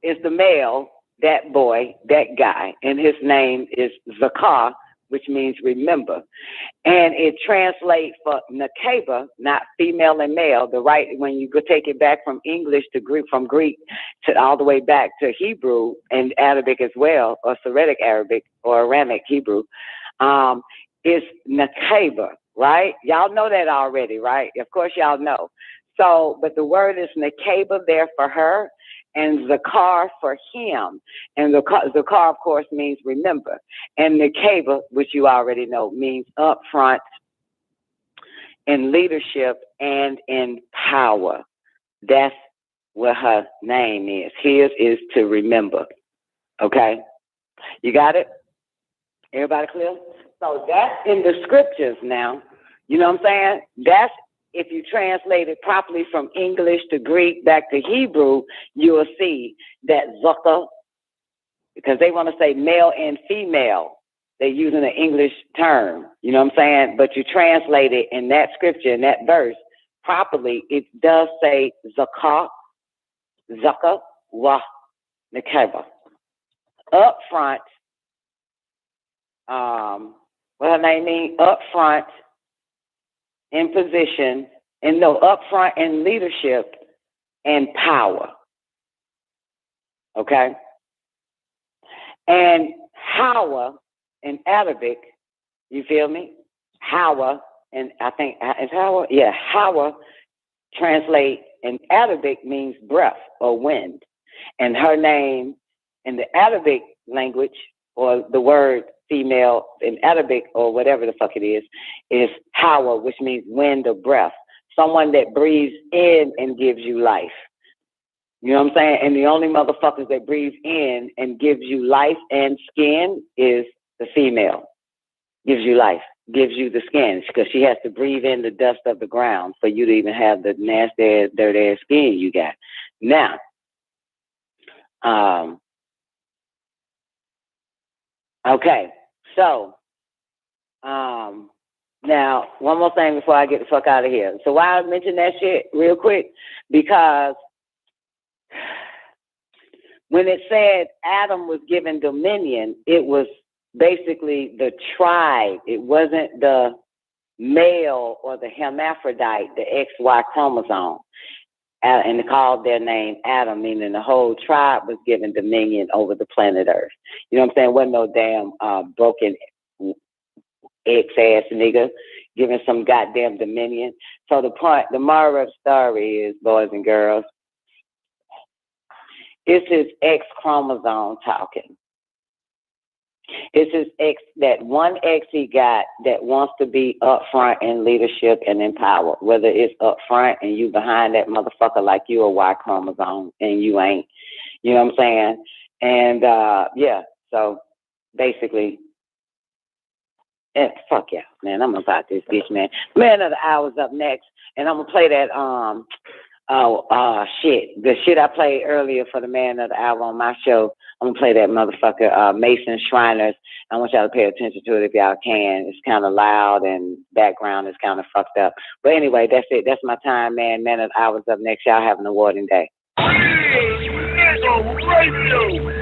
is the male, that boy, that guy, and his name is Zakar, which means remember. And it translates for Nekeba, not female and male, the right, when you go take it back from English to Greek, from Greek to all the way back to Hebrew and Arabic as well, or Syriac Arabic or Aramaic Hebrew, is Nekeba, right? Y'all know that already, right? Of course y'all know. So, but the word is Nekeba there for her, and Zakar for him. And Zakar, of course, means remember. And Nekeba, which you already know, means up front in leadership and in power. That's what her name is. His is to remember. Okay? You got it? Everybody clear? So that's in the scriptures now. You know what I'm saying? That's, if you translate it properly from English to Greek back to Hebrew, you will see that Zaka, because they want to say male and female, they're using an English term, you know what I'm saying? But you translate it in that scripture, in that verse, properly, it does say Zaka wa Nekeba. Up front, what her name mean? Up front, in position, and no, up front in leadership and power. Okay? And Hawa in Arabic, you feel me? Hawa, and I think, is Hawa? Yeah, Hawa translate in Arabic means breath or wind. And her name in the Arabic language, or the word female in Arabic or whatever the fuck it is Hawa, which means wind or breath. Someone that breathes in and gives you life. You know what I'm saying? And the only motherfuckers that breathe in and gives you life and skin is the female. Gives you life, gives you the skin, because she has to breathe in the dust of the ground for you to even have the nasty, dirty ass skin you got. Now, okay, so, now, one more thing before I get the fuck out of here. So why I mention that shit real quick? Because when it said Adam was given dominion, it was basically the tribe. It wasn't the male or the hermaphrodite, the XY chromosome. And they called their name Adam, meaning the whole tribe was given dominion over the planet Earth. You know what I'm saying? Wasn't no damn broken ex-ass nigga giving some goddamn dominion. So the moral of the story is, boys and girls, it's his X chromosome talking. It's his X, that one X he got that wants to be up front in leadership and in power, whether it's up front and you behind that motherfucker like you a Y chromosome and you ain't. You know what I'm saying? And, yeah, so basically Fuck yeah, man. I'm about this bitch, man. Man of the Hour's up next, and I'm gonna play that shit. The shit I played earlier for the Man of the Hour on my show. I'm gonna play that motherfucker, Mason Shriners. I want y'all to pay attention to it if y'all can. It's kind of loud and background is kind of fucked up. But anyway, that's it. That's my time, man. Man of the Hour's up next. Y'all have an awarding day. WEEKDAYS Radio.